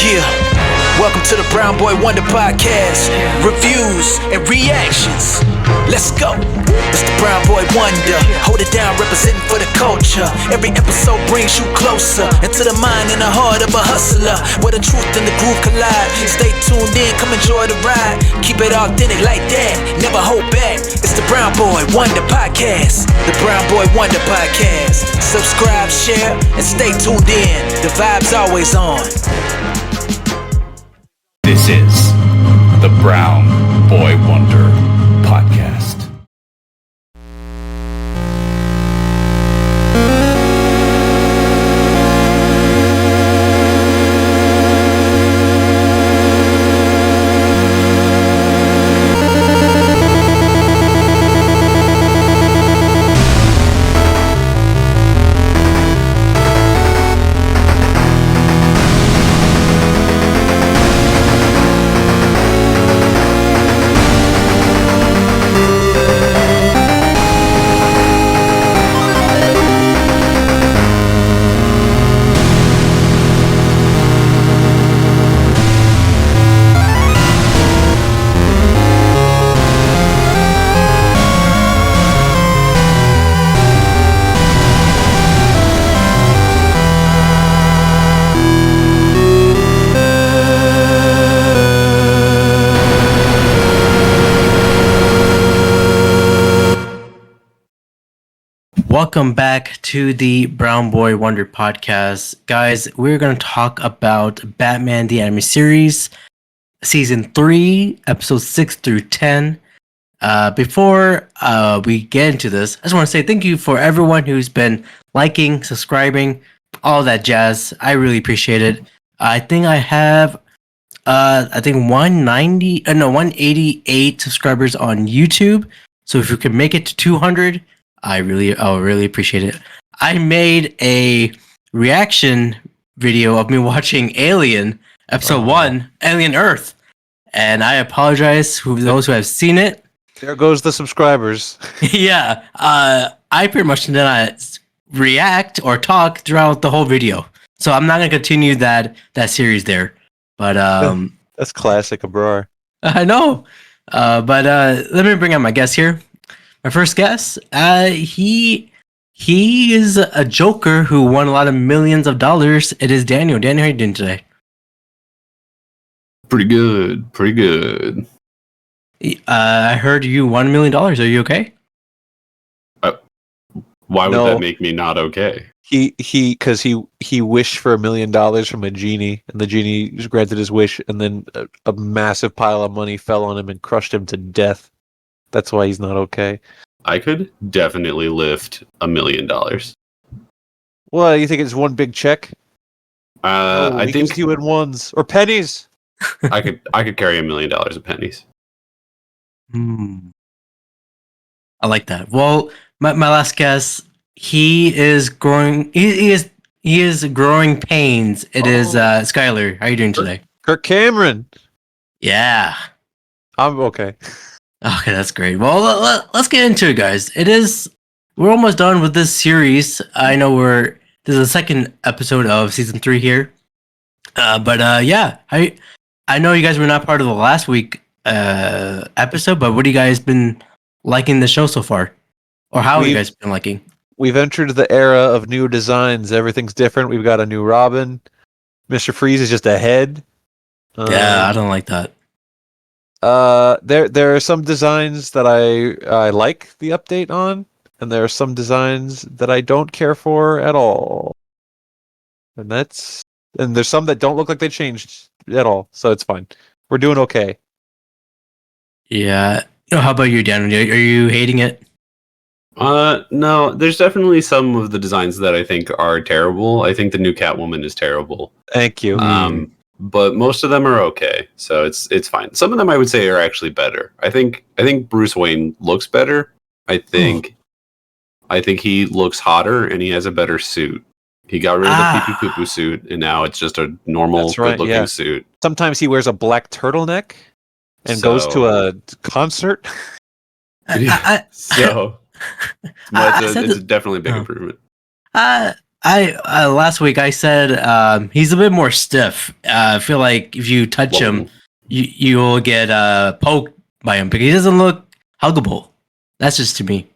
Yeah, welcome to the Brown Boy Wonder Podcast. Reviews and reactions. Let's go. It's the Brown Boy Wonder. Hold it down, representing for the culture. Every episode brings you closer into the mind and the heart of a hustler, where the truth and the groove collide. Stay tuned in, come enjoy the ride. Keep it authentic like that, never hold back. It's the Brown Boy Wonder Podcast. The Brown Boy Wonder Podcast. Subscribe, share, and stay tuned in. The vibe's always on. This is the Brown Boy Wonder Podcast. Welcome back to the Brown Boy Wonder Podcast. Guys, we're going to talk about Batman the Anime Series, Season 3, Episodes 6 through 10. Before we get into this, I just want to say thank you for everyone who's been liking, subscribing, all that jazz. I really appreciate it. I think I have 188 subscribers on YouTube. So if you can make it to 200, I'll really appreciate it. I made a reaction video of me watching Alien, Episode 1, Alien Earth. And I apologize to those who have seen it. There goes the subscribers. Yeah. I pretty much did not react or talk throughout the whole video. So I'm not going to continue that series there. But That's classic Abrar. I know. But let me bring out my guest here. My first guess, he is a Joker who won a lot of millions of dollars. It is Daniel. Daniel, how are you doing today? Pretty good. I heard you won $1 million. Are you okay? Why would No. that make me not okay? He wished for $1 million from a genie, and the genie just granted his wish, and then a massive pile of money fell on him and crushed him to death. That's why he's not okay. I could definitely lift $1 million. Well, you think it's one big check? I he think gives you in ones or pennies. I could carry $1 million of pennies. I like that. Well, my last guess, he is growing. He is growing pains. It is Skyler. How are you doing today? Kirk Cameron. Yeah. I'm okay. Okay, that's great. Well, let's get into it, guys. We're almost done with this series. I know this is the second episode of season 3 here. Yeah, I know you guys were not part of the last week episode, but what have you guys been liking the show so far? Or how have you guys been liking? We've entered the era of new designs. Everything's different. We've got a new Robin. Mr. Freeze is just a head. Yeah, I don't like that. There are some designs that I like the update on, and there are some designs that I don't care for at all. And there's some that don't look like they changed at all, so it's fine. We're doing okay. Yeah. How about you, Daniel? Are you hating it? No, there's definitely some of the designs that I think are terrible. I think the new Catwoman is terrible. Thank you. But most of them are okay, so it's fine. Some of them I would say are actually better. I think Bruce Wayne looks better. I think he looks hotter, and he has a better suit. He got rid of the pee pee poo poo suit, and now it's just a normal, good-looking suit. Sometimes he wears a black turtleneck and goes to a concert. So it's definitely a big improvement. I I last week I said he's a bit more stiff. I feel like if you touch him, you will get poked by him because he doesn't look huggable. That's just to me.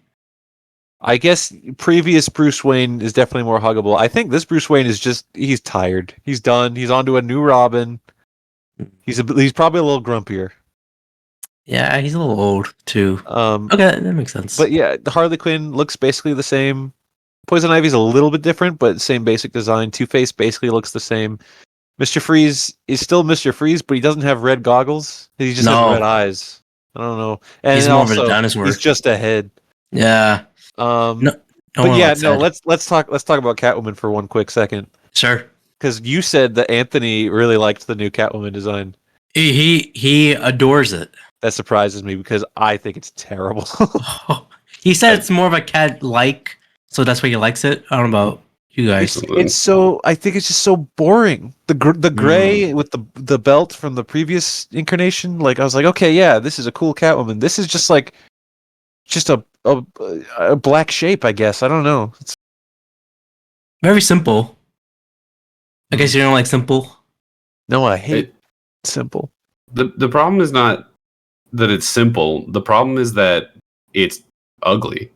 I guess previous Bruce Wayne is definitely more huggable. I think this Bruce Wayne is he's tired. He's done. He's on to a new Robin. He's probably a little grumpier. Yeah, he's a little old too. Okay, that makes sense. But yeah, the Harley Quinn looks basically the same. Poison Ivy's a little bit different, but same basic design. Two-Face basically looks the same. Mr. Freeze is still Mr. Freeze, but he doesn't have red goggles. He just has red eyes. I don't know. And he's more also, of a dinosaur. He's just a head. Yeah. Let's talk about Catwoman for one quick second. Sure. Because you said that Anthony really liked the new Catwoman design. He adores it. That surprises me because I think it's terrible. He said it's more of a cat-like, so that's why he likes it. I don't know about you guys. It's so. I think it's just so boring. The gray with the belt from the previous incarnation. Like I was like, okay, yeah, this is a cool Catwoman. This is just a black shape, I guess. I don't know. It's very simple. I guess you don't like simple. No, I hate simple. The problem is not that it's simple. The problem is that it's ugly.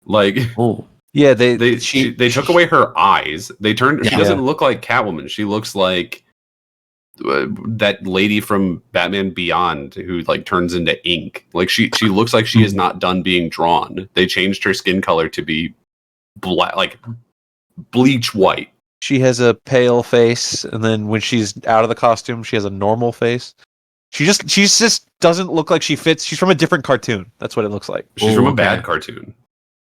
Like, oh yeah, they took away her eyes. She doesn't look like Catwoman. She looks like that lady from Batman Beyond who like turns into ink. Like she looks like she is not done being drawn. They changed her skin color to be black, like bleach white. She has a pale face, and then when she's out of the costume, she has a normal face. She just doesn't look like she fits. She's from a different cartoon. That's what it looks like. She's from a bad cartoon.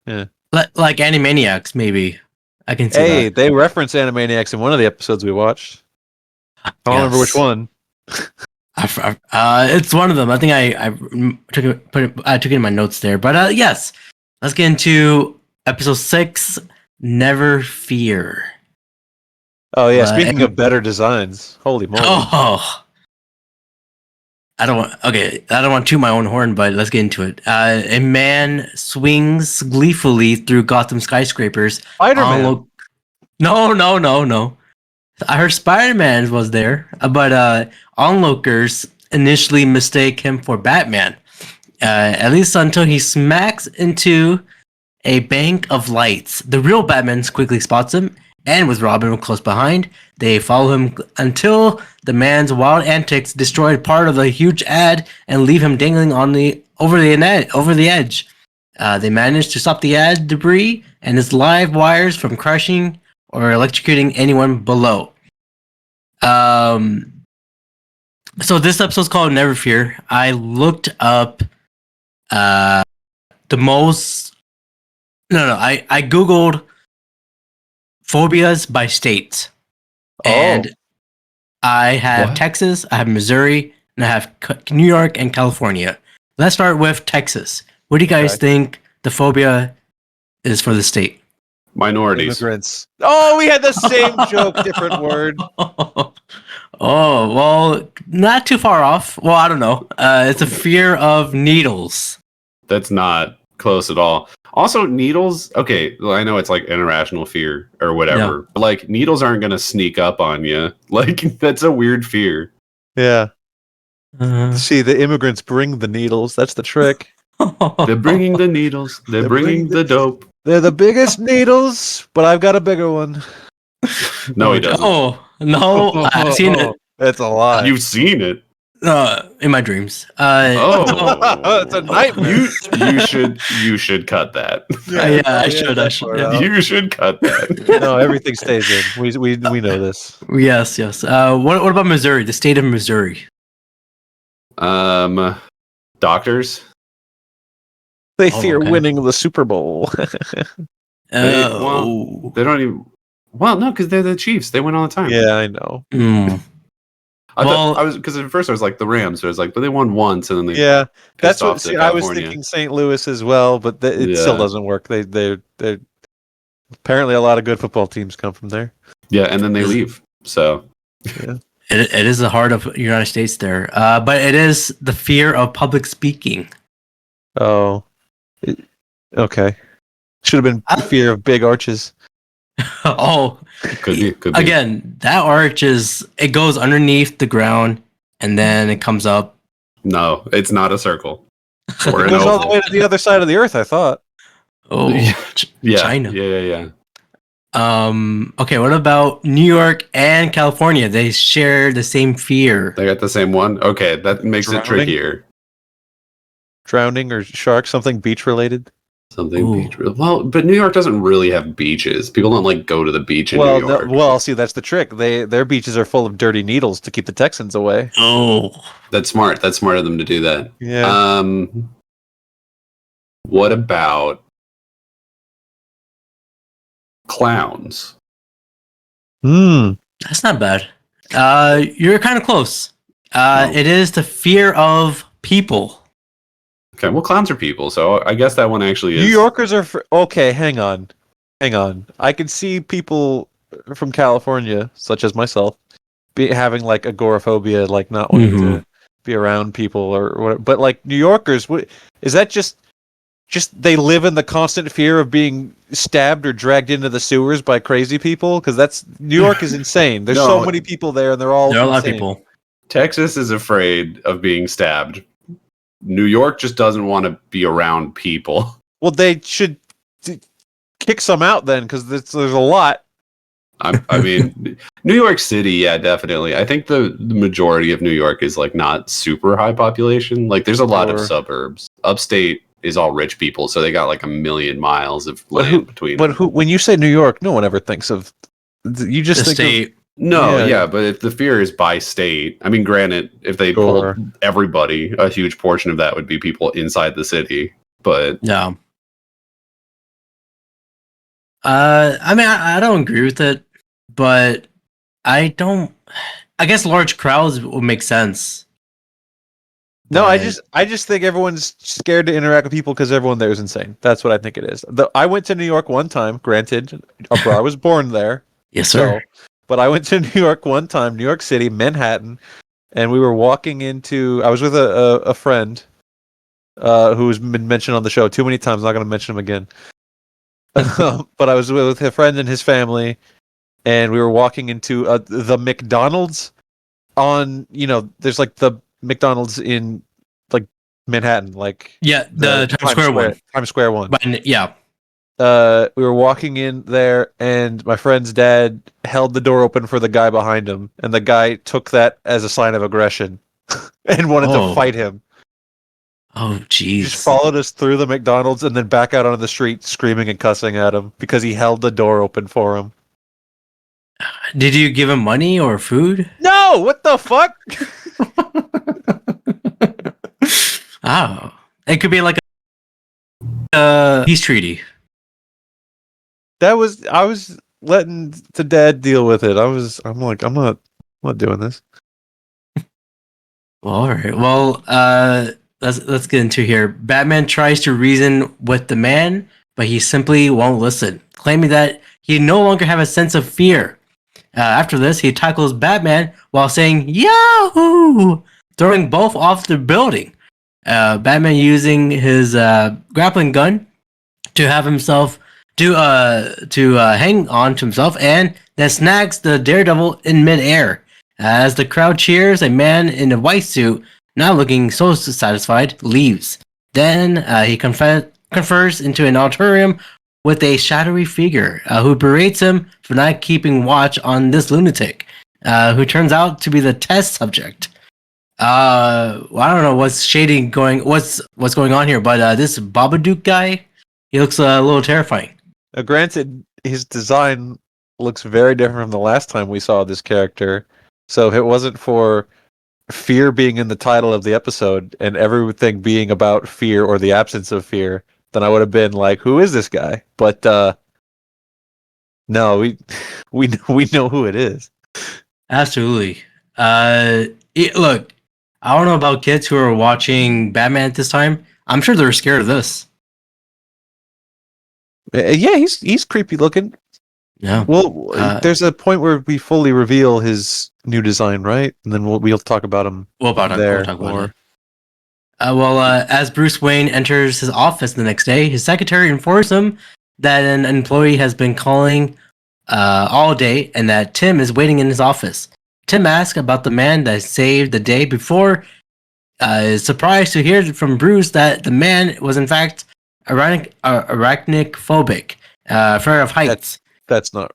Yeah, like Animaniacs, maybe. I can see. Hey, that. They reference Animaniacs in one of the episodes we watched. I don't remember which one. It's one of them. I think I took it in my notes there. But yes, let's get into episode 6. Never Fear. Oh yeah, speaking of better designs, holy moly! Oh, I don't want to toot my own horn, but let's get into it. A man swings gleefully through Gotham skyscrapers. Spider-Man. No. I heard Spider-Man was there, but onlookers initially mistake him for Batman. At least until he smacks into a bank of lights. The real Batman quickly spots him, and with Robin close behind, they follow him until the man's wild antics destroy part of the huge ad and leave him dangling over the edge. They manage to stop the ad debris and its live wires from crushing or electrocuting anyone below. So this episode's called Never Fear. I looked up I googled phobias by state, and I have Texas, I have Missouri, and I have New York and California. Let's start with Texas. What do you guys think the phobia is for the state? Minorities. Immigrants. Oh, we had the same joke, different word. Oh, well, not too far off. Well, I don't know. It's a fear of needles. That's not close at all. Also, needles, okay, well, I know it's like an irrational fear or whatever, but like needles aren't going to sneak up on you. Like, that's a weird fear. Yeah. See, the immigrants bring the needles. That's the trick. They're bringing the needles. They're bringing the dope. They're the biggest needles, but I've got a bigger one. No, he doesn't. Oh, no, I've seen it. That's a lie. You've seen it. In my dreams. It's a nightmare. You should cut that. I should. You should cut that. No, everything stays in. We know this. Yes. What about Missouri? The state of Missouri. Doctors. They fear winning the Super Bowl. They don't even. Well, no, because they're the Chiefs. They win all the time. Yeah, I know. Because at first I was like the Rams. So I was like, but they won once, and then they that's what I was thinking. St. Louis as well, but it still doesn't work. They're apparently a lot of good football teams come from there. Yeah, and then they leave. So yeah, it is the heart of the United States there. But it is the fear of public speaking. Oh, okay. Should have been fear of big arches. Oh, Could be. Could be. again, that arch it goes underneath the ground and then it comes up. No, it's not a circle. Or It an goes all the oval. way to the other side of the Earth. I thought. Oh, Yeah. China. Yeah. Okay, what about New York and California? They share the same fear. They got the same one. Okay, that makes it Drowning? trickier. Drowning or shark, something beach related. Something Ooh. beach. Well, but New York doesn't really have beaches. People don't like go to the beach in Well, New York. well, see, that's the trick. Their beaches are full of dirty needles to keep the Texans away. Oh, That's smart. That's smart of them to do that. Yeah. What about clowns? that's not bad. You're kind of close. No. It is the fear of people. Okay, well, clowns are people, so I guess that one actually is. New Yorkers are okay. Hang on. I can see people from California, such as myself, having like agoraphobia, like not wanting to be around people or whatever. But like New Yorkers, is that just they live in the constant fear of being stabbed or dragged into the sewers by crazy people? Because that's New York is insane. There's so No. many people there, and they're all There are a lot of insane. people. Texas is afraid of being stabbed. New York just doesn't want to be around people. Well, they should kick some out then, because there's a lot. I mean, New York City, yeah, definitely. I think the majority of New York is like not super high population. Like, there's a lot of Sure. suburbs. Upstate is all rich people, so they got like 1,000,000 miles of land between. But when you say New York, no one ever thinks of. You just The think of state. No, Yeah. yeah, but if the fear is by state, I mean, granted, if they Sure. pulled everybody, a huge portion of that would be people inside the city. But Yeah. I mean, I don't agree with it, but I guess large crowds would make sense. No, I But- just think everyone's scared to interact with people because everyone there is insane. That's what I think it is. I went to New York one time. Granted, I was born there. Yes, sir. But I went to New York one time, New York City, Manhattan, and we were walking into. I was with a friend who's been mentioned on the show too many times. I'm not going to mention him again. But I was with a friend and his family, and we were walking into the McDonald's. There's like the McDonald's in like Manhattan, like Yeah, the Times Square one. Times Square one. But yeah. We were walking in there, and my friend's dad held the door open for the guy behind him, and the guy took that as a sign of aggression and wanted to Oh. fight him. Oh, He just jeez. followed us through the McDonald's and then back out onto the street, screaming and cussing at him because he held the door open for him. Did you give him money or food? No, what the fuck? Oh, it could be like a peace treaty. I was letting the dad deal with it. I'm like, I'm not doing this. Well, all right. Well, let's get into here. Batman tries to reason with the man, but he simply won't listen, claiming that he no longer have a sense of fear. After this, he tackles Batman while saying "Yahoo!" throwing both off the building. Batman using his grappling gun to have himself to hang on to himself, and then snags the Daredevil in midair. As the crowd cheers, a man in a white suit, not looking so satisfied, leaves. Then he confers into an auditorium with a shadowy figure who berates him for not keeping watch on this lunatic, who turns out to be the test subject. Well, I don't know what's what's going on here, but this Babadook guy, he looks a little terrifying. Granted, his design looks very different from the last time we saw this character. So if it wasn't for fear being in the title of the episode and everything being about fear or the absence of fear, then I would have been like, "Who is this guy?" But no, we know who it is. Absolutely. Look, I don't know about kids who are watching Batman at this time. I'm sure they're scared of this. Yeah, he's creepy looking. Yeah. Well, Uh, there's a point where we fully reveal his new design, right? And then we'll talk about him We'll talk there about more. it. As Bruce Wayne enters his office the next day, his secretary informs him that an employee has been calling all day and that Tim is waiting in his office. Tim asks about the man that saved the day before. Is surprised to hear from Bruce that the man was in fact arachnophobic, afraid of heights. That's not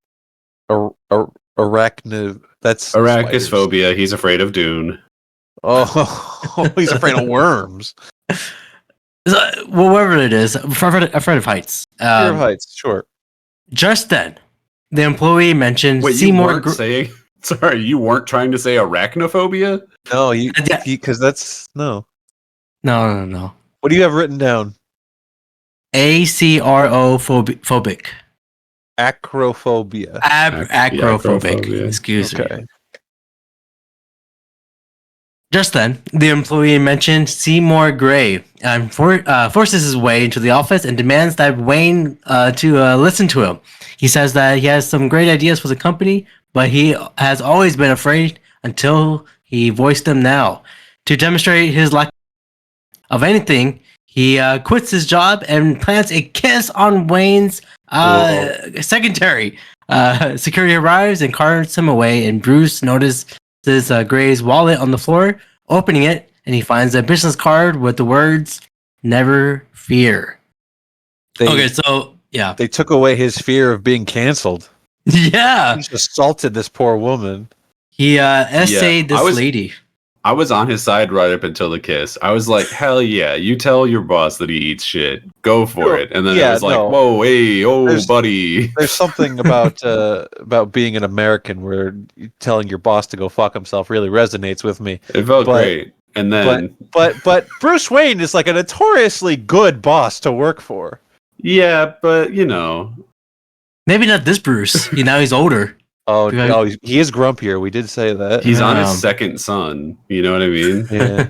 arachnid. That's spiders. Arachnophobia. He's afraid of Dune. Oh, he's afraid of worms. Well, whatever it is, afraid of heights. Fear of heights, sure. Just then, the employee mentioned Wait, Seymour. you weren't saying? Sorry, you weren't trying to say arachnophobia? No, because that's no. No. What do you have written down? Acrophobic. Acrophobia. Acrophobic. Excuse me. Okay. Just then, the employee mentioned Seymour Gray and forces his way into the office and demands that Wayne to listen to him. He says that he has some great ideas for the company, but he has always been afraid until he voiced them now. To demonstrate his lack of anything, he quits his job and plants a kiss on Wayne's secretary. Security arrives and carts him away, and Bruce notices Gray's wallet on the floor, opening it, and he finds a business card with the words, "Never fear." They took away his fear of being canceled. Yeah. He assaulted this poor woman. He essayed this lady. I was on his side right up until the kiss. I was like, hell yeah, you tell your boss that he eats shit. Go for it. And then it was like, whoa, hey, buddy. There's something about being an American where telling your boss to go fuck himself really resonates with me. It felt great. And then but Bruce Wayne is like a notoriously good boss to work for. Yeah, but you know. Maybe not this Bruce. Now he's older. Oh, he is grumpier. We did say that. He's on his second son. You know what I mean? Yeah.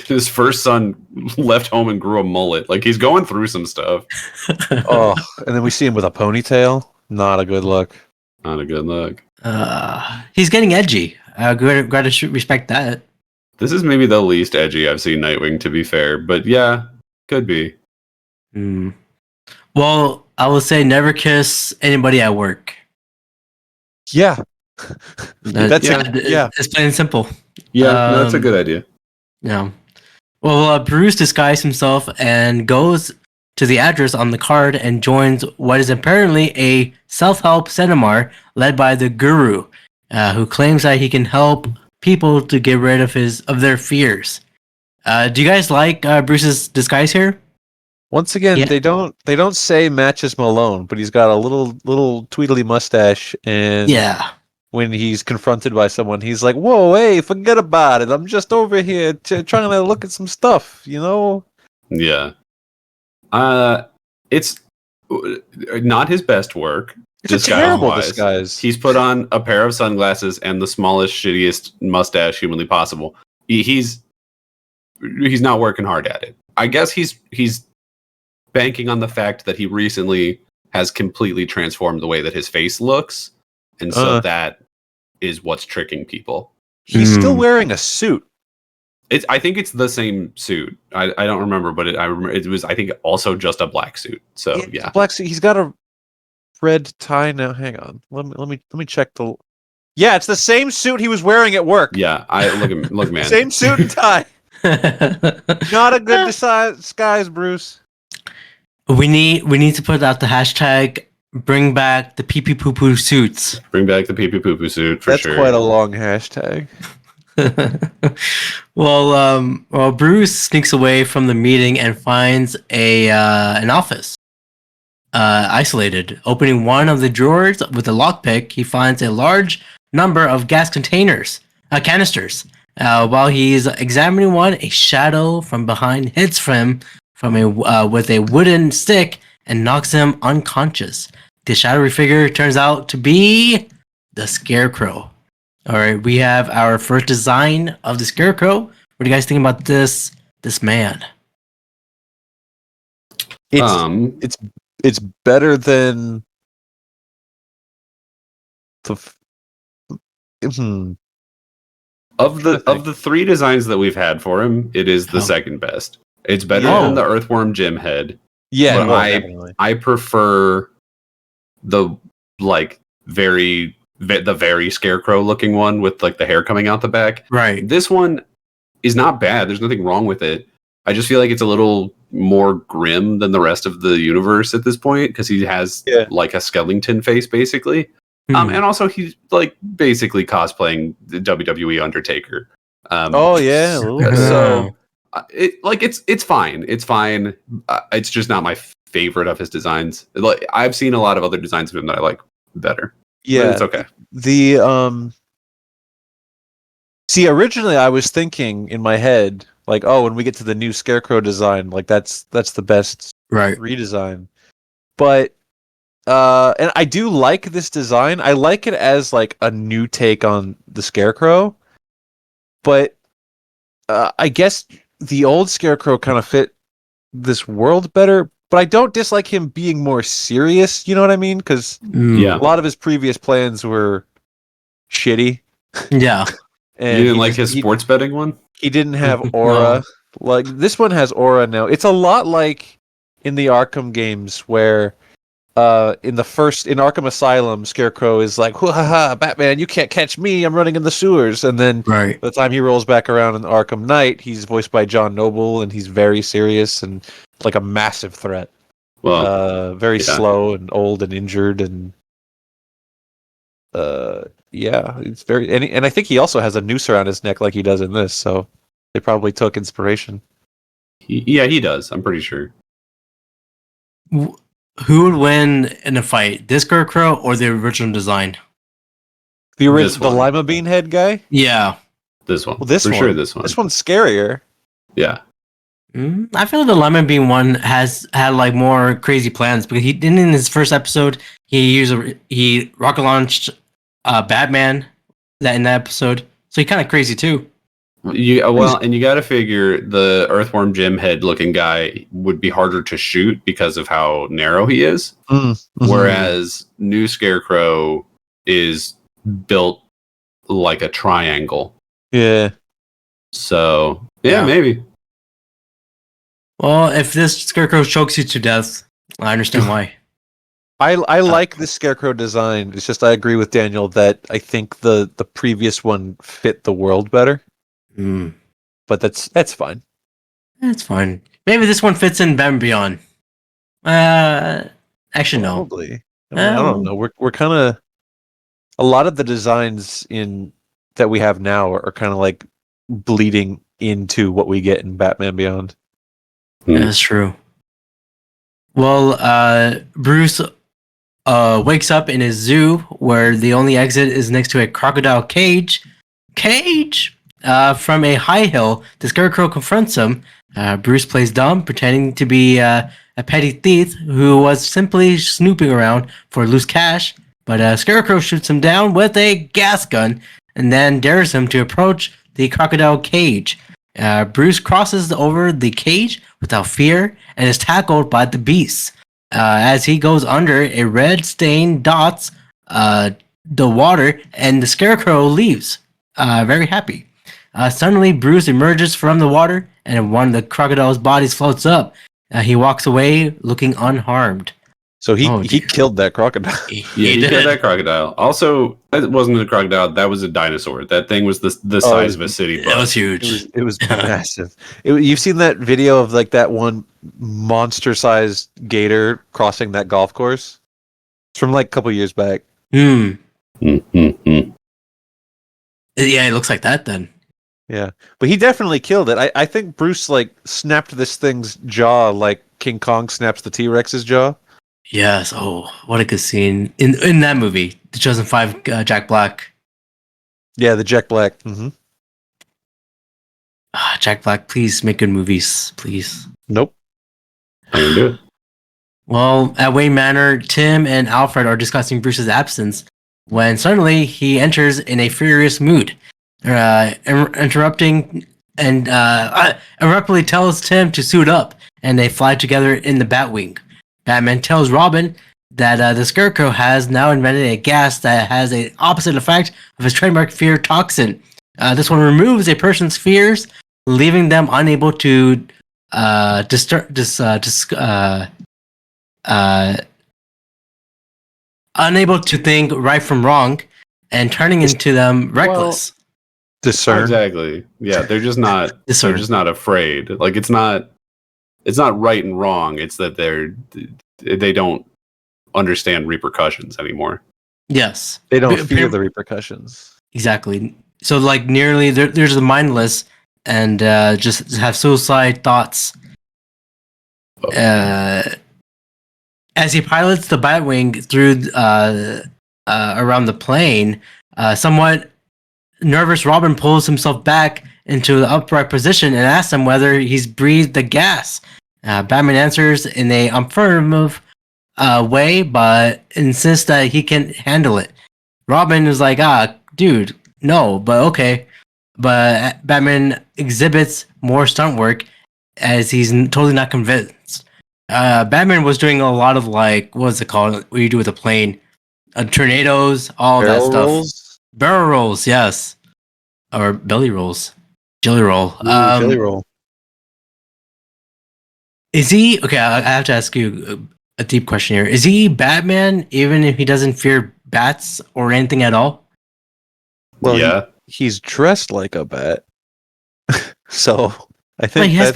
His first son left home and grew a mullet. Like, he's going through some stuff. Oh, and then we see him with a ponytail. Not a good look. Not a good look. He's getting edgy. Gotta respect that. This is maybe the least edgy I've seen Nightwing, to be fair. But yeah, could be. Well, I will say never kiss anybody at work. Yeah. It's plain and simple. Yeah, that's a good idea. Yeah. Well, Bruce disguises himself and goes to the address on the card and joins what is apparently a self-help seminar led by the Guru, who claims that he can help people to get rid of their fears. Do you guys like Bruce's disguise here? Once again, they don't say matches Malone, but he's got a little tweedly mustache, and when he's confronted by someone, he's like, "Whoa, hey, forget about it. I'm just over here trying to look at some stuff, you know." Yeah. It's not his best work. It's a terrible disguise. He's put on a pair of sunglasses and the smallest, shittiest mustache humanly possible. He's not working hard at it. I guess he's banking on the fact that he recently has completely transformed the way that his face looks, and so that is what's tricking people. He's still wearing a suit. I think it's the same suit. I don't remember, but I remember it was, I think, also just a black suit. So yeah. Black suit. He's got a red tie now. Hang on. Let me check the. Yeah, it's the same suit he was wearing at work. Yeah, look, man. Same suit and tie. Not a good disguise, Bruce. We need to put out the hashtag bring back the pee pee poo poo suits. Bring back the pee pee poo poo suit for sure. That's quite a long hashtag. Well, Bruce sneaks away from the meeting and finds an office, isolated. Opening one of the drawers with a lockpick, he finds a large number of gas canisters. While he's examining one, a shadow from behind hits him with a wooden stick and knocks him unconscious. The shadowy figure turns out to be the Scarecrow. All right, we have our first design of the Scarecrow. What do you guys think about this man? It's better than Of the three designs that we've had for him, it is the second best. It's better than the Earthworm Jim head. Yeah, but I prefer the the very Scarecrow looking one with like the hair coming out the back. Right. This one is not bad. There's nothing wrong with it. I just feel like it's a little more grim than the rest of the universe at this point because he has like a skeleton face basically. And also he's like basically cosplaying the WWE Undertaker. Oh yeah, a little bit. So it's fine. It's fine. It's just not my favorite of his designs. Like I've seen a lot of other designs of him that I like better. Yeah, but it's okay. The see, originally I was thinking in my head like, oh, when we get to the new Scarecrow design, like that's the best redesign. But and I do like this design. I like it as like a new take on the Scarecrow. But I guess the old Scarecrow kind of fit this world better. But I don't dislike him being more serious. You know what I mean? Because a lot of his previous plans were shitty. Yeah. And you didn't like his sports betting one? He didn't have aura. Like this one has aura now. It's a lot like in the Arkham games where in Arkham Asylum, Scarecrow is like, ha, Batman, you can't catch me, I'm running in the sewers. And then by the time he rolls back around in Arkham Knight, he's voiced by John Noble, and he's very serious and like a massive threat. Well, very slow and old and injured, and it's very... And I think he also has a noose around his neck like he does in this, so they probably took inspiration. He does, I'm pretty sure. Who would win in a fight, this Scarecrow or the original design? The original, the Lima Bean head guy? Yeah. This one. Well, this one. This one's scarier. Yeah. I feel like the Lima Bean one had like more crazy plans because he didn't in his first episode. He rocket launched Batman in that episode, so he kind of crazy too. And you got to figure the Earthworm Jim head looking guy would be harder to shoot because of how narrow he is. Mm-hmm. Whereas new Scarecrow is built like a triangle. Yeah. So maybe. Well, if this Scarecrow chokes you to death, I understand why. I like this Scarecrow design. It's just I agree with Daniel that I think the previous one fit the world better. But that's fine. That's fine. Maybe this one fits in Batman Beyond. Actually, no. Probably. I don't know. We're kind of... A lot of the designs that we have now are kind of like bleeding into what we get in Batman Beyond. Yeah, that's true. Well, Bruce wakes up in his zoo where the only exit is next to a crocodile cage. From a high hill, the Scarecrow confronts him. Bruce plays dumb, pretending to be a petty thief who was simply snooping around for loose cash. But Scarecrow shoots him down with a gas gun and then dares him to approach the crocodile cage. Bruce crosses over the cage without fear and is tackled by the beast. As he goes under, a red stain dots the water, and the Scarecrow leaves, very happy. Suddenly, Bruce emerges from the water, and one of the crocodile's bodies floats up. He walks away, looking unharmed. So he killed that crocodile. He killed that crocodile. Also, it wasn't a crocodile. That was a dinosaur. That thing was the size of a city bus. It was huge. It was massive. You've seen that video of like that one monster-sized gator crossing that golf course? It's from like a couple years back. Yeah, it looks like that then. Yeah, but he definitely killed it. I think Bruce like snapped this thing's jaw like King Kong snaps the T-Rex's jaw. Yes. Oh, what a good scene in that movie, the 2005 Jack Black. Yeah, the Jack Black. Mm-hmm. Jack Black, please make good movies, please. Nope. I can do it. Well, at Wayne Manor, Tim and Alfred are discussing Bruce's absence when suddenly he enters in a furious mood, interrupting and abruptly tells Tim to suit up, and they fly together in the Batwing. Batman tells Robin that the Scarecrow has now invented a gas that has an opposite effect of his trademark fear toxin. This one removes a person's fears, leaving them unable to unable to think right from wrong, and turning into them reckless. Discern. Exactly. Yeah, they're just not. Discern. They're just not afraid. Like it's not right and wrong. It's that they don't understand repercussions anymore. Yes. They don't fear the repercussions. Exactly. So like nearly there's the mindless and just have suicide thoughts. As he pilots the Batwing through around the plane, somewhat nervous Robin pulls himself back into the upright position and asks him whether he's breathed the gas. Batman answers in a affirmative way, but insists that he can handle it. Robin is like, dude, no, but okay. But Batman exhibits more stunt work as he's totally not convinced. Batman was doing a lot of like, what's it called? What do you do with a plane? Tornadoes, all Barrel that stuff. rolls? Barrel rolls, yes. Or belly rolls. Jelly roll. Jelly roll. Is he, okay, I have to ask you a deep question here. Is he Batman even if he doesn't fear bats or anything at all? Well, yeah, he's dressed like a bat. So I Like, think he has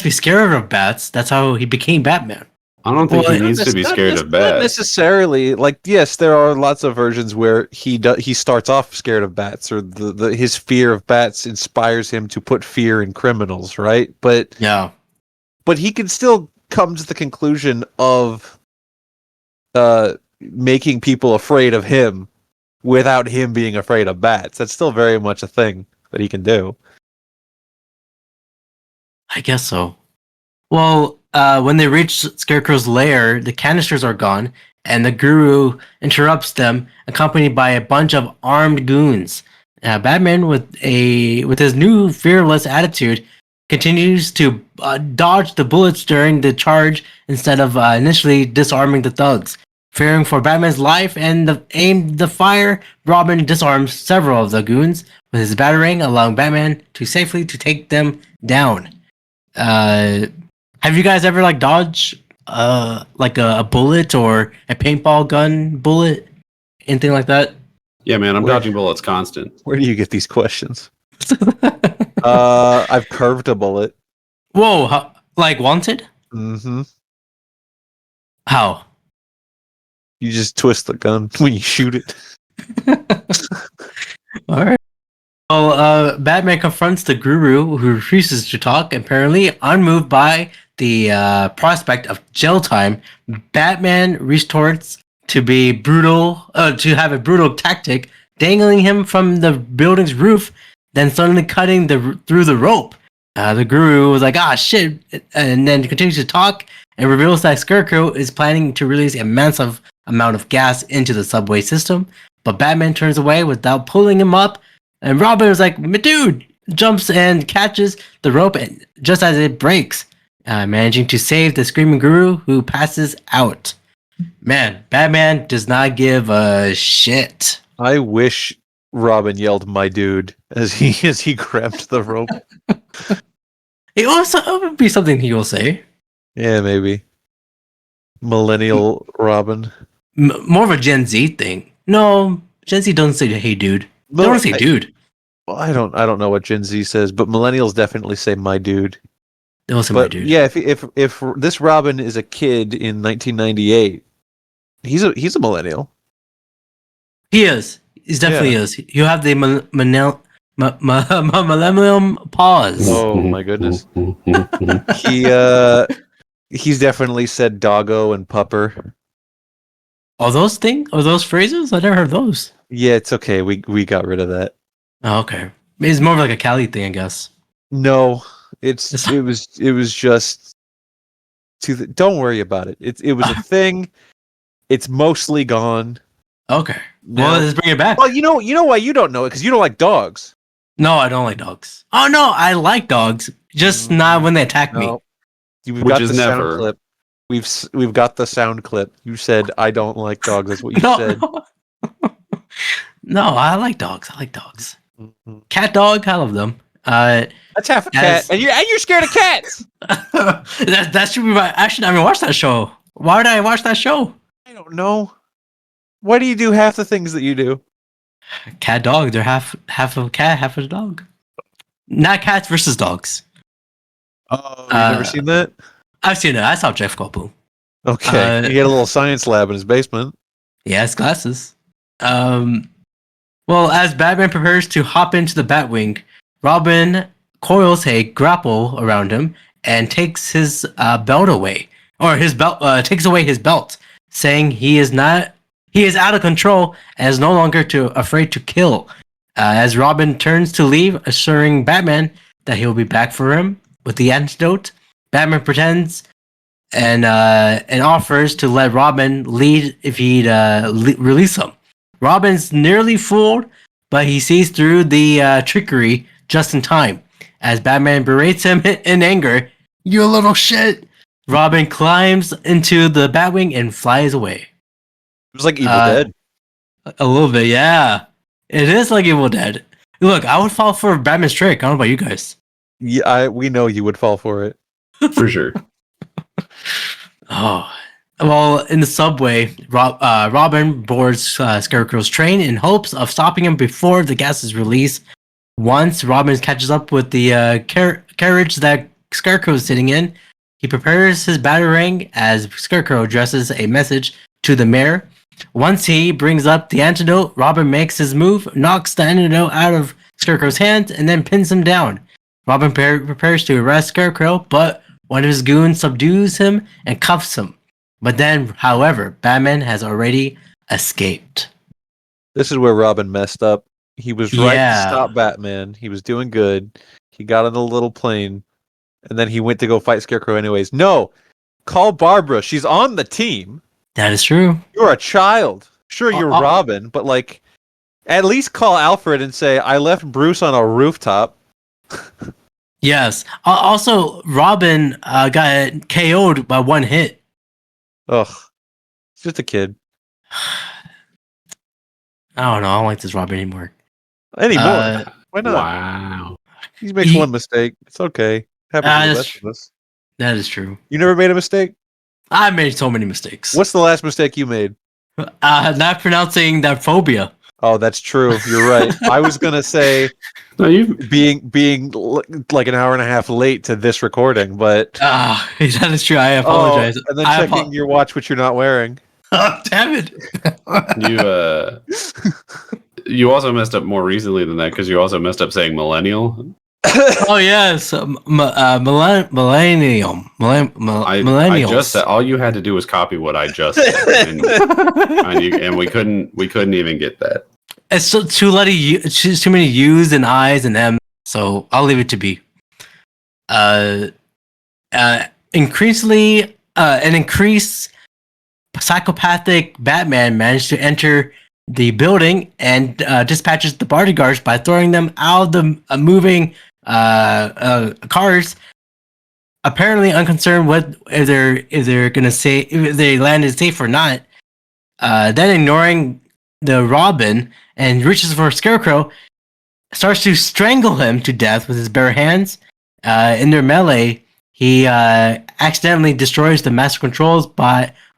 to be scared of bats. That's how he became Batman. I don't think Well, he needs to be scared of Not bats. necessarily. Like, yes, there are lots of versions where he starts off scared of bats, or his fear of bats inspires him to put fear in criminals, right? But Yeah. he can still come to the conclusion of making people afraid of him without him being afraid of bats. That's still very much a thing that he can do. I guess so. Well, when they reach Scarecrow's lair, the canisters are gone, and the Guru interrupts them, accompanied by a bunch of armed goons. Batman, with his new fearless attitude, continues to dodge the bullets during the charge instead of initially disarming the thugs. Fearing for Batman's life and the fire, Robin disarms several of the goons with his batarang, allowing Batman to safely take them down. Have you guys ever like dodged like a bullet or a paintball gun bullet, anything like that? Yeah, man, I'm Where- dodging bullets constant. Where do you get these questions? I've curved a bullet. Whoa! Like wanted? Mm-hmm. How? You just twist the gun when you shoot it. All right. Well, Batman confronts the Guru, who refuses to talk. Apparently, unmoved by the prospect of jail time, Batman retorts to have a brutal tactic, dangling him from the building's roof, then suddenly cutting through the rope. The Guru was like, shit, and then continues to talk and reveals that Scarecrow is planning to release a massive amount of gas into the subway system, but Batman turns away without pulling him up, and Robin was like, dude, jumps and catches the rope and just as it breaks, managing to save the screaming Guru, who passes out. Man, Batman does not give a shit. I wish Robin yelled "my dude" as he grabbed the rope. It would be something he will say. Yeah, maybe. Millennial Robin. More of a Gen Z thing. No, Gen Z doesn't say "hey, dude." They don't say "dude." Well, I don't know what Gen Z says, but millennials definitely say "my dude." They don't say "my But dude." yeah, if this Robin is a kid in 1998, he's a millennial. He is. He definitely is. You have the millennium pause. Oh my goodness. He's definitely said doggo and pupper. Are those phrases? I never heard those. Yeah, it's okay. We got rid of that. Oh, okay. It's more of like a Cali thing, I guess. No, it was just don't worry about it. It was a thing. It's mostly gone. Okay. Now, Well, let's bring it back. well, you know why you don't know it, because you don't like dogs. No, I don't like dogs. Oh no, I like dogs. Just not when they attack me. No. We've Which got is the never. sound clip. We've got the sound clip. You said I don't like dogs. That's what you No. said. No, I like dogs. I like dogs. Mhm. Cat dog, I love them. That's half a As- cat, and you're scared of cats. that should be my. I should. I mean, watch that show. Why would I watch that show? I don't know. Why do you do half the things that you do? Cat dog. They're half a cat, half a dog. Not cats versus dogs. Oh, you never seen that? I've seen it. I saw Jeff Goldblum. Okay, he had a little science lab in his basement. He has glasses. Well, as Batman prepares to hop into the Batwing, Robin coils a grapple around him and takes his belt away, or his belt takes away his belt, saying he is out of control and is no longer afraid to kill. As Robin turns to leave, assuring Batman that he will be back for him with the antidote, Batman pretends and offers to let Robin lead if he'd release him. Robin's nearly fooled, but he sees through the trickery just in time. As Batman berates him in anger, "You little shit!" Robin climbs into the Batwing and flies away. It was like Evil Dead. A little bit, yeah. It is like Evil Dead. Look, I would fall for Batman's trick. I don't know about you guys. Yeah, we know you would fall for it. For sure. Oh. Well, in the subway, Robin boards Scarecrow's train in hopes of stopping him before the gas is released. Once Robin catches up with the carriage that Scarecrow is sitting in, he prepares his batarang as Scarecrow addresses a message to the mayor. Once he brings up the antidote, Robin makes his move, knocks the antidote out of Scarecrow's hand, and then pins him down. Robin prepares to arrest Scarecrow, but one of his goons subdues him and cuffs him. But then, however, Batman has already escaped. This is where Robin messed up. He was right to stop Batman. He was doing good. He got on the little plane, and then he went to go fight Scarecrow anyways. No! Call Barbara. She's on the team. That is true. You're a child. Sure, you're Robin, but like, at least call Alfred and say, "I left Bruce on a rooftop." Yes. Also, Robin got KO'd by one hit. Ugh. He's just a kid. I don't know. I don't like this Robin anymore. Anymore? Why not? Wow. He makes one mistake. It's okay. Happens to the rest of us. That is true. You never made a mistake? I made so many mistakes. What's the last mistake you made? Not pronouncing that phobia. Oh, that's true. You're right. I was gonna say being like an hour and a half late to this recording, but that is true. I apologize. And then checking your watch, which you're not wearing. Oh, damn it! You also messed up more recently than that because you also messed up saying millennial. Oh yes, millennium. I just said all you had to do was copy what I just said, and we couldn't even get that. It's too many U's and I's and M, so I'll leave it to be. Increasingly, an increased psychopathic Batman managed to enter the building and dispatches the bodyguards by throwing them out of the moving cars. Apparently unconcerned with if they're gonna say if they landed safe or not. Then ignoring the Robin and reaches for Scarecrow, starts to strangle him to death with his bare hands. In their melee, he accidentally destroys the master controls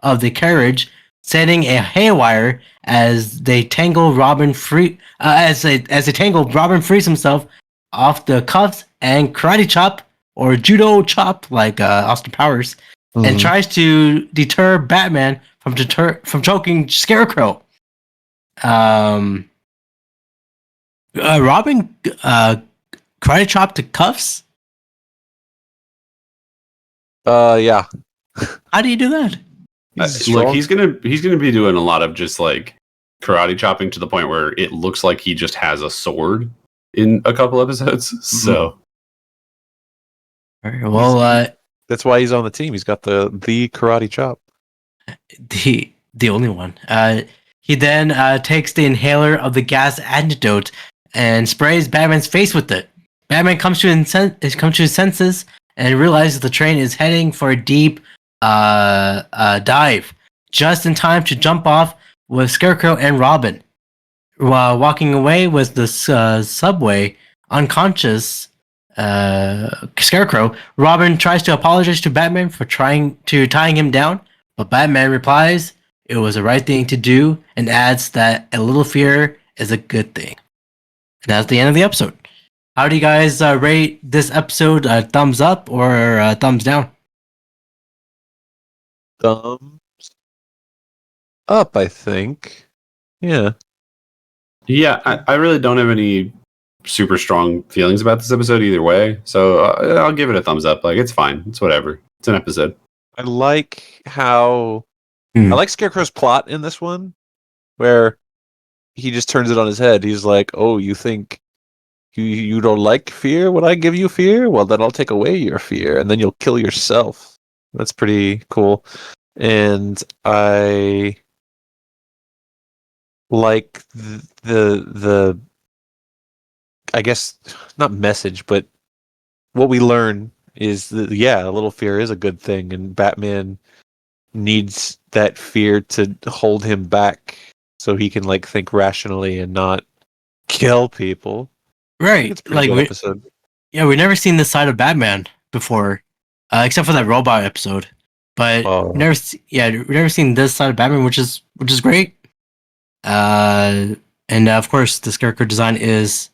of the carriage, setting a haywire as they tangle Robin free. As they tangle, Robin frees himself off the cuffs and karate chop or judo chop like Austin Powers, and tries to deter Batman from choking Scarecrow. Robin karate chop to cuffs. Yeah. How do you do that? Look, he's gonna be doing a lot of just like karate chopping to the point where it looks like he just has a sword in a couple episodes. So, well, that's why he's on the team. He's got the karate chop. The only one. He then takes the inhaler of the gas antidote and sprays Batman's face with it. Batman comes to his senses and realizes the train is heading for a deep dive, just in time to jump off with Scarecrow and Robin. While walking away with the subway, unconscious Scarecrow, Robin tries to apologize to Batman for tying him down, but Batman replies, It was the right thing to do, and adds that a little fear is a good thing. And that's the end of the episode. How do you guys rate this episode? Thumbs up or thumbs down? Thumbs up, I think. Yeah. Yeah, I really don't have any super strong feelings about this episode either way. So I'll give it a thumbs up. Like, it's fine. It's whatever. It's an episode. I like how Hmm. I like Scarecrow's plot in this one, where he just turns it on his head. He's like, "Oh, you think you don't like fear? Would I give you fear? Well, then I'll take away your fear, and then you'll kill yourself." That's pretty cool, and I like the I guess not message, but what we learn is that a little fear is a good thing, and Batman needs that fear to hold him back so he can like think rationally and not kill people. Right. It's a pretty good episode. Yeah, we've never seen this side of Batman before, except for that robot episode. But Oh. we've never seen this side of Batman, which is great. And of course, the Scarecrow design is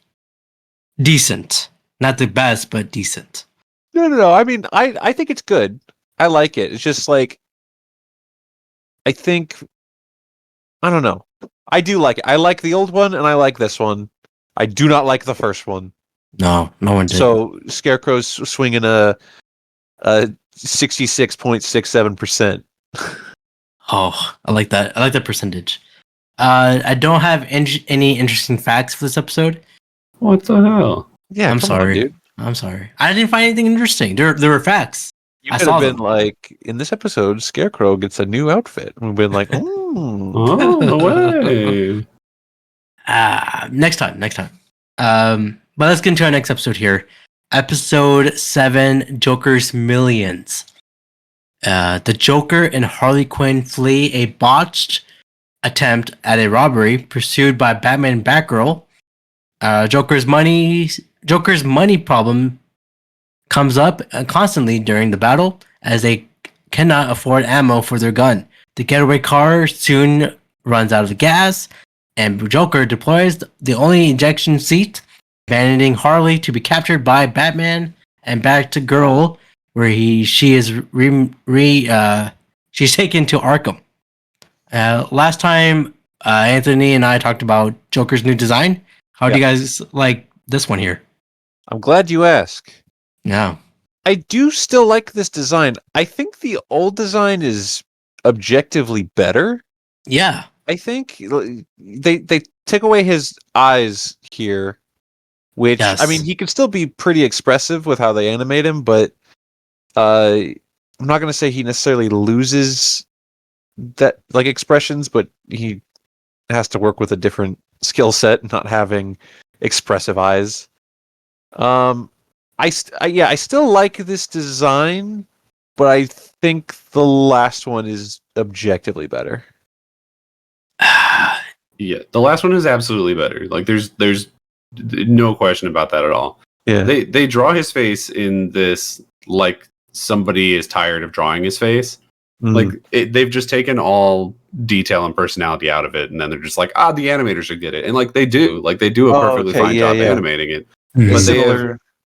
decent, not the best, but decent. No. I mean, I think it's good. I like it. It's just like I think I don't know. I do like it. I like the old one and I like this one. I do not like the first one. No one did. So Scarecrow's swinging a 66.67%. Oh, I like that. I like that percentage. I don't have any interesting facts for this episode. What the hell? Yeah, I'm come sorry. on, dude. I'm sorry. I didn't find anything interesting. There were facts. You I could saw have been them. like, in this episode, Scarecrow gets a new outfit. And we've been like, oh. Oh, no way. Next time. But let's get into our next episode here. Episode 7, Joker's Millions. The Joker and Harley Quinn flee a botched attempt at a robbery pursued by Batman and Batgirl. Joker's money problem comes up constantly during the battle as they cannot afford ammo for their gun. The getaway car soon runs out of gas, and Joker deploys the only ejection seat, abandoning Harley to be captured by Batman and Batgirl, where she is she's taken to Arkham. Last time, Anthony and I talked about Joker's new design. How do you guys like this one here? I'm glad you ask. No. I do still like this design. I think the old design is objectively better. Yeah. I think they take away his eyes here, which Yes. I mean he can still be pretty expressive with how they animate him, but I'm not going to say he necessarily loses that like expressions, but he has to work with a different skill set, not having expressive eyes. I still like this design, but I think the last one is objectively better. Yeah, the last one is absolutely better. Like, there's no question about that at all. Yeah. They draw his face in this like somebody is tired of drawing his face. Mhm. Like they've just taken all detail and personality out of it, and then they're just like, the animators should get it, and like they do a perfectly fine job animating it. Mhm. But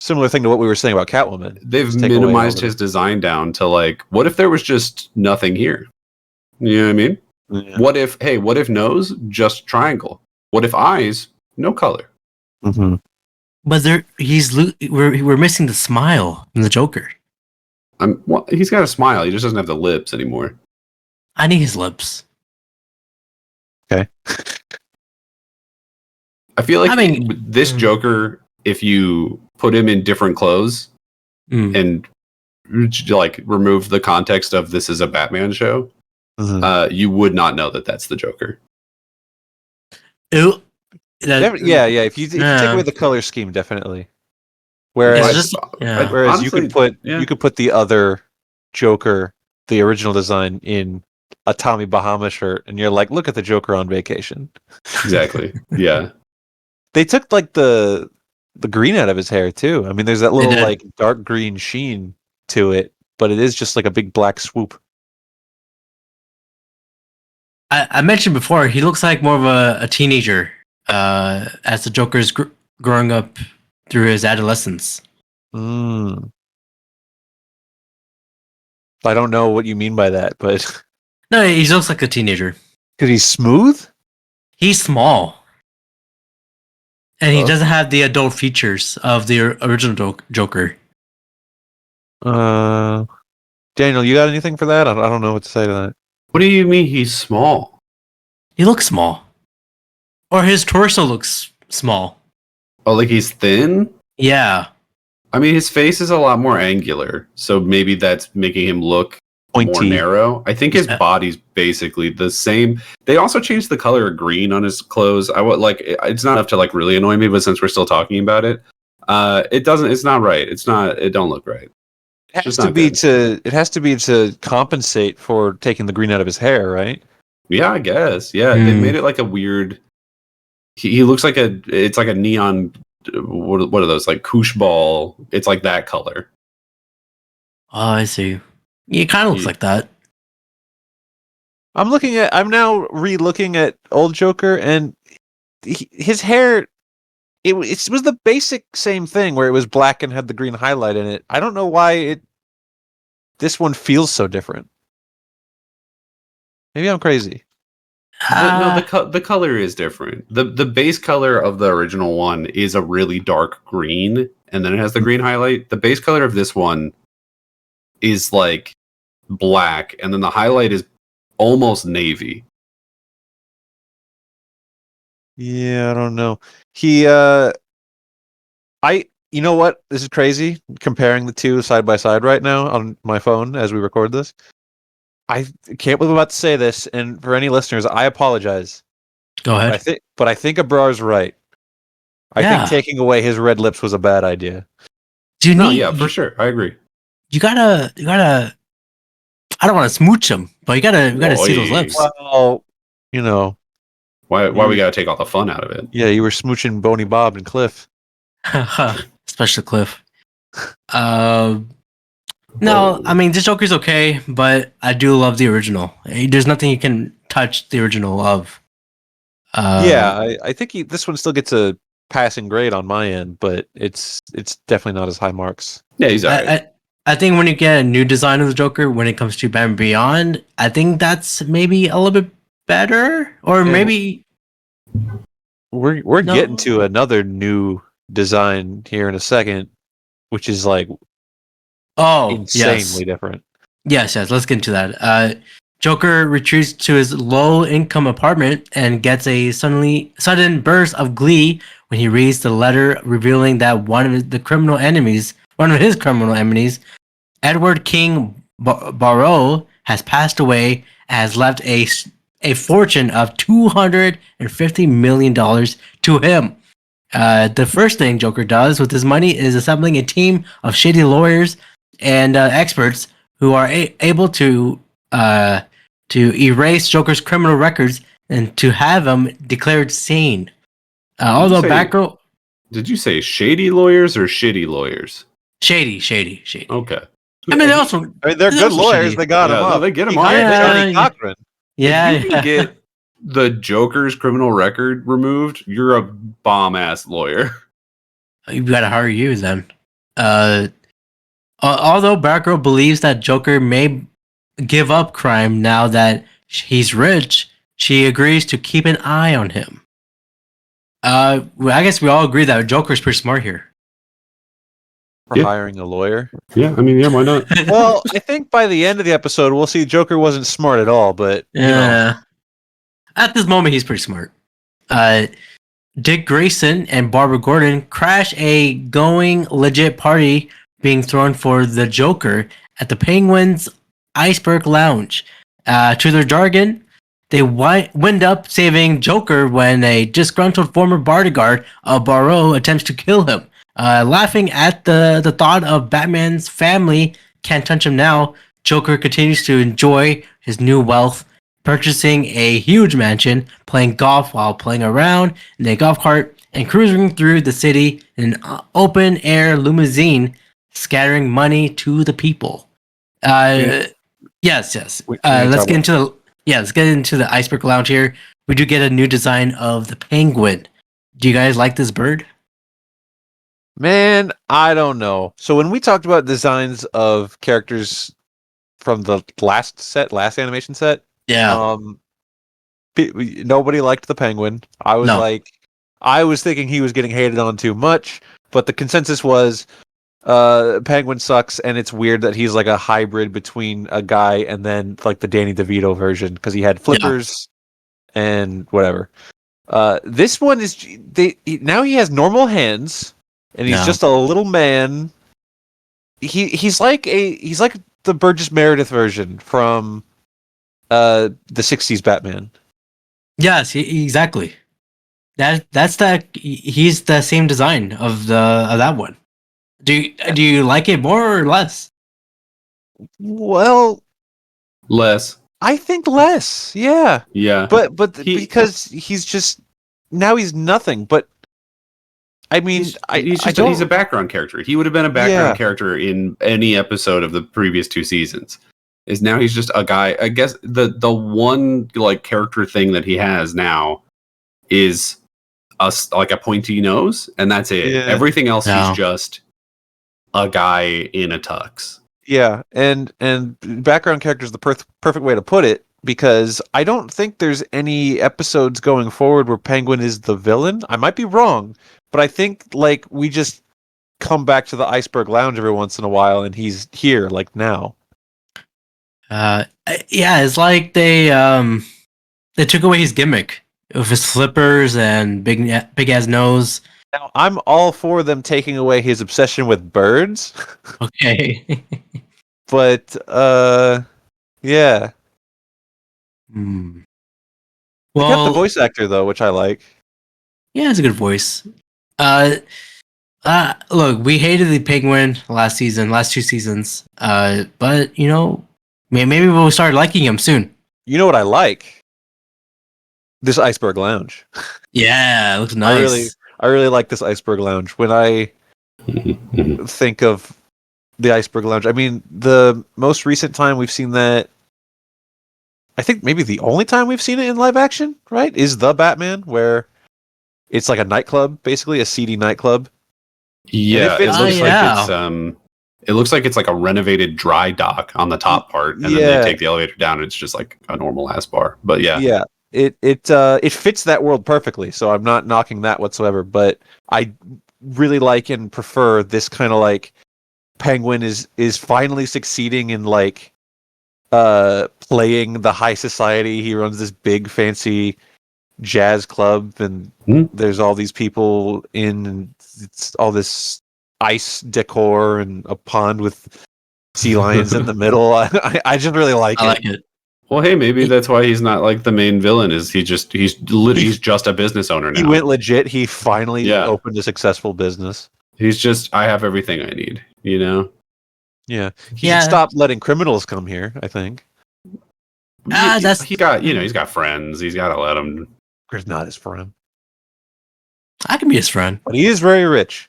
Similar thing to what we were saying about Catwoman. they've Just take away minimized all the- his design down to like, what if there was just nothing here? You know what I mean? Yeah. What if nose just triangle? What if eyes no color? Mm-hmm. But we're missing the smile in the Joker. He's got a smile. He just doesn't have the lips anymore. I need his lips. I feel like this mm. Joker, if you put him in different clothes and like remove the context of this is a Batman show, you would not know that that's the Joker. Ew. If you take away the color scheme, definitely. Whereas Honestly, you could put the other Joker, the original design, in a Tommy Bahama shirt, and you're like, look at the Joker on vacation. Exactly. Yeah. They took like the green out of his hair too. I mean, there's that little like dark green sheen to it, but it is just like a big black swoop. I mentioned before, he looks like more of a teenager as the Joker's growing up through his adolescence. Mm. I don't know what you mean by that, but No, he looks like a teenager. because he's smooth. He's small. And he Oh. doesn't have the adult features of the original Joker. Daniel, you got anything for that? I don't know what to say to that. What do you mean he's small? He looks small. Or his torso looks small. Oh, like he's thin? Yeah. I mean, his face is a lot more angular, so maybe that's making him look more Pointy. narrow. I think his Yeah. body's basically the same. They also changed the color of green on his clothes. I would like it's not enough to like really annoy me, but since we're still talking about it, it doesn't. It's not right. It's not. It don't look right. It has Just to not be good. It has to be to compensate for taking the green out of his hair, right? Yeah, I guess. Yeah, they made it like a weird. He looks like a. It's like a neon. What are those like koosh ball? It's like that color. Oh, I see. He kind of looks like that. I'm now re-looking at old Joker, and his hair. It was the basic same thing where it was black and had the green highlight in it. I don't know why this one feels so different. Maybe I'm crazy. The color is different. The base color of the original one is a really dark green, and then it has the green highlight. The base color of this one is like black, and then the highlight is almost navy. Yeah, I don't know. You know what? This is crazy. Comparing the two side by side right now on my phone as we record this. I can't believe I'm about to say this, and for any listeners, I apologize. Go ahead. But I think Abrar's right. I Yeah. think taking away his red lips was a bad idea. Do you No, need, yeah, for sure. I agree. You gotta. I don't want to smooch him, but you gotta see those lips. Well, you know, Why we gotta take all the fun out of it? yeah, you were smooching Boney Bob and Cliff. Especially Cliff. No, I mean this Joker's okay, but I do love the original. There's nothing you can touch the original of. Yeah, I think this one still gets a passing grade on my end, but it's definitely not as high marks. Yeah, he's alright. I think when you get a new design of the Joker, when it comes to Batman Beyond, I think that's maybe a little bit better, or Yeah. maybe We're No. getting to another new design here in a second, which is like insanely different. Yes. Let's get into that. Joker retreats to his low-income apartment and gets a sudden burst of glee when he reads the letter revealing that one of his criminal enemies, Edward King Barrow, has passed away and has left a fortune of $250 million to him. The first thing Joker does with his money is assembling a team of shady lawyers and experts who are able to erase Joker's criminal records and to have him declared sane. Although Batgirl, Did you say shady lawyers or shitty lawyers? shady. Okay. I mean, they're good they're good lawyers. They got him Yeah, up. they get him He up. hired Yeah. Johnny Cochran. Yeah, If you can get the Joker's criminal record removed, you're a bomb ass lawyer. you gotta hire you then. Although Batgirl believes that Joker may give up crime now that he's rich, she agrees to keep an eye on him. I guess we all agree that Joker's pretty smart here. For Yeah. hiring a lawyer. Yeah, I mean, yeah, why not? Well, I think by the end of the episode, we'll see Joker wasn't smart at all, but you know. Yeah. At this moment, he's pretty smart. Dick Grayson and Barbara Gordon crash a going legit party being thrown for the Joker at the Penguin's Iceberg Lounge. To their jargon, they wind up saving Joker when a disgruntled former bodyguard of Barrow attempts to kill him. Laughing at the thought of Batman's family can't touch him now, Joker continues to enjoy his new wealth, purchasing a huge mansion, playing golf while playing around in a golf cart, and cruising through the city in an open-air limousine, scattering money to the people. Yes. We can Let's talk get into the yeah, let's get into the Iceberg Lounge here. We do get a new design of the penguin. Do you guys like this bird? Man, I don't know. So when we talked about designs of characters from the last animation set, Yeah. nobody liked the penguin. I was thinking he was getting hated on too much, but the consensus was penguin sucks, and it's weird that he's like a hybrid between a guy and then like the Danny DeVito version because he had flippers and whatever. This one is now he has normal hands and he's just a little man. He's like the Burgess Meredith version from the 60s Batman. Yes, exactly. He's the same design of that one. Do you like it more or less? Well, Less. I think less. Yeah. Yeah. But because he's just now he's nothing. But I mean, he's a background character. He would have been a background character in any episode of the previous 2 seasons. Is now he's just a guy. I guess the one like character thing that he has now is like a pointy nose, and that's it. Yeah. Everything else he's just a guy in a tux. Yeah, and background character is the perfect way to put it, because I don't think there's any episodes going forward where Penguin is the villain. I might be wrong, but I think like we just come back to the Iceberg Lounge every once in a while, and he's here like now. Yeah, it's like they took away his gimmick of his flippers and big ass nose. Now, I'm all for them taking away his obsession with birds. Okay. But yeah. Hmm. We got the Well, voice actor though, which I like. yeah, it's a good voice. Look, we hated the penguin last 2 seasons. But you know, maybe we'll start liking him soon. You know what I like? This Iceberg Lounge. Yeah, it looks nice. I really like this Iceberg Lounge. When I think of the Iceberg Lounge, I mean, the most recent time we've seen that, I think maybe the only time we've seen it in live action, right, is The Batman, where it's like a nightclub, basically a seedy nightclub. Yeah, it looks like it's like a renovated dry dock on the top part, and then they take the elevator down, and it's just like a normal ass bar. But yeah. It fits that world perfectly, so I'm not knocking that whatsoever. But I really like and prefer this kind of like Penguin is finally succeeding in like playing the high society. He runs this big fancy jazz club, and there's all these people in, and it's all this ice decor and a pond with sea lions in the middle. I just really like it. I like it. Well, hey, maybe that's why he's not like the main villain. Is he's just a business owner now. He went legit. He finally opened a successful business. He's just, I have everything I need. You know. Yeah. He should stop letting criminals come here, I think. He's got friends. He's got to let them. Chris not his friend. I can be his friend. But he is very rich.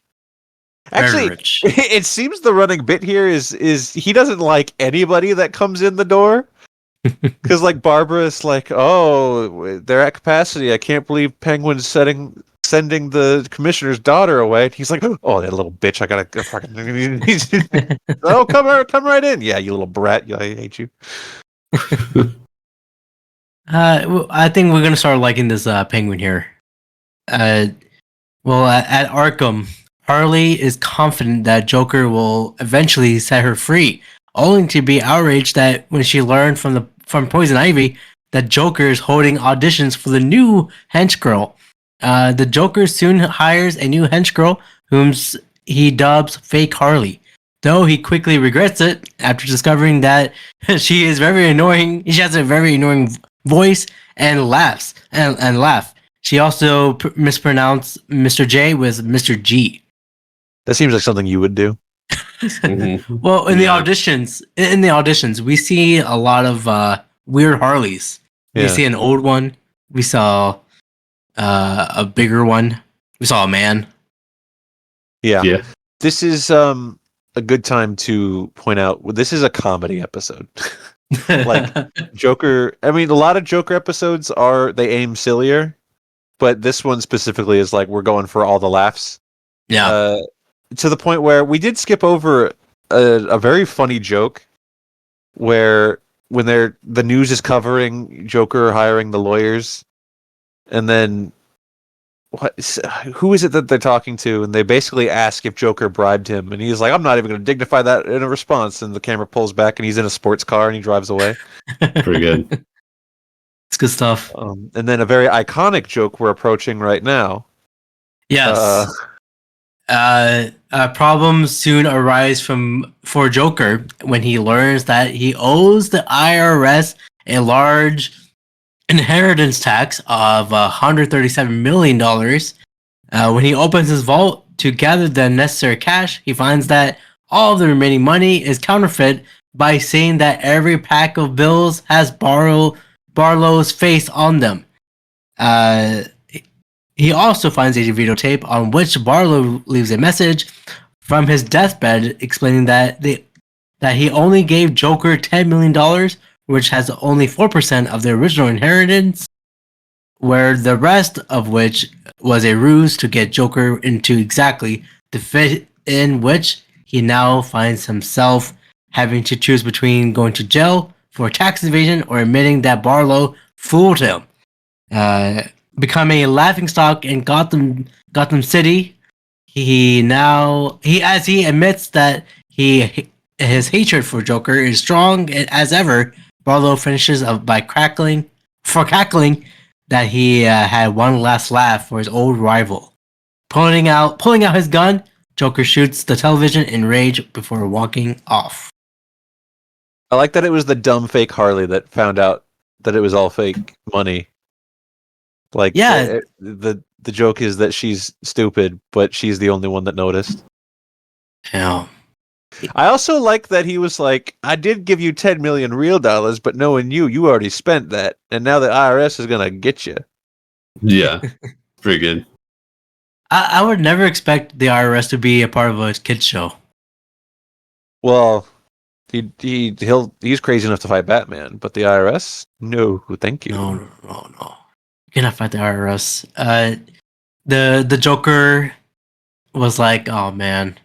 Actually, Very rich. It seems the running bit here is he doesn't like anybody that comes in the door. Because like Barbara's like, oh, they're at capacity. I can't believe Penguin's sending the commissioner's daughter away. And he's like, oh, that little bitch. I gotta go fucking. Oh, come right in. Yeah, you little brat. I hate you. I think we're gonna start liking this penguin here. At Arkham, Harley is confident that Joker will eventually set her free, only to be outraged that when she learned from Poison Ivy that Joker is holding auditions for the new hench girl. The Joker soon hires a new hench girl, whom he dubs Fake Harley, though he quickly regrets it after discovering that she is very annoying. She has a very annoying voice and laughs and laugh. She also mispronounced Mr. J with Mr. G. That seems like something you would do. Mm-hmm. Well, in the auditions, we see a lot of weird Harleys. We see an old one. We saw a bigger one. We saw a man. Yeah. This is a good time to point out. This is a comedy episode. Like Joker. I mean, a lot of Joker episodes they aim sillier, but this one specifically is like we're going for all the laughs. yeah. To the point where we did skip over a very funny joke where when the news is covering Joker hiring the lawyers, and then who is it that they're talking to, and they basically ask if Joker bribed him, and he's like, I'm not even going to dignify that in a response, and the camera pulls back and he's in a sports car and he drives away. Pretty good. It's good stuff. And then a very iconic joke we're approaching right now. Yes. Problems soon arise for Joker when he learns that he owes the IRS a large inheritance tax of $137 million. When he opens his vault to gather the necessary cash, he finds that all of the remaining money is counterfeit by saying that every pack of bills has Barlow's face on them. He also finds a videotape on which Barlow leaves a message from his deathbed explaining that he only gave Joker $10 million, which has only 4% of the original inheritance, where the rest of which was a ruse to get Joker into exactly the fit in which he now finds himself having to choose between going to jail for tax evasion or admitting that Barlow fooled him. Becoming a laughingstock in Gotham City, he admits that his hatred for Joker is strong as ever. Barlow finishes by cackling that he had one last laugh for his old rival. Pulling out his gun, Joker shoots the television in rage before walking off. I like that it was the dumb fake Harley that found out that it was all fake money. Like, yeah, the joke is that she's stupid, but she's the only one that noticed. Yeah. I also like that he was like, I did give you 10 million real dollars, but knowing you already spent that, and now the IRS is gonna get you. Yeah, pretty good. I would never expect the IRS to be a part of a kids show. Well, he's crazy enough to fight Batman, but the IRS, no, thank you. No. You cannot fight the IRS. The Joker was like, oh man,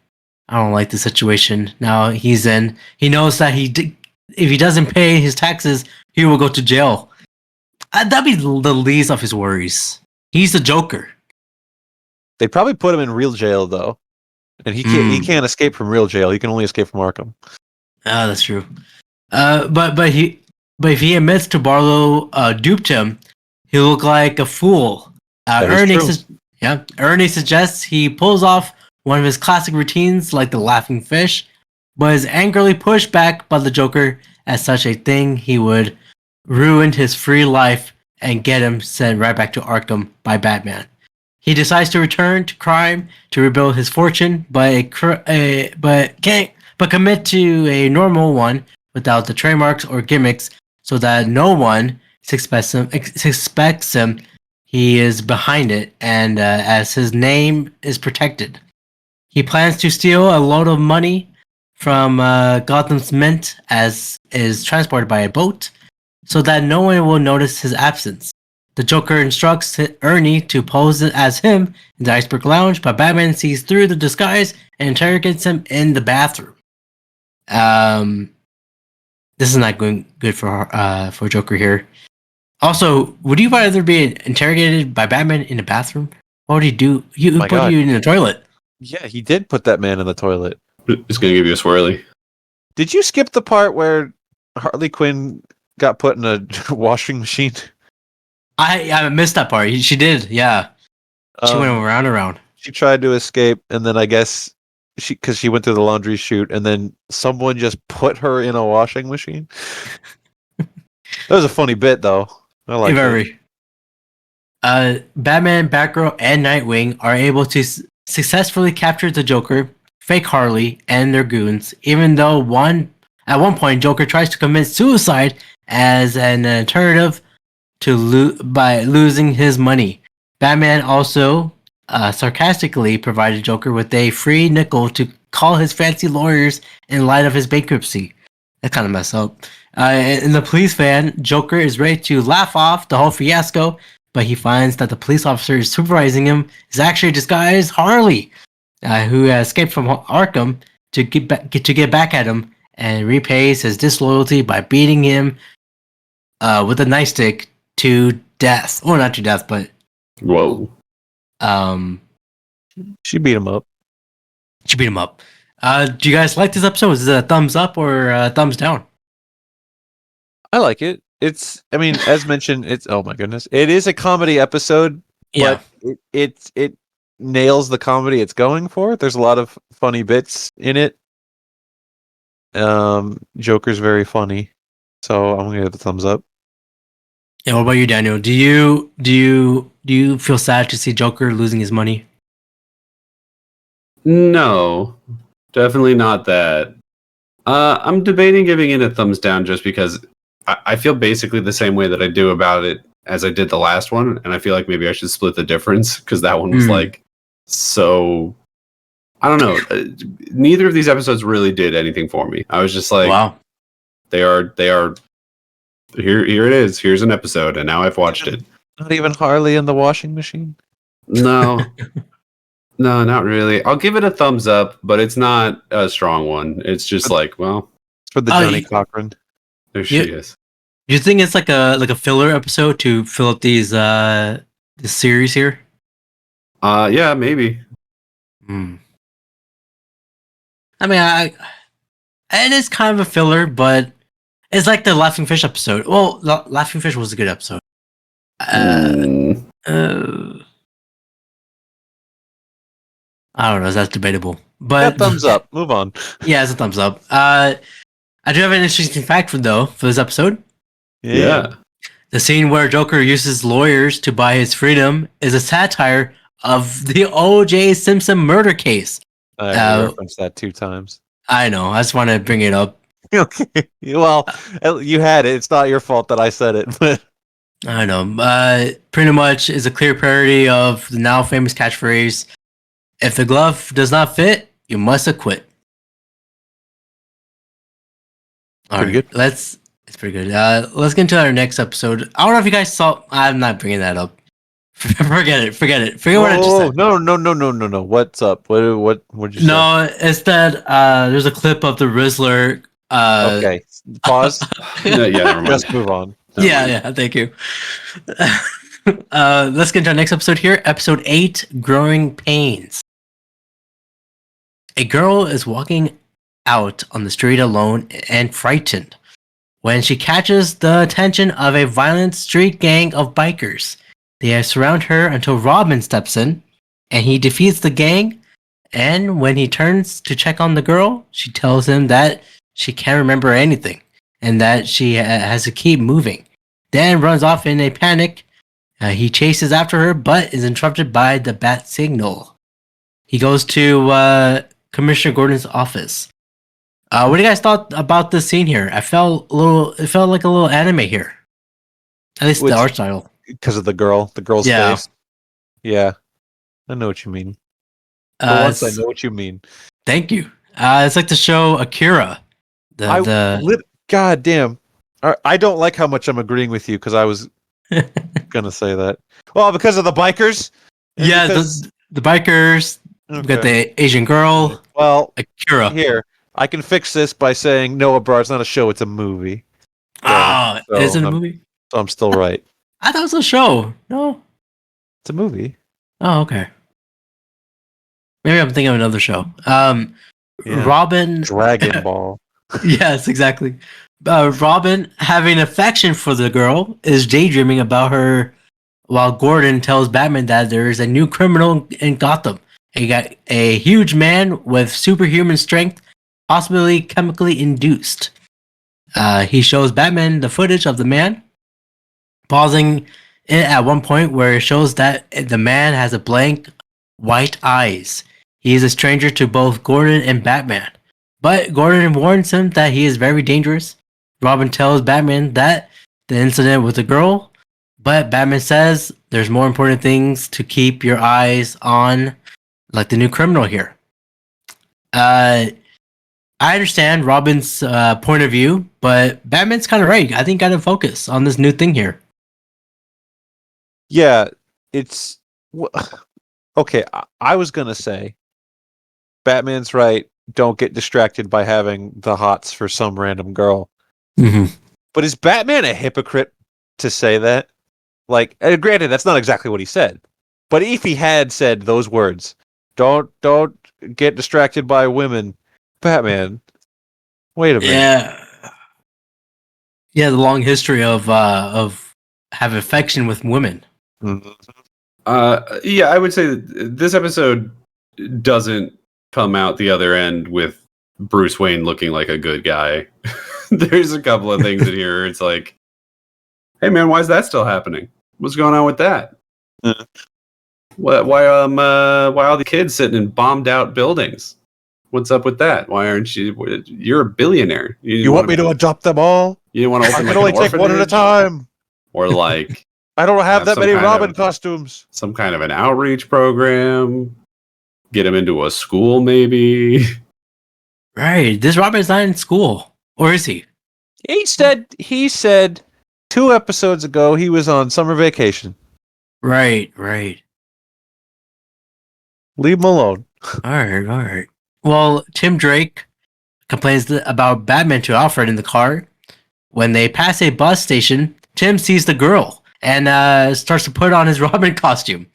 I don't like the situation. Now he's in. He knows that if he doesn't pay his taxes, he will go to jail. That'd be the least of his worries. He's the Joker. They'd probably put him in real jail though, and he can't escape from real jail. He can only escape from Arkham. Ah, that's true. But if he admits to Barlow duped him, he'll look like a fool. Ernie suggests he pulls off one of his classic routines, like the laughing fish, but is angrily pushed back by the Joker. As such a thing, he would ruin his free life and get him sent right back to Arkham by Batman. He decides to return to crime to rebuild his fortune, but commit to a normal one without the trademarks or gimmicks, so that no one suspects him. He is behind it, and as his name is protected. He plans to steal a load of money from Gotham's Mint as is transported by a boat, so that no one will notice his absence. The Joker instructs Ernie to pose as him in the Iceberg Lounge, but Batman sees through the disguise and interrogates him in the bathroom. This is not going good for Joker here. Also, would you rather be interrogated by Batman in the bathroom? What would he do? He would put you in the toilet. Yeah, he did put that man in the toilet. It's gonna give you a swirly. Did you skip the part where Harley Quinn got put in a washing machine? I missed that part. She did, yeah. She went around. She tried to escape, and then I guess because she went through the laundry chute, and then someone just put her in a washing machine. That was a funny bit, though. I like it. Batman, Batgirl, and Nightwing are able to successfully capture the Joker, fake Harley, and their goons, even though at one point Joker tries to commit suicide as an alternative by losing his money. Batman also sarcastically provided Joker with a free nickel to call his fancy lawyers in light of his bankruptcy. That kind of messed up. In the police van, Joker is ready to laugh off the whole fiasco, but he finds that the police officer supervising him is actually disguised Harley, who escaped from Arkham to get back at him and repays his disloyalty by beating him with a nightstick to death. Well, not to death, but Whoa. She beat him up. She beat him up. Do you guys like this episode? Is it a thumbs up or a thumbs down? I like it. I mean, as mentioned, oh my goodness, it is a comedy episode, Yeah. but it nails the comedy it's going for. There's a lot of funny bits in it. Joker's very funny, so I'm gonna give it a thumbs up. Yeah. What about you, Daniel? Do you feel sad to see Joker losing his money? No, definitely not that. I'm debating giving it a thumbs down just because I feel basically the same way that I do about it as I did the last one, and I feel like maybe I should split the difference because that one was like so. I don't know. Neither of these episodes really did anything for me. I was just like, Wow. They are. Here it is. Here's an episode, and now I've watched it. Not even Harley in the washing machine. No. No, not really. I'll give it a thumbs up, but it's not a strong one. It's just like, well, It's for the Johnny Cochran. there she is. Do you think it's like a filler episode to fill up these this series here? Yeah, maybe. I mean, it is kind of a filler, but it's like the Laughing Fish episode. Well, Laughing Fish was a good episode. I don't know. That's debatable. But Thumbs up. Move on. Yeah, it's a thumbs up. I do have an interesting fact for this episode. Yeah. The scene where Joker uses lawyers to buy his freedom is a satire of the O.J. Simpson murder case. I referenced that 2 times. I know. I just want to bring it up. Okay. Well, you had it. It's not your fault that I said it, but I know. Pretty much is a clear parody of the now famous catchphrase, "If the glove does not fit, you must acquit." Pretty good. It's pretty good. Let's get into our next episode. I don't know if you guys saw. I'm not bringing that up. Forget it. Forget what I just said. No. What's up? What did you say? No, it's that there's a clip of the Rizzler. Okay. Pause. Yeah, never mind. Let's move on. Yeah. Thank you. Let's get into our next episode here. Episode 8, Growing Pains. A girl is walking out on the street alone and frightened when she catches the attention of a violent street gang of bikers. They surround her until Robin steps in, and he defeats the gang. And when he turns to check on the girl, she tells him that she can't remember anything and that she has to keep moving. Dan runs off in a panic. He chases after her, but is interrupted by the bat signal. He goes to Commissioner Gordon's office. What do you guys thought about this scene here? It felt like a little anime here. At least the art style. Because of the girl's face. Yeah, I know what you mean. For once, I know what you mean. Thank you. It's like the show Akira. God damn. I don't like how much I'm agreeing with you because I was gonna say that. Well, because of the bikers. Yeah, the bikers. Okay. We got the Asian girl. Well, Akira. Here, I can fix this by saying no, Abrar. It's not a show. It's a movie. Is it a movie? So I'm still right. I thought it was a show. No, it's a movie. Oh, okay. Maybe I'm thinking of another show. Robin. Dragon Ball. Yes, exactly. Robin, having affection for the girl, is daydreaming about her while Gordon tells Batman that there is a new criminal in Gotham. He got a huge man with superhuman strength, possibly chemically induced. He shows Batman the footage of the man, pausing it at one point where it shows that the man has a blank white eyes. He is a stranger to both Gordon and Batman. But Gordon warns him that he is very dangerous. Robin tells Batman that the incident with the girl, but Batman says there's more important things to keep your eyes on, like the new criminal here. I understand Robin's point of view, but Batman's kind of right. I think gotta focus on this new thing here. Yeah, it's okay. I was gonna say Batman's right. Don't get distracted by having the hots for some random girl. Mm-hmm. But is Batman a hypocrite to say that? Like, granted, that's not exactly what he said. But if he had said those words, don't get distracted by women, Batman. Wait a minute. Yeah, yeah. The long history of have affection with women. Mhm. Yeah, I would say that this episode doesn't come out the other end with Bruce Wayne looking like a good guy. There's a couple of things in here where it's like, hey man, why is that still happening? What's going on with that? Why all the kids sitting in bombed out buildings? What's up with that? Why aren't you? You're a billionaire. You want me to adopt them all? You didn't want to I open can like only an take one at a orphanage? time. Or like I don't have Have that some many kind Robin of- costumes. some kind of an outreach program. Get him into a school, maybe. Right. This Robin's not in school, or is he? He said 2 episodes ago he was on summer vacation. Right. Right. Leave him alone. All right. All right. Well, Tim Drake complains about Batman to Alfred in the car. When they pass a bus station, Tim sees the girl and starts to put on his Robin costume.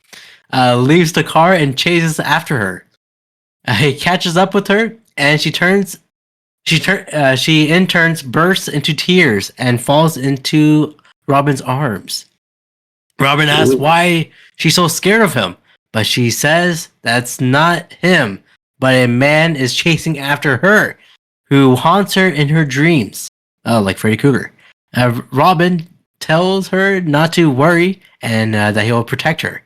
Leaves the car and chases after her. He catches up with her, and she in turn bursts into tears and falls into Robin's arms. Robin asks why she's so scared of him, but she says that's not him, but a man is chasing after her, who haunts her in her dreams, like Freddy Krueger. Robin tells her not to worry and that he will protect her.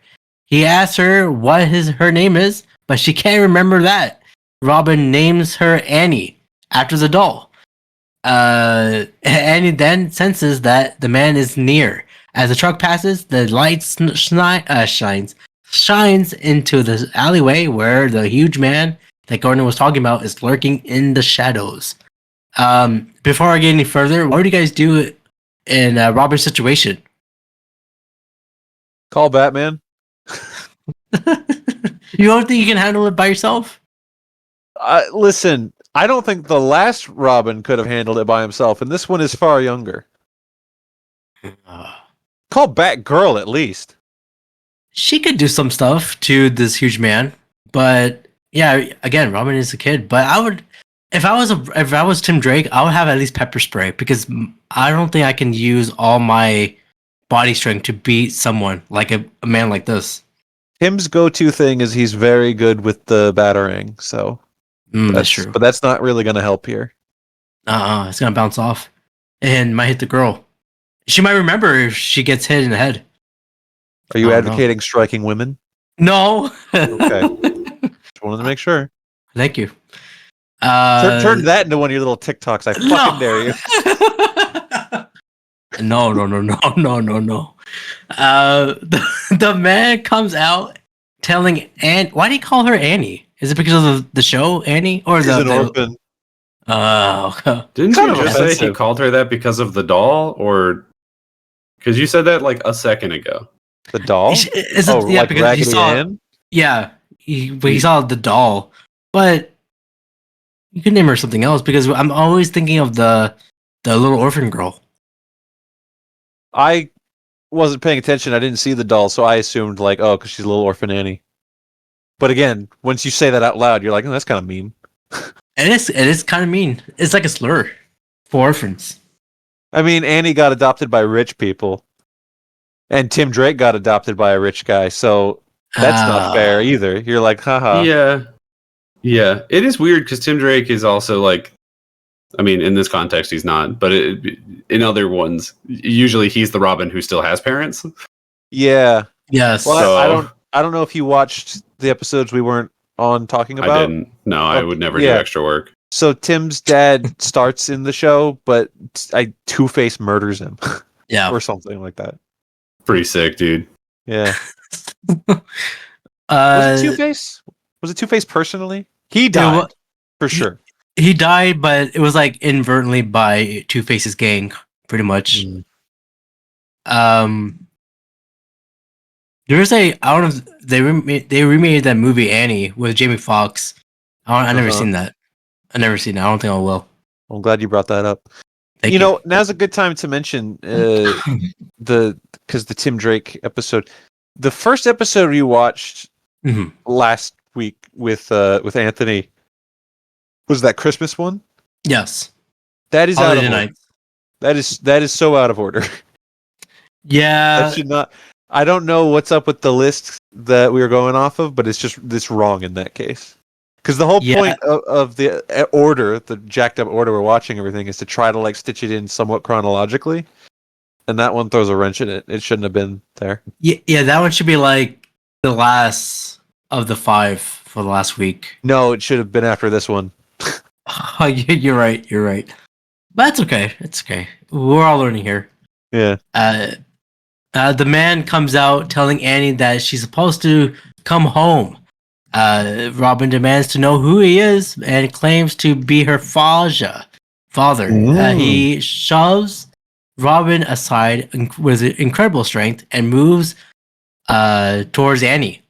He asks her what her name is, but she can't remember that. Robin names her Annie after the doll. Annie then senses that the man is near. As the truck passes, the light shines into the alleyway where the huge man that Gordon was talking about is lurking in the shadows. Before I get any further, what would you guys do in Robin's situation? Call Batman. You don't think you can handle it by yourself? Listen, I don't think the last Robin could have handled it by himself, and this one is far younger. Call Batgirl at least. She could do some stuff to this huge man, but yeah, again, Robin is a kid. But I would, if I was Tim Drake, I would have at least pepper spray because I don't think I can use all my body strength to beat someone like a man like this. Tim's go-to thing is he's very good with the batarang, so That's true. But that's not really going to help here. It's gonna bounce off and might hit the girl. She might remember if she gets hit in the head. Are you Oh, no. advocating striking women? No. Okay. Just wanted to make sure. Thank you. Turn that into one of your little TikToks. I fucking dare you. No. The man comes out telling Anne. Why do you call her Annie? Is it because of the show Annie or She's an orphan. Didn't Kind you of just say he offensive. called her that because of the doll, or because you said that like a second ago? The doll? Is it, Oh, yeah, like because Raggedy he saw. Ann? Yeah, he saw the doll, but you could name her something else because I'm always thinking of the little orphan girl. I wasn't paying attention. I didn't see the doll, so I assumed like, oh, because she's a little orphan Annie. But again, once you say that out loud, you're like, oh, that's kind of mean. It is kind of mean. It's like a slur for orphans. I mean, Annie got adopted by rich people, and Tim Drake got adopted by a rich guy, so that's not fair either. You're like, haha. Yeah. It is weird because Tim Drake is also like, I mean, in this context, he's not, but in other ones, usually he's the Robin who still has parents. Yeah. Yes. Well, So- I don't know if you watched the episodes we weren't on talking about. I didn't. No, I would never do Yeah. extra work. So Tim's dad starts in the show, but Two-Face murders him Yeah. or something like that. Pretty sick, dude. Yeah. Was it Two-Face? Was it Two-Face personally? He died wa- for sure. he died, but it was like inadvertently by Two-Face's gang, pretty much. There's I don't know if they remade that movie Annie with Jamie Foxx. I never seen that. I never seen it. I don't think I will. I'm glad you brought that up. Thank You know, now's a good time to mention the Tim Drake episode. The first episode we watched Mhm. last week with Anthony was that Christmas one. Yes. That is out of Holiday order. Night. That is so out of order. Yeah. That should not. I don't know what's up with the list that we were going off of, but it's just this wrong in that case. Because the whole point of the order, the jacked up order we're watching everything, is to try to like stitch it in somewhat chronologically, and that one throws a wrench in it. It shouldn't have been there. Yeah, that one should be like the last of the 5 for the last week. No, it should have been after this one. Oh, you're right. You're right. But it's okay. It's okay. We're all learning here. Yeah. The man comes out telling Annie that she's supposed to come home. Robin demands to know who he is and claims to be her father. He shoves Robin aside with incredible strength and moves towards Annie.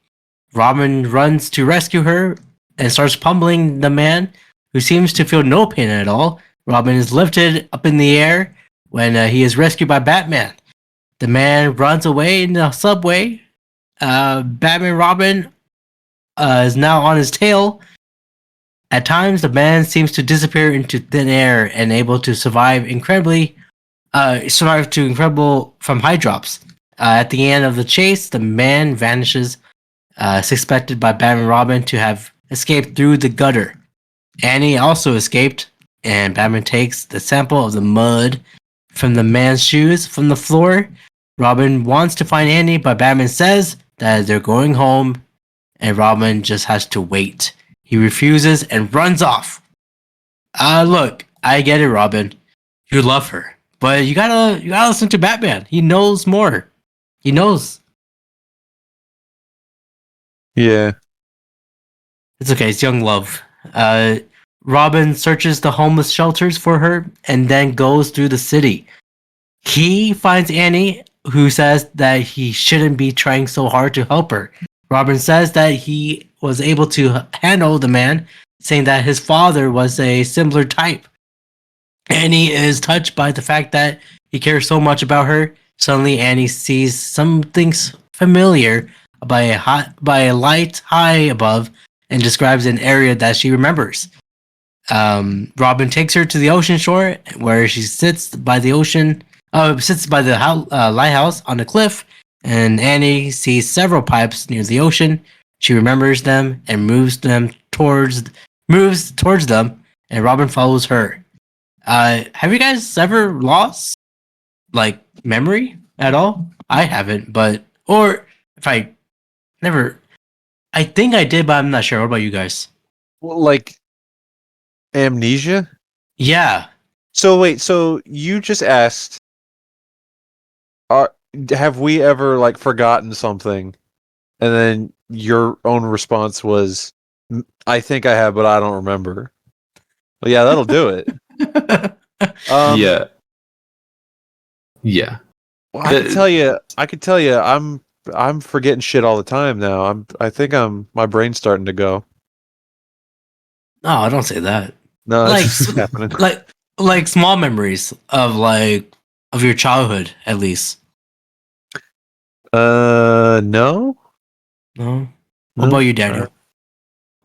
Robin runs to rescue her and starts pummeling the man, who seems to feel no pain at all. Robin is lifted up in the air when he is rescued by Batman. The man runs away in the subway. Batman Robin is now on his tail. At times, the man seems to disappear into thin air and able to survive from high drops. At the end of the chase, the man vanishes, suspected by Batman Robin to have escaped through the gutter. Annie also escaped, and Batman takes the sample of the mud from the man's shoes from the floor. Robin wants to find Annie, but Batman says that they're going home, and Robin just has to wait. He refuses and runs off. Look, I get it, Robin. You love her, but you gotta listen to Batman. He knows more. He knows. Yeah. It's okay. It's young love. Robin searches the homeless shelters for her and then goes through the city. He finds Annie, who says that he shouldn't be trying so hard to help her. Robin says that he was able to handle the man, saying that his father was a similar type. Annie is touched by the fact that he cares so much about her. Suddenly, Annie sees something familiar by a light high above and describes an area that she remembers. Robin takes her to the ocean shore, where she sits by the lighthouse on a cliff, and Annie sees several pipes near the ocean. She remembers them and moves towards them, and Robin follows her. Have you guys ever lost like memory at all? I haven't, or if I never, I think I did, but I'm not sure. What about you guys? Well, like amnesia? Yeah. So wait, so you just asked, have we ever like forgotten something, and then your own response was, I think I have, but I don't remember. Well, yeah, that'll do it. Yeah. Well, I could tell you, I'm forgetting shit all the time now. I think my brain's starting to go. No, don't say that. No, Like, that's just happening. like small memories of your childhood, at least. No. No. What about you, Daniel?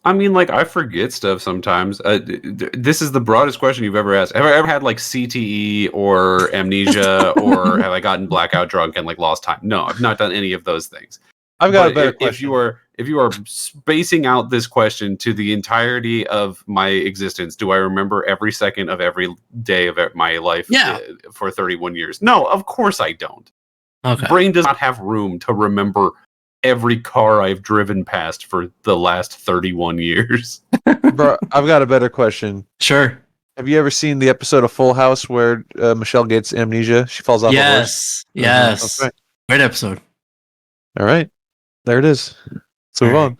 I mean, like, I forget stuff sometimes. This is the broadest question you've ever asked. Have I ever had like CTE or amnesia, or have I gotten blackout drunk and like lost time? No, I've not done any of those things. I've got a better If question. if you are spacing out this question to the entirety of my existence, do I remember every second of every day of my life? Yeah. For 31 years? No, of course I don't. Okay. Brain does not have room to remember every car I've driven past for the last 31 years. Bro, I've got a better question. Sure. Have you ever seen the episode of Full House where Michelle gets amnesia? She falls off a horse. Yes. Okay. Great episode. All right. There it is. Let's move on.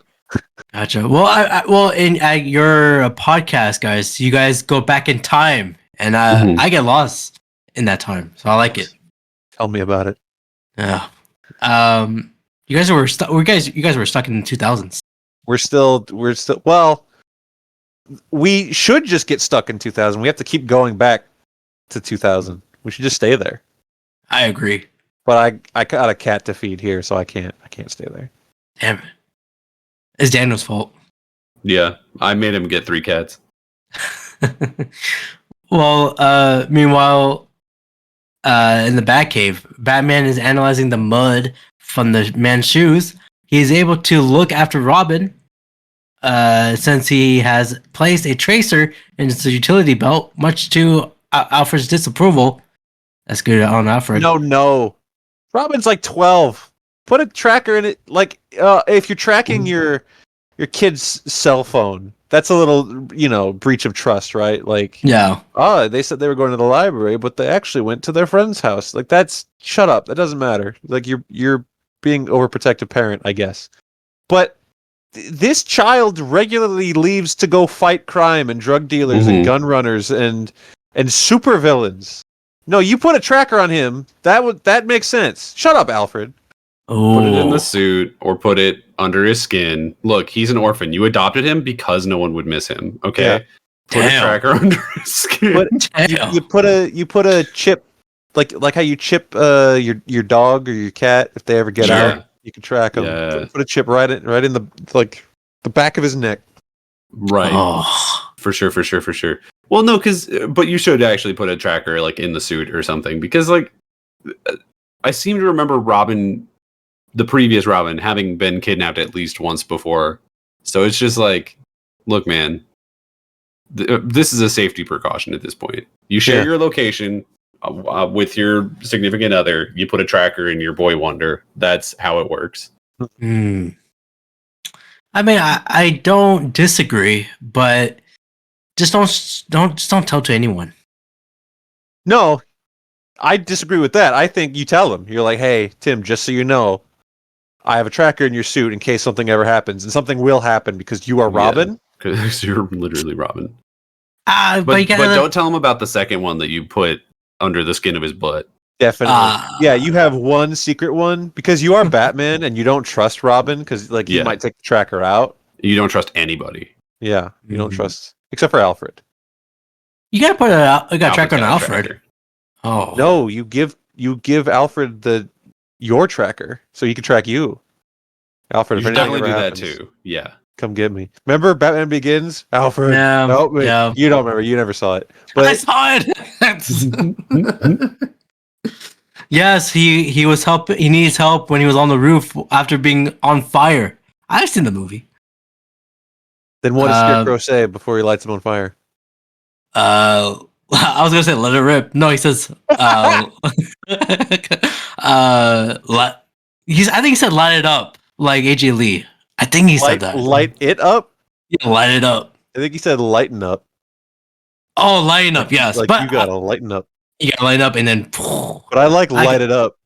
Gotcha. Well, well, in at your podcast, guys, you guys go back in time, and I get lost in that time, so I like it. Tell me about it. Yeah. You guys were stuck. You guys were stuck in the 2000s. We're still. Well, we should just get stuck in 2000. We have to keep going back to 2000. We should just stay there. I agree. But I got a cat to feed here, so I can't stay there. Damn it. It's Daniel's fault. Yeah, I made him get 3 cats. Well, meanwhile, in the Batcave, Batman is analyzing the mud from the man's shoes. He is able to look after Robin, since he has placed a tracer in his utility belt, much to Alfred's disapproval. That's good on Alfred. No. Robin's like 12. Put a tracker in it. Like, if you're tracking your kid's cell phone, that's a little, breach of trust, right? Like, Yeah. oh, they said they were going to the library, but they actually went to their friend's house. Like, shut up. That doesn't matter. Like, you're being overprotective parent, I guess. But this child regularly leaves to go fight crime and drug dealers and gun runners and supervillains. No, you put a tracker on him. That makes sense. Shut up, Alfred. Put it in the suit or put it under his skin. Look, he's an orphan. You adopted him because no one would miss him. Okay, Yeah. put a tracker under his skin. You put a chip, like how you chip your dog or your cat if they ever get out. You can track them. Yeah. Put a chip right in the back of his neck. Right. Oh. For sure. Well, no, but you should actually put a tracker like in the suit or something because like I seem to remember Robin, the previous Robin, having been kidnapped at least once before. So it's just like, look, man, this is a safety precaution at this point. You share your location with your significant other. You put a tracker in your boy wonder. That's how it works. I mean, I don't disagree, but just don't tell to anyone. No, I disagree with that. I think you tell him. You're like, hey, Tim, just so you know, I have a tracker in your suit in case something ever happens, and something will happen because you are Robin. Because you're literally Robin. But But don't tell him about the second one that you put under the skin of his butt. Definitely. Yeah, you have one secret one because you are Batman and you don't trust Robin because he might take the tracker out. You don't trust anybody. Yeah, you don't trust except for Alfred. You gotta put a tracker on Alfred. Tracker. Oh no, you give Alfred your tracker so he can track you. Alfred, You if should anything definitely do ever that happens, too. Yeah. come get me. Remember Batman Begins? Alfred. Yeah, Help me. yeah. You don't remember. You never saw it. I But saw it. Yes, he was help. He needs help when he was on the roof after being on fire. I've seen the movie. then what does Scarecrow say before he lights him on fire? I was gonna say let it rip. No, he says I think he said light it up like AJ Lee. I think he said that. Light it up? Yeah, light it up. I think he said lighten up. Oh, lighten up, yes. Like but you gotta lighten up. you gotta light up and then But I like light it up.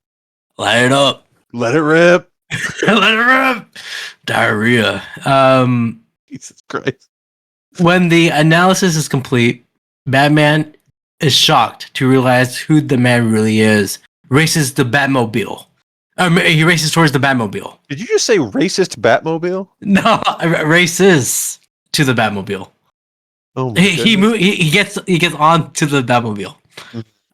light it up. Let it rip. Let it rip. Diarrhea. Jesus Christ. When the analysis is complete, Batman is shocked to realize who the man really is. Races the Batmobile. He races towards the Batmobile. Did you just say racist Batmobile? No, races to the Batmobile. Oh my He gets on to the Batmobile.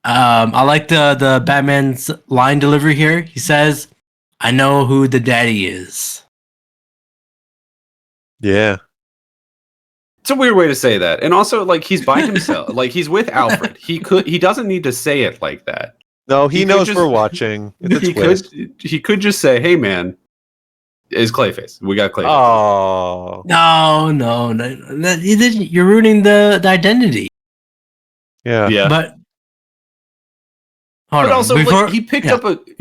I like the Batman's line delivery here. He says, "I know who the daddy is." Yeah. It's a weird way to say that. And also like he's by himself. Like he's with Alfred. He doesn't need to say it like that. No, he knows could we're watching. It's a twist. He could just say, "Hey man, is Clayface. We got Clayface." Oh. No. You're ruining the identity. Yeah. Yeah. But hold But on. also Before, like, he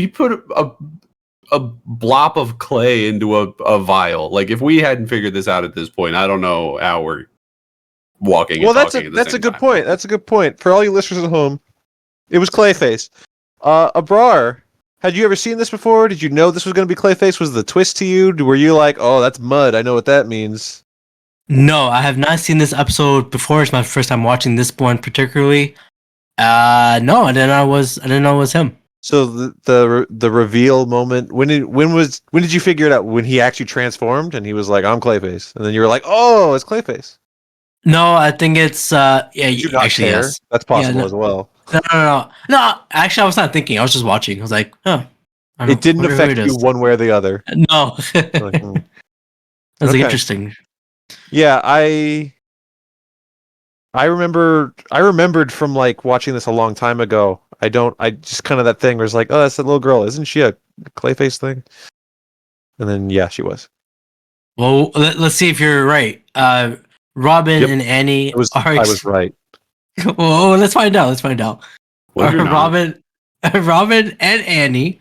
put a blop of clay into a vial. Like if we hadn't figured this out at this point, I don't know how we're walking. Well, and that's a good point. That's a good point for all you listeners at home. It was Clayface. Abrar Had you ever seen this before? Did you know this was going to be Clayface? Was the twist to you? Were you like, oh, that's mud. I know what that means. No, I have not seen this episode before. It's my first time watching this one particularly. No, I didn't know it was him. So the reveal moment, when did you figure it out? When he actually transformed and he was like, I'm Clayface. And then you were like, oh, it's Clayface. No, I think it's Did you not actually care? yes. That's possible no. as well. No, actually I was not thinking. I was just watching. I was like, huh. It didn't affect you one way or the other. No. Like, That's like Okay. interesting. Yeah, I remembered from like watching this a long time ago. I just kind of that thing where it's like, oh, that's that little girl. Isn't she a Clayface thing? And then yeah, she was. Well, let's see if you're right. Robin Yep. and Annie I was right. Well, let's find out. Well, you're not. Robin and Annie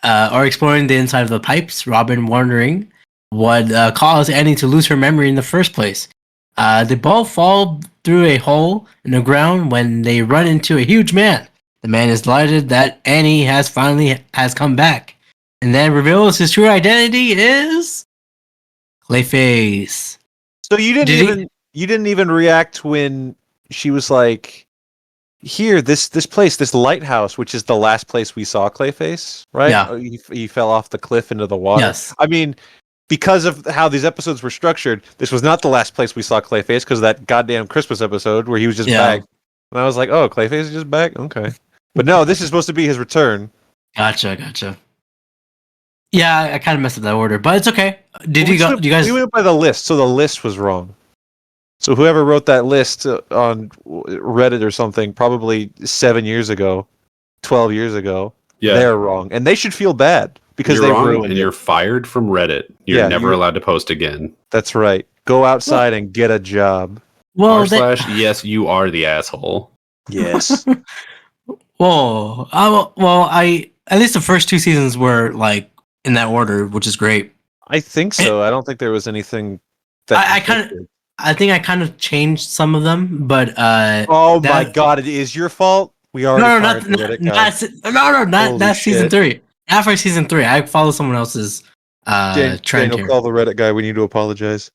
are exploring the inside of the pipes. Robin wondering what caused Annie to lose her memory in the first place. They both fall through a hole in the ground when they run into a huge man. The man is delighted that Annie has come back, and then reveals his true identity is Clayface. So you didn't even react when she was like, here, this place, this lighthouse, which is the last place we saw Clayface, right? Yeah. Oh, he fell off the cliff into the water. Yes. I mean, because of how these episodes were structured, this was not the last place we saw Clayface because of that goddamn Christmas episode where he was just back. And I was like, oh, Clayface is just back? Okay. But no, this is supposed to be his return. Gotcha. Yeah, I kind of messed up that order, but it's okay. Do you guys? We went by the list, so the list was wrong. So whoever wrote that list on Reddit or something, probably 7 years ago, 12 years ago, they're wrong, and they should feel bad because you're they wrong, ruined and it. you're fired from Reddit. You're never allowed to post again. That's right. Go outside and get a job. Well, yes, you are the asshole. Yes. well, I at least the first 2 seasons were like in that order, which is great. I think so. I don't think there was anything that I think I kind of changed some of them, but oh my god, it is your fault. We already not season 3. After season 3, I follow someone else's trend Daniel, here. call the Reddit guy. We need to apologize.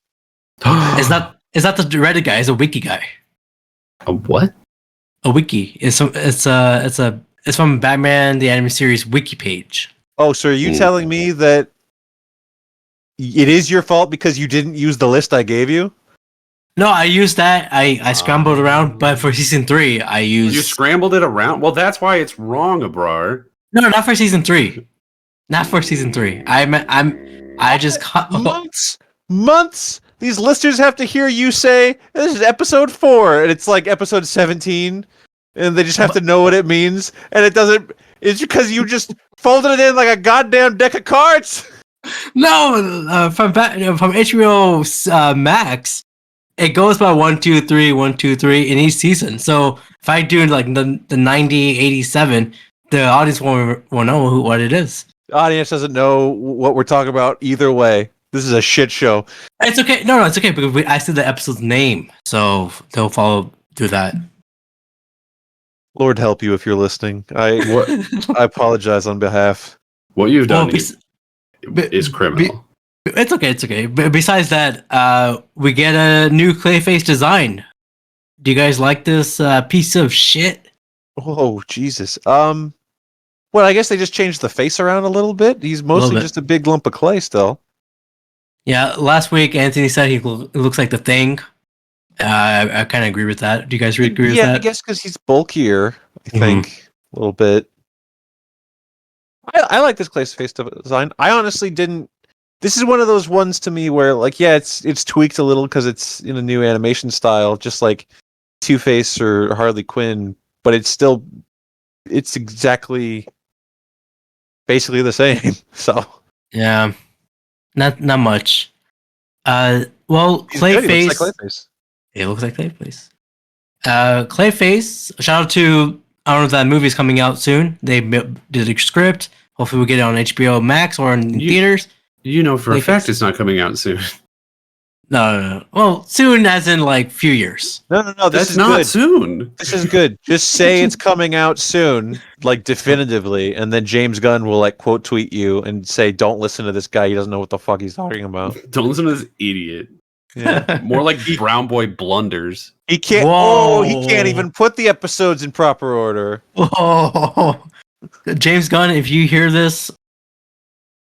It's not the Reddit guy. It's a wiki guy. A what? A wiki. It's from Batman the Anime Series wiki page. Oh, so are you telling me that it is your fault because you didn't use the list I gave you? No, I used that. I scrambled around, but for season 3, I used. You scrambled it around. Well, that's why it's wrong, Abrar. No, not for season 3. Not for season 3. I just months. These listeners have to hear you say this is episode 4, and it's like episode 17, and they just have to know what it means, and it doesn't. It's because you just folded it in like a goddamn deck of cards. No, from HBO Max, it goes by 1, 2, 3, 1, 2, 3 in each season. So if I do like the 90, 87, the audience will know what it is. The audience doesn't know what we're talking about either way. This is a shit show. It's okay. No, it's okay because I said the episode's name, so they'll follow through that. Lord help you if you're listening. I apologize on behalf. What you've done is criminal. It's okay. But besides that, we get a new Clayface design. Do you guys like this piece of shit? Oh, Jesus. Well, I guess they just changed the face around a little bit. He's mostly just a big lump of clay still. Yeah, last week Anthony said he looks like the Thing. I kind of agree with that. Do you guys agree with that? Yeah, I guess because he's bulkier, I think, a little bit. I like this Clayface design. I honestly didn't. This is one of those ones to me where, like, yeah, it's tweaked a little because it's in a new animation style, just like Two-Face or Harley Quinn, but it's exactly basically the same. So yeah, not much. Well, Clayface. It looks like Clayface. Clayface. Shout out to, I don't know if that movie's coming out soon. They did a script. Hopefully, we'll get it on HBO Max or in theaters. You know for a fact it's not coming out soon. No. Well, soon as in like few years. No. This That's is not good. soon. This is good. Just say it's coming out soon, like definitively, and then James Gunn will like quote tweet you and say, "Don't listen to this guy. He doesn't know what the fuck he's talking about." Don't listen to this idiot. Yeah. More like Brown Boy blunders. He can't. Whoa. Oh, he can't even put the episodes in proper order. Whoa. James Gunn, if you hear this,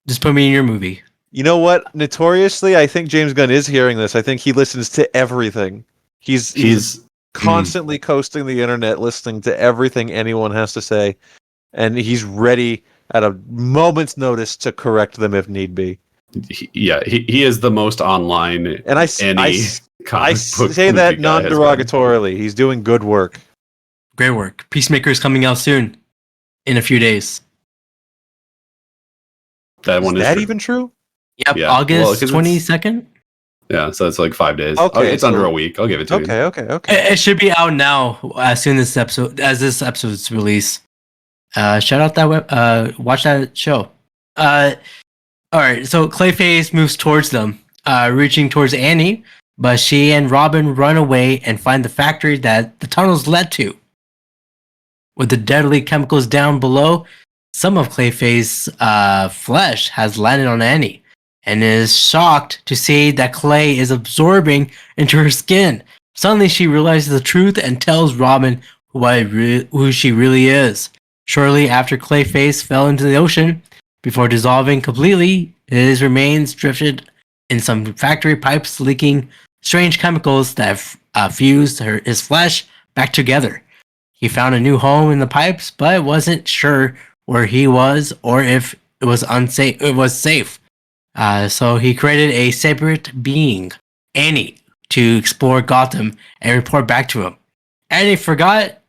just put me in your movie. You know what? Notoriously, I think James Gunn is hearing this. I think he listens to everything. He's constantly coasting the internet, listening to everything anyone has to say, and he's ready at a moment's notice to correct them if need be. He is the most online. And I say that non-derogatorily. He's doing good work. Great work. Peacemaker is coming out soon, in a few days. That one is is that true. even true? Yep, Yeah. August Well, 22nd. Yeah, so it's like 5 days. Okay, It's so- under a week. I'll give it to you. Okay. It should be out now as soon as this episode's released. Shout out that watch that show. All right, so Clayface moves towards them, reaching towards Annie, but she and Robin run away and find the factory that the tunnels led to. With the deadly chemicals down below, some of Clayface's flesh has landed on Annie, and is shocked to see that Clay is absorbing into her skin. Suddenly, she realizes the truth and tells Robin who she really is. Shortly after Clayface fell into the ocean, before dissolving completely, his remains drifted in some factory pipes, leaking strange chemicals that fused his flesh back together. He found a new home in the pipes, but wasn't sure where he was or if it was unsafe. It was safe. So he created a separate being, Annie, to explore Gotham and report back to him. Annie forgot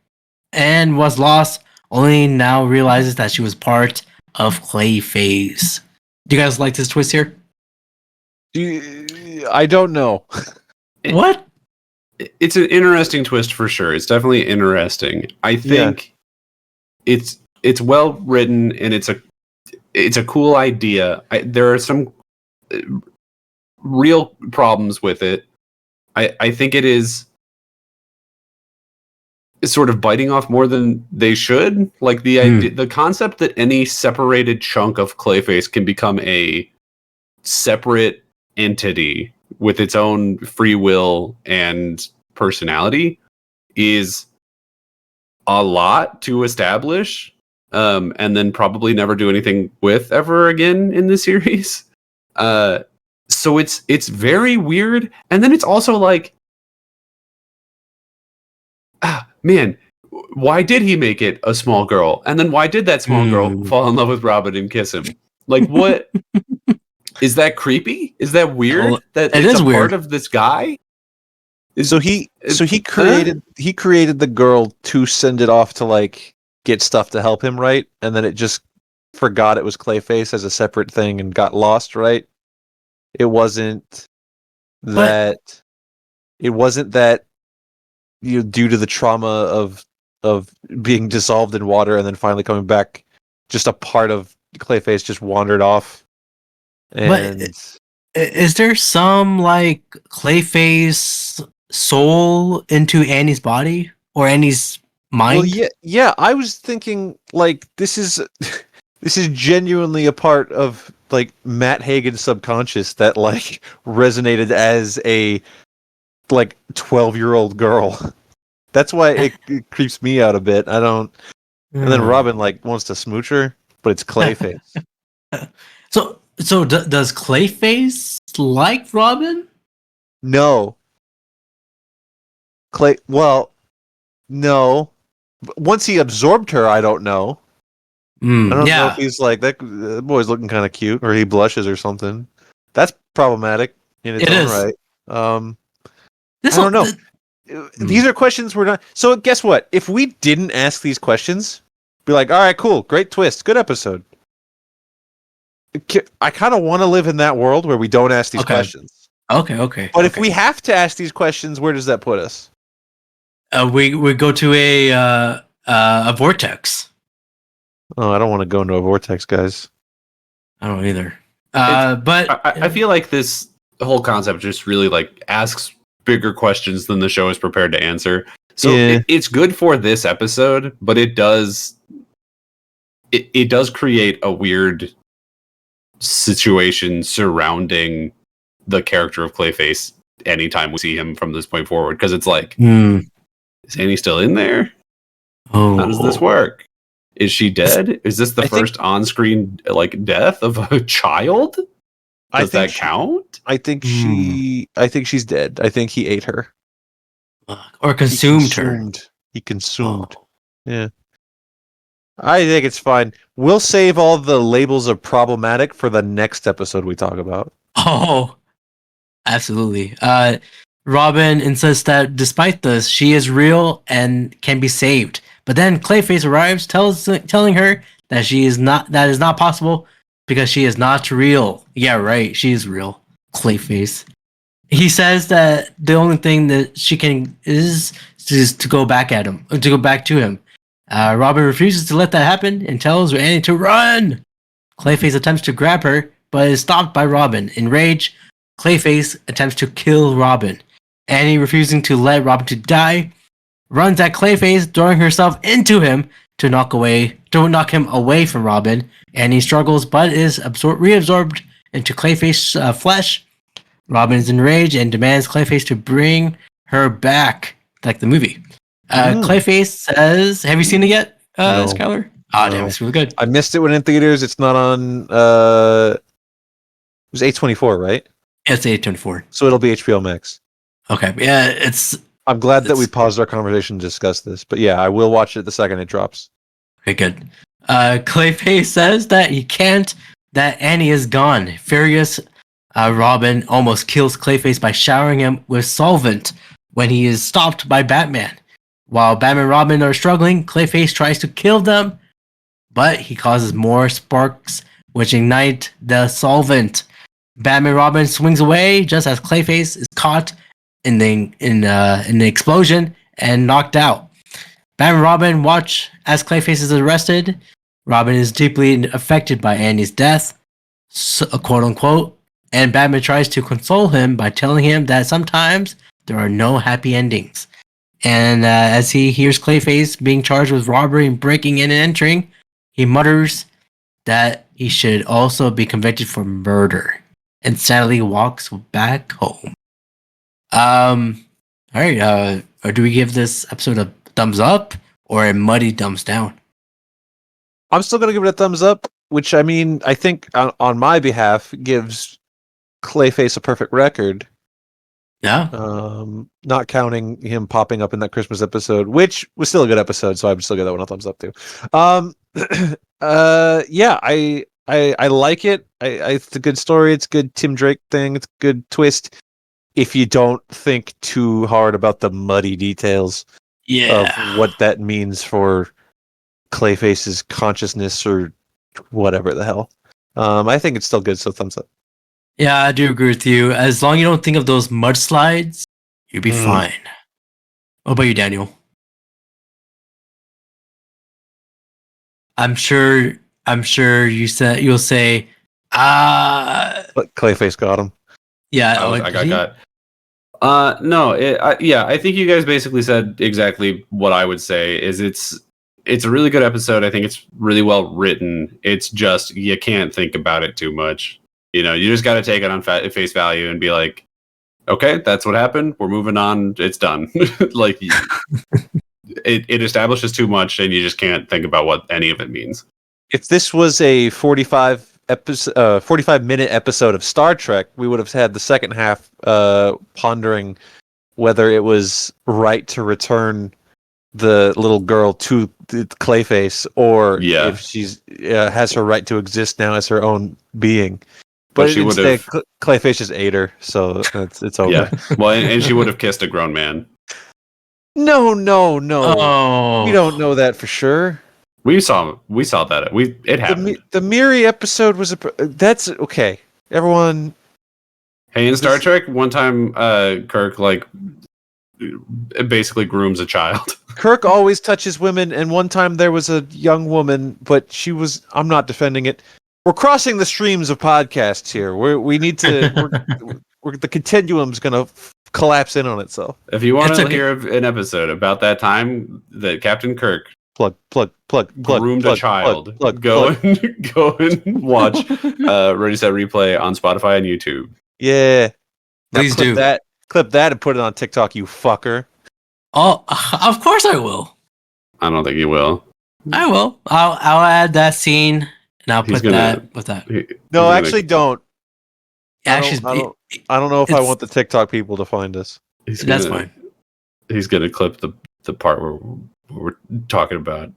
and was lost, only now realizes that she was part of Clayface. Do you guys like this twist here? I don't know. What? It's an interesting twist for sure. It's definitely interesting. I think it's well written and it's a cool idea. There are some real problems with it. I think it is sort of biting off more than they should. Like the idea, the concept that any separated chunk of Clayface can become a separate entity with its own free will and personality is a lot to establish, and then probably never do anything with ever again in the series. So it's very weird, and then it's also like, man, why did he make it a small girl? And then why did that small girl fall in love with Robin and kiss him? Like, what? Is that creepy? Is that weird? Well, that it it's is a weird. part of this guy? So he created the girl to send it off to like get stuff to help him, right? And then it just forgot it was Clayface as a separate thing and got lost, right? It wasn't that due to the trauma of being dissolved in water and then finally coming back, just a part of Clayface just wandered off. And Is there some like Clayface soul into Annie's body or Annie's mind? well, yeah, I was thinking like this is genuinely a part of like Matt Hagen's subconscious that like resonated as a like 12-year-old girl. That's why it creeps me out a bit. I don't. And then Robin like wants to smooch her, but it's Clayface. So does Clayface like Robin? No. No. Once he absorbed her, I don't know. I don't know if he's like that boy's looking kind of cute, or he blushes or something. That's problematic in its own right. I don't know. These are questions we're not. So guess what? If we didn't ask these questions, be like, all right, cool, great twist, good episode. I kind of want to live in that world where we don't ask these questions. Okay. But if we have to ask these questions, where does that put us? We go to a vortex. Oh, I don't want to go into a vortex, guys. I don't either. But I feel like this whole concept just really like asks bigger questions than the show is prepared to answer. So Yeah. it's good for this episode, but it does create a weird situation surrounding the character of Clayface anytime we see him from this point forward, because it's like, is Annie still in there? Oh, How does this work? Is she dead? Is this the first on-screen like death of a child? Does that count? I think she's dead. I think he ate her. Or consumed her. He consumed. Yeah. I think it's fine. We'll save all the labels of problematic for the next episode we talk about. Oh, absolutely. Robin insists that despite this, she is real and can be saved. But then Clayface arrives, telling her that that is not possible because she is not real. Yeah, right. She is real. Clayface. He says that the only thing that she can is to go back to him. Robin refuses to let that happen and tells Annie to run. Clayface attempts to grab her, but is stopped by Robin. Enraged, Clayface attempts to kill Robin. Annie, refusing to let Robin to die, runs at Clayface, throwing herself into him to knock him away from Robin. Annie struggles, but is reabsorbed into Clayface's flesh. Robin is enraged and demands Clayface to bring her back, like the movie. Clayface says, "Have you seen it yet, No. Skyler?" Oh, damn, it's really good. I missed it when in theaters. It's not on. It was A24, right? It's A24. So it'll be HBO Max. Okay, yeah, it's I'm glad that we paused our conversation to discuss this. But yeah, I will watch it the second it drops. okay. Good. Clayface says that he can't. That Annie is gone. Furious, Robin almost kills Clayface by showering him with solvent when he is stopped by Batman. While Batman and Robin are struggling, Clayface tries to kill them, but he causes more sparks, which ignite the solvent. Batman and Robin swings away just as Clayface is caught in the explosion and knocked out. Batman and Robin watch as Clayface is arrested. Robin is deeply affected by Annie's death, quote unquote, and Batman tries to console him by telling him that sometimes there are no happy endings. And as he hears Clayface being charged with robbery and breaking in and entering, he mutters that he should also be convicted for murder, and sadly walks back home. All right. Or do we give this episode a thumbs up or a muddy thumbs down? I'm still going to give it a thumbs up, which I mean, I think on my behalf gives Clayface a perfect record. Yeah. Not counting him popping up in that Christmas episode, which was still a good episode, so I would still give that one a thumbs up too. Yeah, I like it. It's a good story. It's a good Tim Drake thing. It's a good twist. If you don't think too hard about the muddy details of what that means for Clayface's consciousness or whatever the hell, I think it's still good. So thumbs up. Yeah, I do agree with you. As long as you don't think of those mudslides, you'll be fine. What about you, Daniel? I'm sure you'll say, But Clayface got him. yeah. I got got. No, I think you guys basically said exactly what I would say. Is it's a really good episode. I think it's really well written. It's just you can't think about it too much. You know, you just got to take it on face value and be like, okay, that's what happened. We're moving on. It's done. Like, it establishes too much, and you just can't think about what any of it means. If this was a 45-minute episode of Star Trek, we would have had the second half pondering whether it was right to return the little girl to Clayface, or if she's has her right to exist now as her own being. But she instead, Clayface just ate her, so it's over. Yeah, well, and she would have kissed a grown man. No. Oh. We don't know that for sure. We saw that. It happened. The Miri episode was that's okay. Everyone. Hey, in Star Trek, one time, Kirk basically grooms a child. Kirk always touches women, and one time there was a young woman, but she was. I'm not defending it. We're crossing the streams of podcasts here. We need to. the continuum's gonna collapse in on itself. If you want It's to okay. hear an episode about that time that Captain Kirk Plug. groomed a child, plug. go and watch Ready Set Replay on Spotify and YouTube. Yeah. Now Please clip do. that. Clip that and put it on TikTok, you fucker. Oh, of course I will. I don't think you will. I will. I'll add that scene and I'll He's put gonna- that with that. No, actually, don't. Actually, I don't know if I it's- want the TikTok people to find us. that's fine. He's gonna clip the part where we're talking about.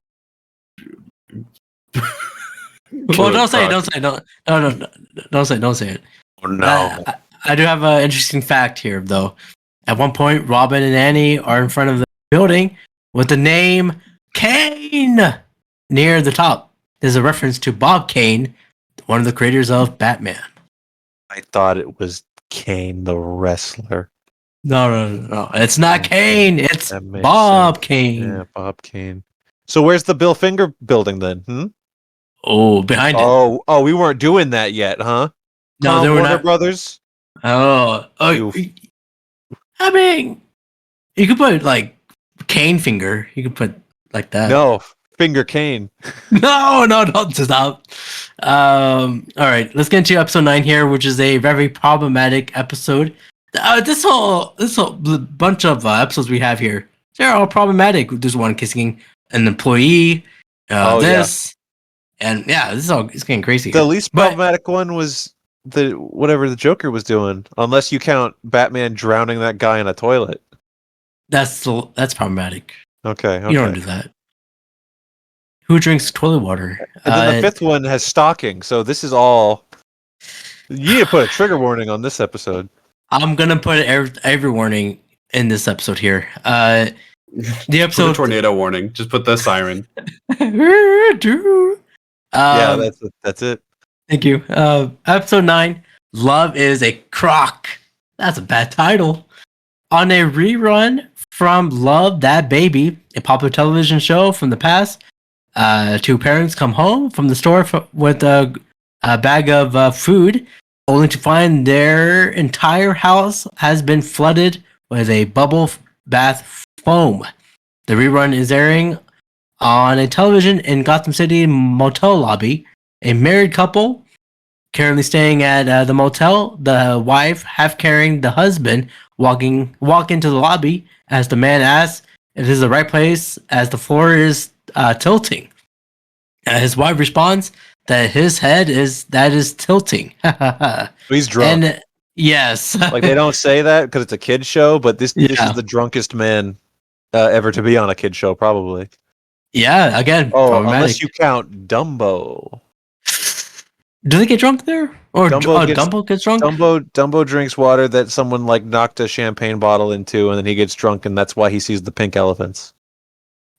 Well, don't say it. Don't say it. Don't say it. Oh, no. I do have an interesting fact here, though. At one point, Robin and Annie are in front of the building with the name Kane near the top. There's a reference to Bob Kane, one of the creators of Batman. I thought it was Kane the wrestler. No. It's not Kane. It's That makes Bob sense. Kane. Yeah, Bob Kane. So where's the Bill Finger building then? Hmm? Oh, behind it. Oh, we weren't doing that yet, huh? No, Come on, they were Warner not. Brothers. Oh, I mean, you could put like Kane finger. You could put like that. No, Finger Kane. No, don't stop. All right, let's get into episode 9 here, which is a very problematic episode. This whole bunch of episodes we have here, they're all problematic. There's one kissing an employee. And yeah, it's getting crazy. The least But- problematic one was whatever the Joker was doing, unless you count Batman drowning that guy in a toilet. That's problematic. Okay. You don't do that. Who drinks toilet water? And then the fifth one has stalking, so this is all. You need to put a trigger warning on this episode. I'm gonna put every warning in this episode here. The Put a episode. tornado warning. Just put the siren. Yeah, that's it. Thank you. Episode 9. Love is a Croc. That's a bad title. On a rerun from Love That Baby, a popular television show from the past, two parents come home from the store with a bag of food, only to find their entire house has been flooded with a bubble bath foam. The rerun is airing on a television in Gotham City motel lobby. A married couple currently staying at the motel, the wife half carrying the husband, walk into the lobby as the man asks if this is the right place as the floor is tilting. His wife responds that his head is tilting. He's drunk. And yes, Like they don't say that because it's a kid show, but this Yeah. is the drunkest man ever to be on a kid show, probably. yeah, again, Oh, problematic. unless you count Dumbo. Do they get drunk there, or Dumbo gets- Dumbo gets drunk? Dumbo drinks water that someone like knocked a champagne bottle into, and then he gets drunk, and that's why he sees the pink elephants.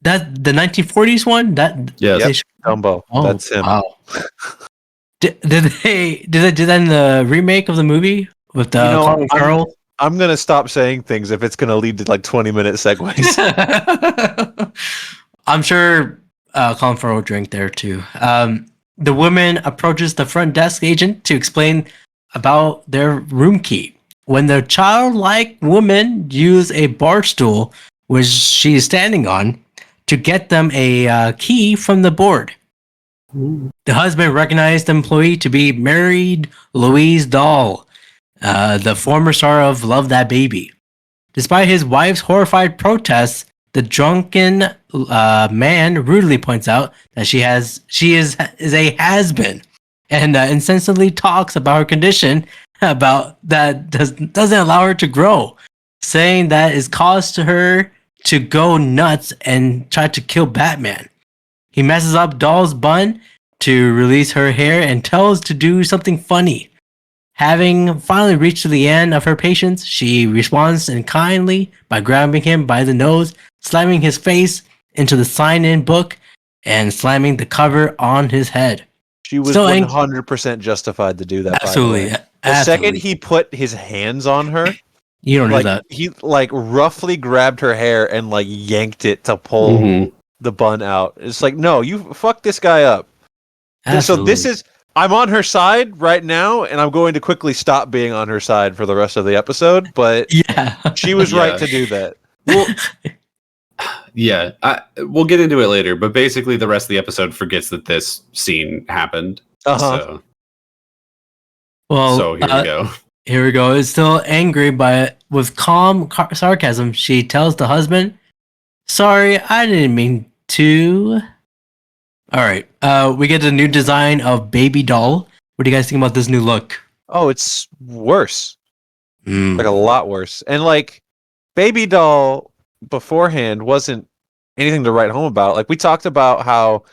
That the 1940s one. That Yes. they sh- Dumbo, oh, that's him. Wow. did they do that in the remake of the movie with Colin Farrell? I'm gonna stop saying things if it's gonna lead to like 20-minute segues. I'm sure Colin Farrell drank there too. The woman approaches the front desk agent to explain about their room key. When the childlike woman used a bar stool, which she is standing on, to get them a key from the board. The husband recognized the employee to be married Louise Dahl, the former star of Love That Baby. Despite his wife's horrified protests, the drunken man rudely points out that she is a has-been, and incessantly talks about her condition, about that doesn't allow her to grow, saying that is caused to her to go nuts and try to kill Batman. He messes up Doll's bun to release her hair and tells to do something funny. Having finally reached to the end of her patience, she responds and kindly by grabbing him by the nose, slamming his face into the sign-in book, and slamming the cover on his head. She was So 100% justified to do that. Absolutely. By the way. The Absolutely. second he put his hands on her, You don't know like that. he like roughly grabbed her hair and like yanked it to pull Mhm. the bun out. It's like, no, you fuck this guy up. So Absolutely. I'm on her side right now, and I'm going to quickly stop being on her side for the rest of the episode. But Yeah. she was right Yeah. to do that. Well, yeah, we'll get into it later. But basically, the rest of the episode forgets that this scene happened. Uh-huh. Well, So here we go. Here we go. It's still angry, but with calm sarcasm, she tells the husband, "Sorry, I didn't mean to." All right. We get a new design of baby doll. What do you guys think about this new look? Oh, it's worse. Mm. Like a lot worse. And like Baby Doll beforehand wasn't anything to write home about. Like we talked about how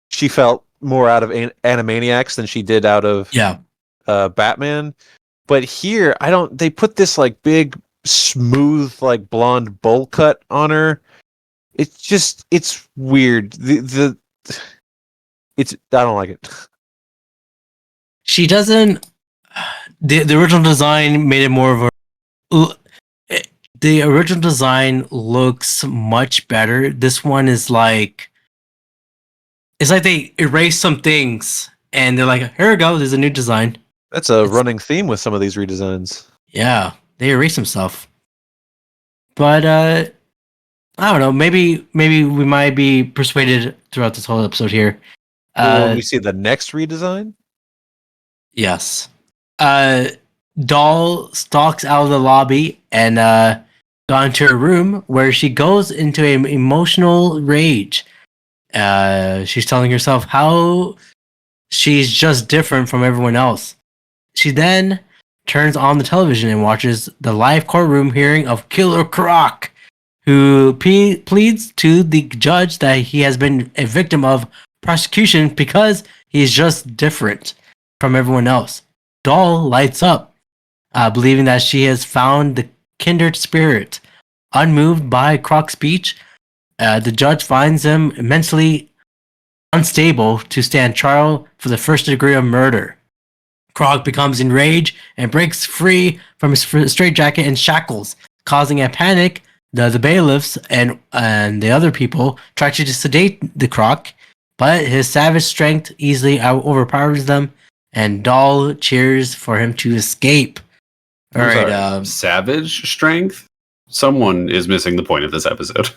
she felt more out of Animaniacs than she did out of Yeah. Batman. But here, I don't. They put this like big, smooth, like blonde bowl cut on her. It's weird. I don't like it. She doesn't. The original design made it more of a. The original design looks much better. This one is like. It's like they erased some things and they're like, here we go, there's a new design. That's a running theme with some of these redesigns. Yeah, they erased some stuff. But I don't know, maybe we might be persuaded throughout this whole episode here. When we see the next redesign? Yes. Doll stalks out of the lobby and got into her room where she goes into an emotional rage. She's telling herself how she's just different from everyone else. She then turns on the television and watches the live courtroom hearing of Killer Croc, who pleads to the judge that he has been a victim of prosecution because he's just different from everyone else. Doll lights up, believing that she has found the kindred spirit. Unmoved by Croc's speech, the judge finds him mentally unstable to stand trial for the first degree of murder. Croc becomes enraged and breaks free from his straitjacket and shackles, causing a panic. The bailiffs and the other people try to sedate the Croc, but his savage strength easily overpowers them, and Doll cheers for him to escape. All I'm right, sorry, savage strength? Someone is missing the point of this episode.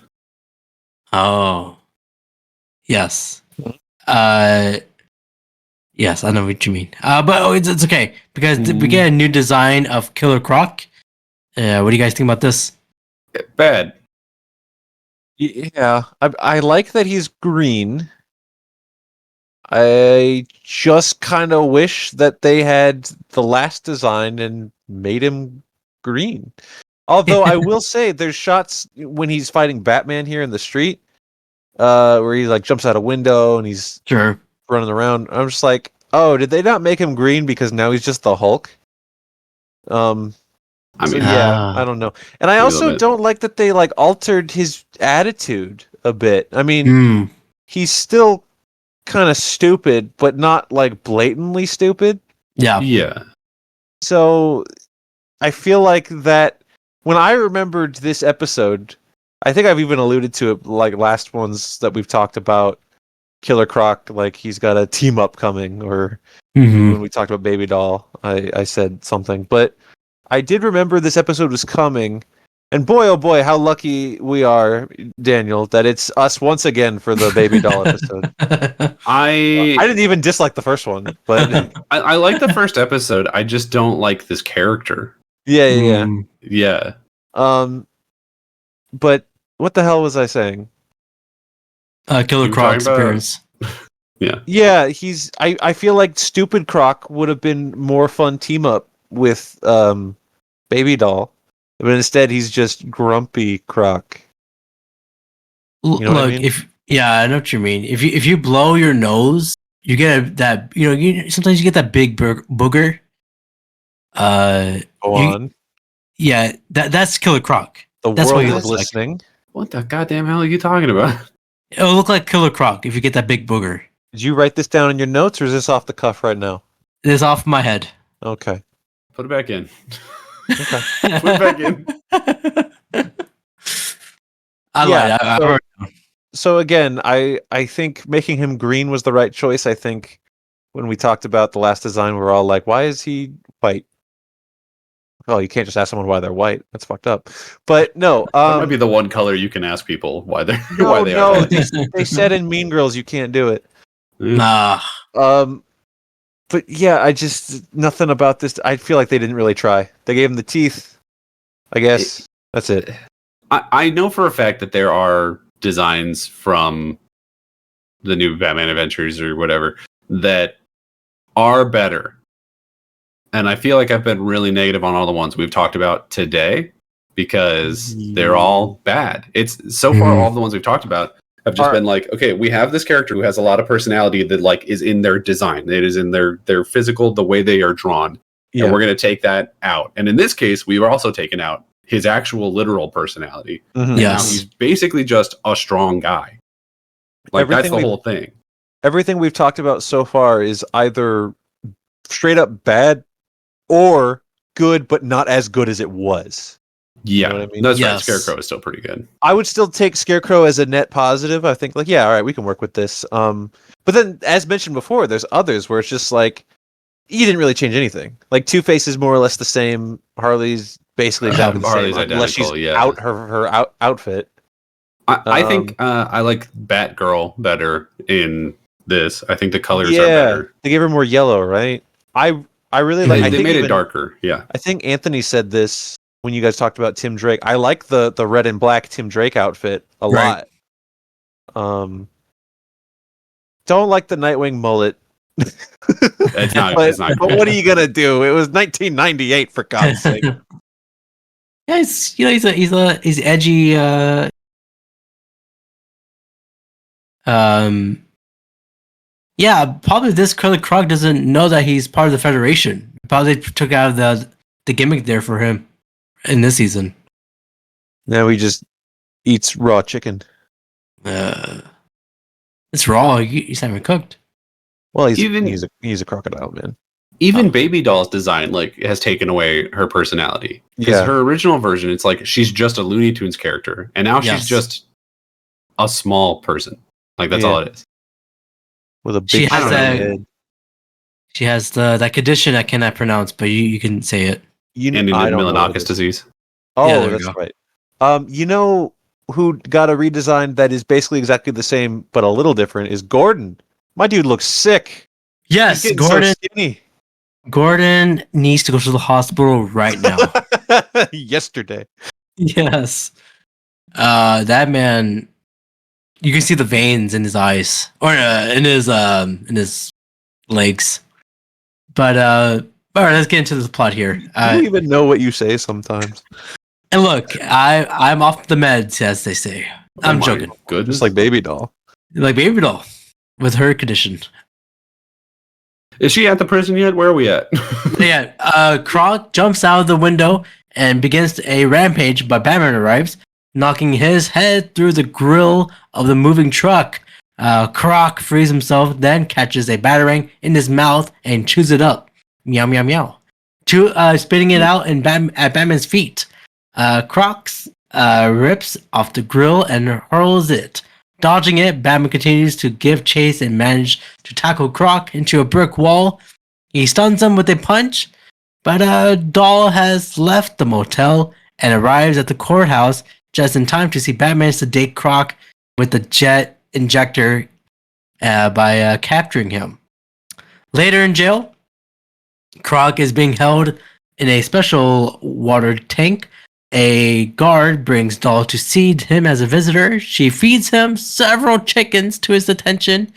Oh. Yes. Yes, I know what you mean. But it's okay because we get a new design of Killer Croc. What do you guys think about this? Bad. Yeah, I like that he's green. I just kind of wish that they had the last design and made him green. Although I will say there's shots when he's fighting Batman here in the street, where he like jumps out a window and he's Sure. running around. I'm just like, oh, did they not make him green because now he's just the Hulk? I mean, yeah, I don't know. And I also don't like that they like altered his attitude a bit. I mean, he's still kind of stupid, but not like blatantly stupid. Yeah. Yeah. So I feel like that when I remembered this episode, I think I've even alluded to it like last ones that we've talked about. Killer Croc, like he's got a team up coming, or when we talked about Baby Doll, I said something. But I did remember this episode was coming, and boy, oh boy, how lucky we are, Daniel, that it's us once again for the Baby Doll episode. I didn't even dislike the first one, but I like the first episode. I just don't like this character. yeah. But what the hell was I saying? Killer Croc's appearance. Yeah, he's. I feel like Stupid Croc would have been more fun team up with Baby Doll, but instead he's just Grumpy Croc. You know what I mean? I know what you mean. If you blow your nose, you get that. Sometimes you get that big booger. Go on. Yeah, that's Killer Croc. That's what he looks looks listening. like. What the goddamn hell are you talking about? It'll look like Killer Croc if you get that big booger. Did you write this down in your notes, or is this off the cuff right now? It is off my head. Okay. Put it back in. Okay. Put it back in. So again, I think making him green was the right choice. I think when we talked about the last design, we were all like, "Why is he white?" Oh, you can't just ask someone why they're white. That's fucked up. But no, That might be the one color you can ask people why they're no, why they no. are. They said in Mean Girls you can't do it. Nah. But yeah, I just nothing about this. I feel like they didn't really try. They gave him the teeth. I guess that's it. I know for a fact that there are designs from the new Batman Adventures or whatever that are better. And I feel like I've been really negative on all the ones we've talked about today because they're all bad. It's so far all the ones we've talked about have just been like, okay, we have this character who has a lot of personality that like is in their design. It is in their physical, the way they are drawn. Yeah. And we're going to take that out. And in this case, we were also taking out his actual literal personality. Mhm. And Yes. now he's basically just a strong guy. Like that's the whole thing. Everything we've talked about so far is either straight up bad or good, but not as good as it was. Yeah, You know what I mean? that's right. Yes. Scarecrow is still pretty good. I would still take Scarecrow as a net positive. I think, like, yeah, all right, we can work with this. But then, as mentioned before, there's others where it's just like you didn't really change anything. Like Two-Face is more or less the same. Harley's basically exactly the Harley's same, unless she's identical, yeah. out her outfit. I think I like Batgirl better in this. I think the colors are better. They gave her more yellow, right? I really like. They I think made it even- darker. Yeah. I think Anthony said this when you guys talked about Tim Drake. I like the red and black Tim Drake outfit a Right. lot. Don't like the Nightwing mullet. It's not. but, it's not but good. what are you gonna do? It was 1998, for God's sake. Yeah, he's edgy. Yeah, probably this Curly Croc doesn't know that he's part of the Federation. Probably took out the gimmick there for him in this season. Now he just eats raw chicken. It's raw. He's not even cooked. Well, Even- he's a crocodile, man. Even Baby Doll's design like has taken away her personality. Because Yeah. her original version, it's like she's just a Looney Tunes character, and now Yes. she's just a small person. Like that's Yeah. all it is. With a big She has shiny that- head. She has that condition I cannot pronounce, but you can say it. You And I don't know what it Milanakis is. disease. Oh, Yeah, there we that's go. right. You know who got a redesign that is basically exactly the same but a little different is Gordon. My dude looks sick. Yes, He's getting Gordon. so skinny. Gordon needs to go to the hospital right now. Yesterday. Yes. That man, you can see the veins in his eyes or in his legs. But all right, let's get into this plot here. I don't even know what you say sometimes. And look, I'm off the meds, as they say. I'm Oh my joking. Goodness. Just like Baby Doll. Like Baby Doll with her condition. Is she at the prison yet? Where are we at? Yeah, Croc jumps out of the window and begins a rampage, but Batman arrives, knocking his head through the grill of the moving truck. Croc frees himself, then catches a batarang in his mouth and chews it up. Meow, meow, meow. Spitting it out at Batman's feet. Croc rips off the grill and hurls it. Dodging it, Batman continues to give chase and manage to tackle Croc into a brick wall. He stuns him with a punch, but Doll has left the motel and arrives at the courthouse just in time to see Batman sedate Croc with the jet injector by capturing him. Later in jail, Croc is being held in a special water tank. A guard brings Doll to see him as a visitor. She feeds him several chickens to his attention.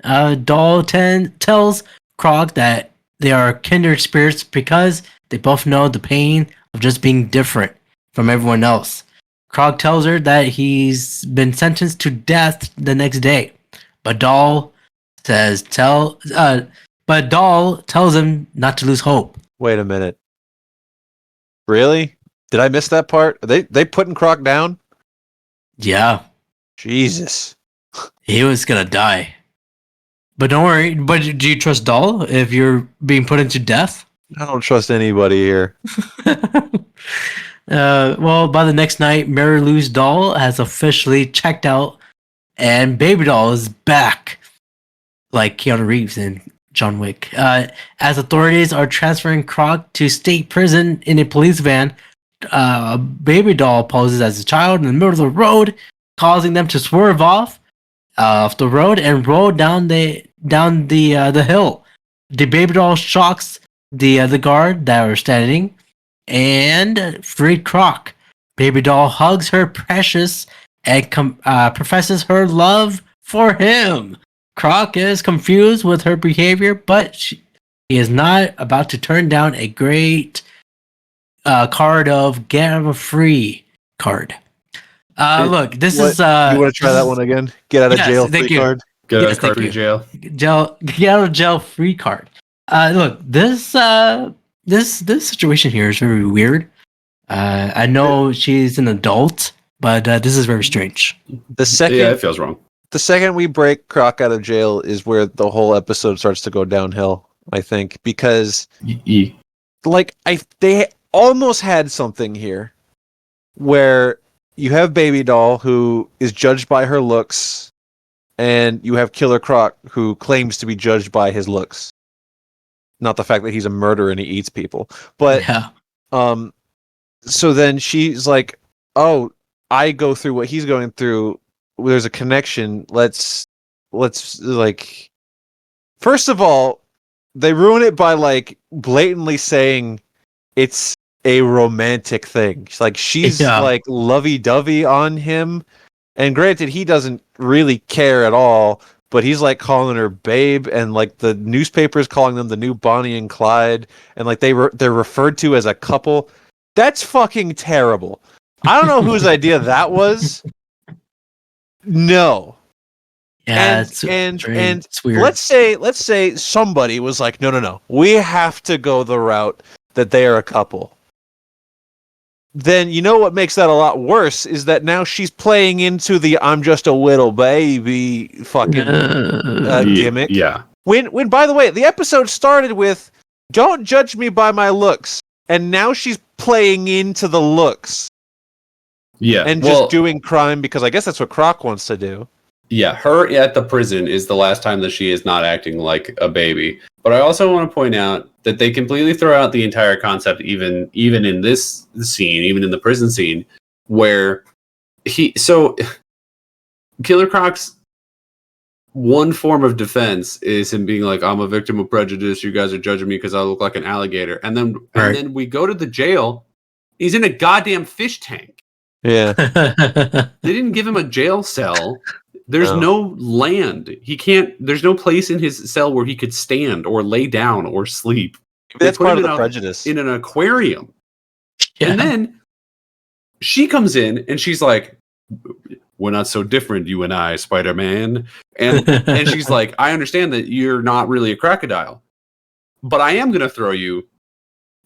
Doll tells Croc that they are kindred spirits because they both know the pain of just being different from everyone else. Croc tells her that he's been sentenced to death the next day, but Doll tells him not to lose hope. Wait a minute. Really? Did I miss that part? Are they putting Croc down? Yeah, Jesus. he was gonna die. But don't worry. But do you trust Doll if you're being put into death? I don't trust anybody here. Well, by the next night, Mary Lou's Doll has officially checked out, and Baby Doll is back, like Keanu Reeves in John Wick. As authorities are transferring Croc to state prison in a police van, a baby doll poses as a child in the middle of the road, causing them to swerve off the road and roll down the hill. The baby doll shocks the guard that are standing and freed Croc. Baby doll hugs her precious and professes her love for him. Croc is confused with her behavior, but he is not about to turn down a great card of get out of free card. Look, this is. You want to try that one again? Get out of jail free card. Get out Yes, of card thank free you. jail. Get out of jail free card. Look, this situation here is very weird. I know she's an adult, but this is very strange. Yeah, it feels wrong. The second we break Croc out of jail is where the whole episode starts to go downhill, I think, because they almost had something here where you have Baby Doll who is judged by her looks, and you have Killer Croc who claims to be judged by his looks. Not the fact that he's a murderer and he eats people. But Yeah. So then she's like, "Oh, I go through what he's going through. There's a connection. Let's like." First of all, they ruin it by like blatantly saying it's a romantic thing. She's like lovey-dovey on him, and granted, he doesn't really care at all. But he's like calling her babe, and like the newspaper's calling them the new Bonnie and Clyde, and like they're referred to as a couple. That's fucking terrible. I don't know whose idea that was. No. Yeah, and it's weird. let's say somebody was like, no, we have to go the route that they are a couple. Then you know what makes that a lot worse is that now she's playing into the "I'm just a little baby" fucking gimmick. Yeah. When by the way, the episode started with "Don't judge me by my looks," and now she's playing into the looks. Yeah. And just doing crime because I guess that's what Croc wants to do. Yeah, her at the prison is the last time that she is not acting like a baby. But I also want to point out that they completely throw out the entire concept, even in this scene, even in the prison scene, where Killer Croc's one form of defense is him being like, "I'm a victim of prejudice. You guys are judging me because I look like an alligator." And then we go to the jail. He's in a goddamn fish tank. Yeah. They didn't give him a jail cell. There's no land. He can't. There's no place in his cell where he could stand or lay down or sleep. That's part of the prejudice. In an aquarium. Yeah. And then she comes in and she's like, "We're not so different, you and I, Spider-Man." And she's like, "I understand that you're not really a crocodile, but I am going to throw you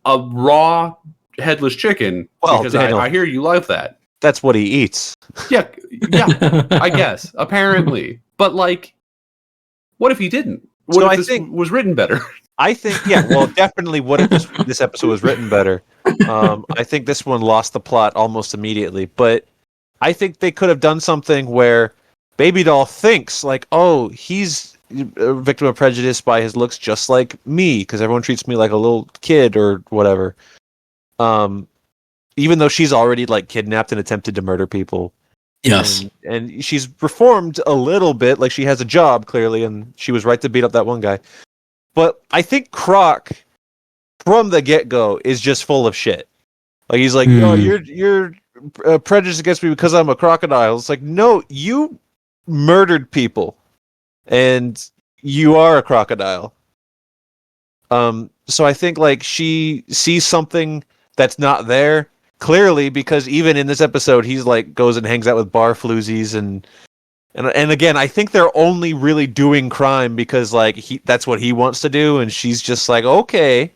a raw headless chicken because Daniel, I hear you love that." That's what he eats. Yeah, I guess, apparently. But, like, what if he didn't? What if this was written better? I think, definitely what if this episode was written better. I think this one lost the plot almost immediately. But I think they could have done something where Baby Doll thinks, like, oh, he's a victim of prejudice by his looks just like me, because everyone treats me like a little kid or whatever. Even though she's already like kidnapped and attempted to murder people. Yes. And she's reformed a little bit, like she has a job clearly, and she was right to beat up that one guy. But I think Croc, from the get-go, is just full of shit. Like he's like, "Oh, you're prejudiced against me because I'm a crocodile." It's like, no, you murdered people, and you are a crocodile. So I think like she sees something that's not there. Clearly, because even in this episode, he's like goes and hangs out with bar floozies and again, I think they're only really doing crime because like that's what he wants to do, and she's just like, okay.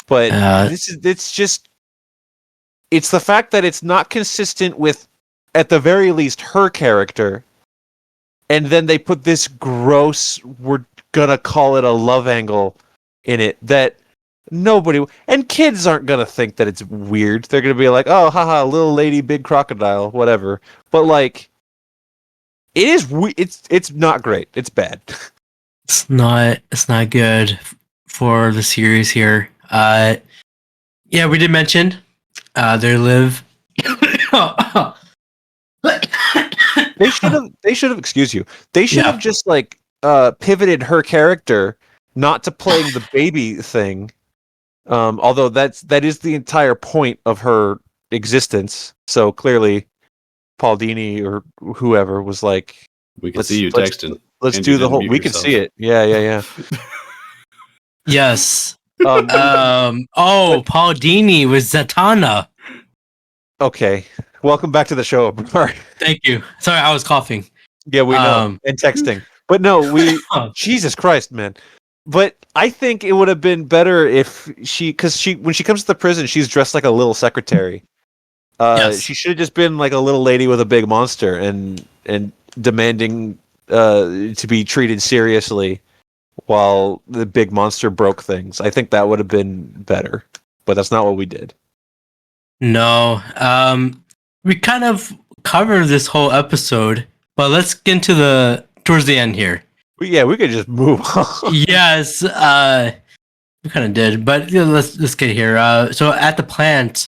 But it's the fact that it's not consistent with, at the very least, her character, and then they put this gross, we're gonna call it a love angle in it that. Nobody and kids aren't gonna think that it's weird. They're gonna be like, "Oh, haha, little lady, big crocodile, whatever." But like, it is. It's not great. It's bad. It's not good for the series here. Yeah, we did mention they live. They should have excuse you. They should Yeah. have just like pivoted her character not to playing the baby thing. Although that is the entire point of her existence. So clearly Paul Dini or whoever was like, We can Let's- see you let's- texting. let's And do you the didn't whole mute we can yourself. see it. Yeah. Yes. Um, Paul Dini with Zatanna. okay. Welcome back to the show. Abrar. Thank you. Sorry, I was coughing. Yeah, we know. And texting. But no, Jesus Christ, man. But I think it would have been better if because when she comes to the prison, she's dressed like a little secretary. Yes. She should have just been like a little lady with a big monster and demanding to be treated seriously while the big monster broke things. I think that would have been better, but that's not what we did. No. We kind of covered this whole episode, but let's get into towards the end here. Yeah, we could just move on. Yes, we kind of did, but let's get here. So at the plant,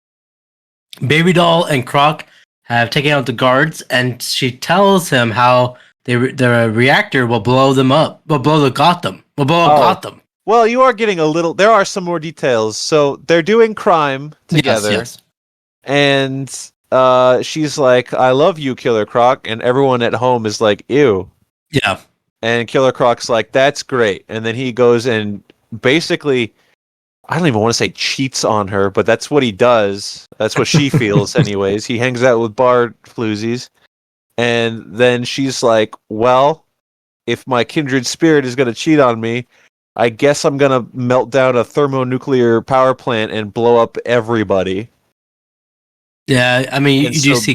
Baby Doll and Croc have taken out the guards, and she tells him how the reactor will blow them up, will blow up Gotham. Well, you are getting a little. There are some more details. So they're doing crime together, Yes. and she's like, "I love you, Killer Croc," and everyone at home is like, "Ew." Yeah. And Killer Croc's like, "That's great," and then he goes and basically, I don't even want to say cheats on her, but that's what he does. That's what she feels, anyways. He hangs out with bar floozies, and then she's like, "Well, if my kindred spirit is going to cheat on me, I guess I'm gonna melt down a thermonuclear power plant and blow up everybody." Yeah, I mean, you And do so see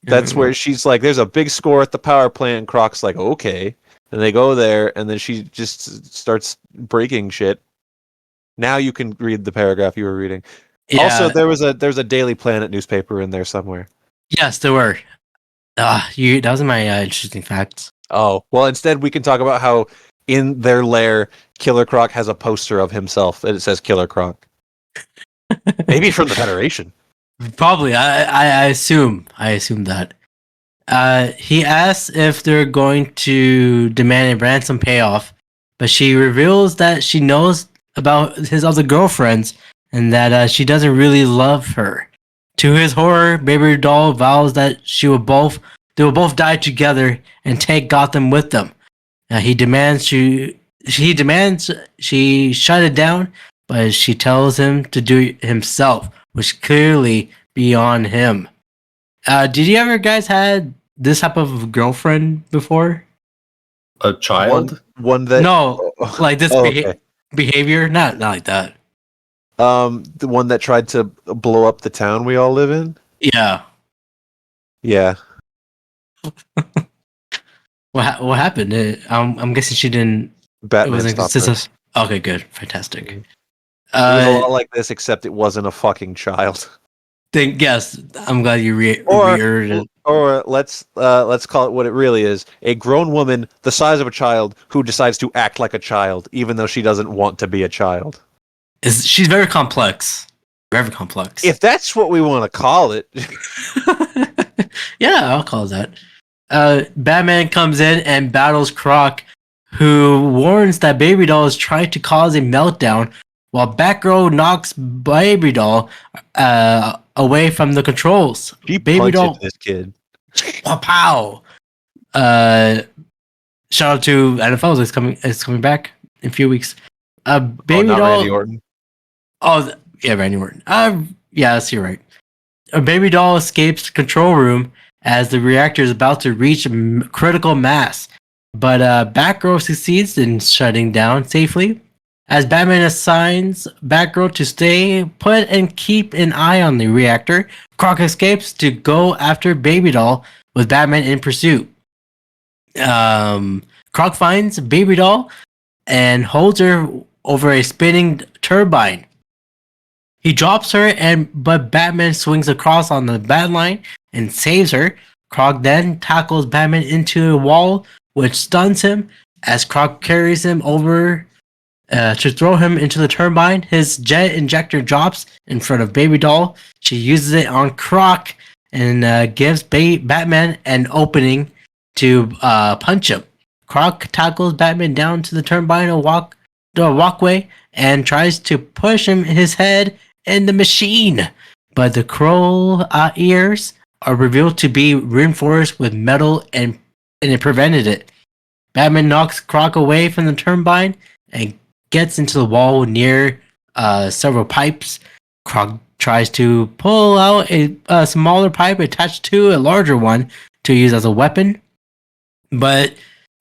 that's where she's like, "There's a big score at the power plant," and Croc's like, "Okay," and they go there, and then she just starts breaking shit. Now you can read the paragraph you were reading. Yeah. Also, there's a Daily Planet newspaper in there somewhere. Yes, there were. That was my interesting facts. Oh, well, instead we can talk about how in their lair, Killer Croc has a poster of himself and it says Killer Croc. Maybe from the Federation. Probably, I assume that. He asks if they're going to demand a ransom payoff, but she reveals that she knows about his other girlfriends and that she doesn't really love her. To his horror, Baby Doll vows that they will both die together and take Gotham with them. He demands she shut it down, but she tells him to do it himself, which clearly beyond him. Did you ever guys had this type of girlfriend before? A child? One that No, like this okay. behavior, not like that. The one that tried to blow up the town we all live in. Yeah. Yeah. What happened? I'm guessing she didn't. Batman It stopped was her. okay, good, fantastic. It was a Uh, lot like this, except it wasn't a fucking child. yes, I'm glad you Or reiterated. or let's call it what it really is: a grown woman the size of a child who decides to act like a child, even though she doesn't want to be a child. She's very complex. Very complex. If that's what we want to call it. Yeah, I'll call it that. Batman comes in and battles Croc, who warns that Baby Doll is trying to cause a meltdown, while Batgirl knocks Baby Doll away from the controls. She Baby punches Doll, this kid. pow! Shout out to NFL is coming back in a few weeks. Baby not Doll. Randy Orton. Oh, yeah, Randy Orton. Yes, you're right. A Baby Doll escapes the control room as the reactor is about to reach critical mass, but Batgirl succeeds in shutting down safely. As Batman assigns Batgirl to stay put and keep an eye on the reactor, Croc escapes to go after Baby Doll with Batman in pursuit. Croc finds Baby Doll and holds her over a spinning turbine. He drops her, but Batman swings across on the Batline and saves her. Croc then tackles Batman into a wall, which stuns him. As Croc carries him over to throw him into the turbine, his jet injector drops in front of Baby Doll. She uses it on Croc and gives Batman an opening to punch him. Croc tackles Batman down to the turbine walkway and tries to push his head in the machine. But the crow ears are revealed to be reinforced with metal and it prevented it. Batman knocks Croc away from the turbine and gets into the wall near several pipes. Croc tries to pull out a smaller pipe attached to a larger one to use as a weapon, but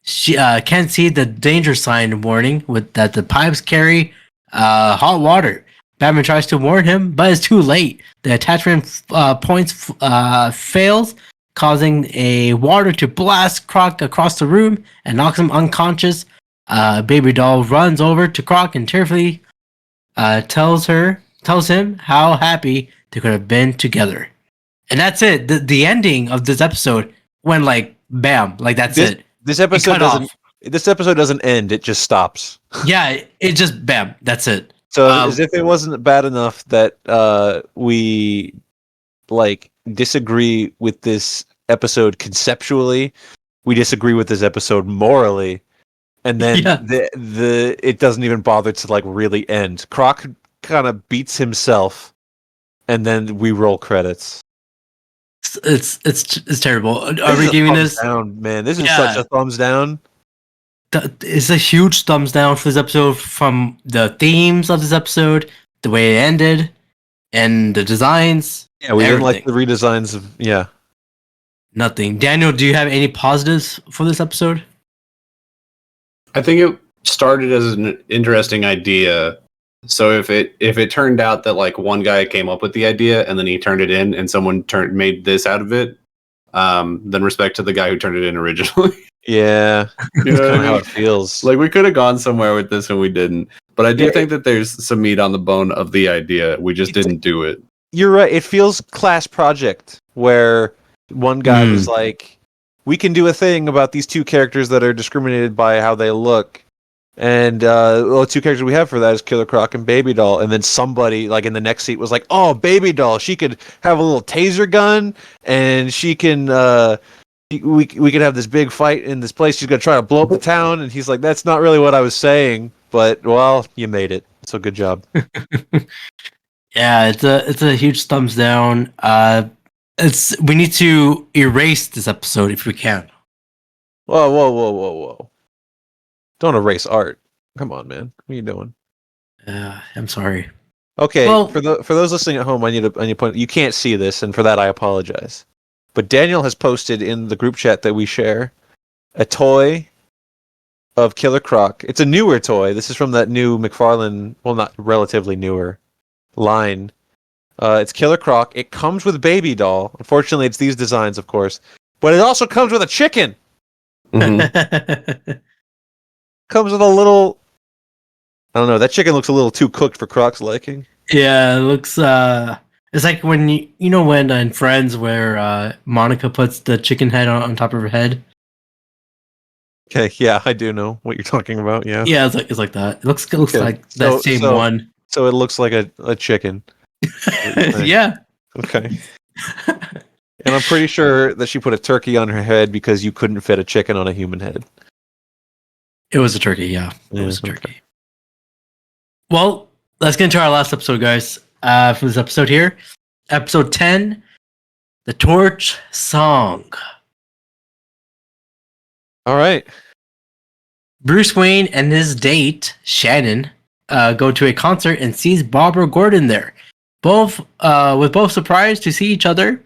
she can't see the danger sign warning that the pipes carry hot water. Batman tries to warn him, but it's too late. The attachment points fails, causing a water to blast Croc across the room and knocks him unconscious. Baby Doll runs over to Croc and tearfully tells him how happy they could have been together. And that's it. The ending of this episode went like bam, like that's it. This episode doesn't end, it just stops. Yeah, it just bam, that's it. So as if it wasn't bad enough that we like disagree with this episode conceptually, we disagree with this episode morally, and then it doesn't even bother to like really end. Croc kind of beats himself, and then we roll credits. It's terrible. Are we giving this down, man? This is such a thumbs down. It's a huge thumbs down for this episode, from the themes of this episode, the way it ended, and the designs. Yeah, we didn't like the redesigns of nothing. Daniel, do you have any positives for this episode? I think it started as an interesting idea. So if it turned out that like one guy came up with the idea and then he turned it in and someone made this out of it, then respect to the guy who turned it in originally. Yeah, you know kind of how it feels. Like we could have gone somewhere with this and we didn't. But I do think that there's some meat on the bone of the idea. We just didn't do it. You're right. It feels class project where one guy was like, "We can do a thing about these two characters that are discriminated by how they look." And the two characters we have for that is Killer Croc and Baby Doll. And then somebody like in the next seat was like, "Oh, Baby Doll, she could have a little taser gun, and she can we could have this big fight in this place. She's gonna try to blow up the town." And he's like, "That's not really what I was saying, but well, you made it. So good job." Yeah, it's a huge thumbs down. We need to erase this episode if we can. Whoa. Don't erase art. Come on, man. What are you doing? I'm sorry. Okay, well, for those listening at home, I need to point. You can't see this, and for that, I apologize. But Daniel has posted in the group chat that we share a toy of Killer Croc. It's a newer toy. This is from that new McFarlane, well, not relatively newer line. It's Killer Croc. It comes with Baby Doll. Unfortunately, it's these designs, of course. But it also comes with a chicken. Mm-hmm. Comes with a little... I don't know. That chicken looks a little too cooked for Croc's liking. Yeah, it looks... It's like when you know when in Friends where Monica puts the chicken head on top of her head. Okay, yeah, I do know what you're talking about. Yeah, yeah, it's like that. It looks like that same one. So it looks like a chicken. Yeah. Okay. And I'm pretty sure that she put a turkey on her head because you couldn't fit a chicken on a human head. It was a turkey. Yeah, it was a turkey. Well, let's get into our last episode, guys. For this episode here, episode 10, The Torch Song. All right. Bruce Wayne and his date, Shannon, go to a concert and sees Barbara Gordon there. Both surprised to see each other.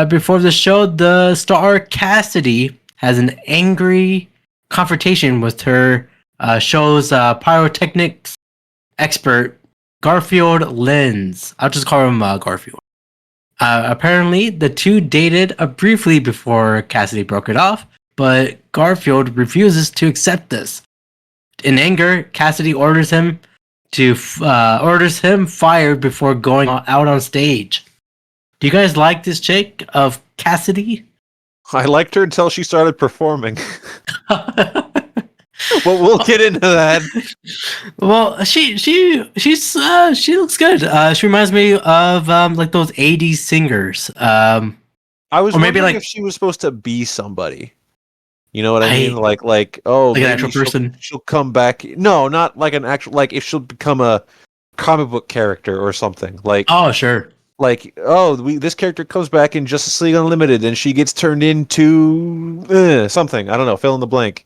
Before the show, the star Cassidy has an angry confrontation with her show's pyrotechnics expert, Garfield Lenz. I'll just call him Garfield. Apparently, the two dated briefly before Cassidy broke it off, but Garfield refuses to accept this. In anger, Cassidy orders him fired before going out on stage. Do you guys like this chick of Cassidy? I liked her until she started performing. Well, we'll get into that. Well, she looks good. She reminds me of like those '80s singers. I was Or maybe wondering like- if she was supposed to be somebody. You know what I I- mean? Like oh, Like an maybe actual person? She'll come back. No, not like an actual. Like if she'll become a comic book character or something. Like Oh, sure. like this character comes back in Justice League Unlimited and she gets turned into something. I don't know. Fill in the blank.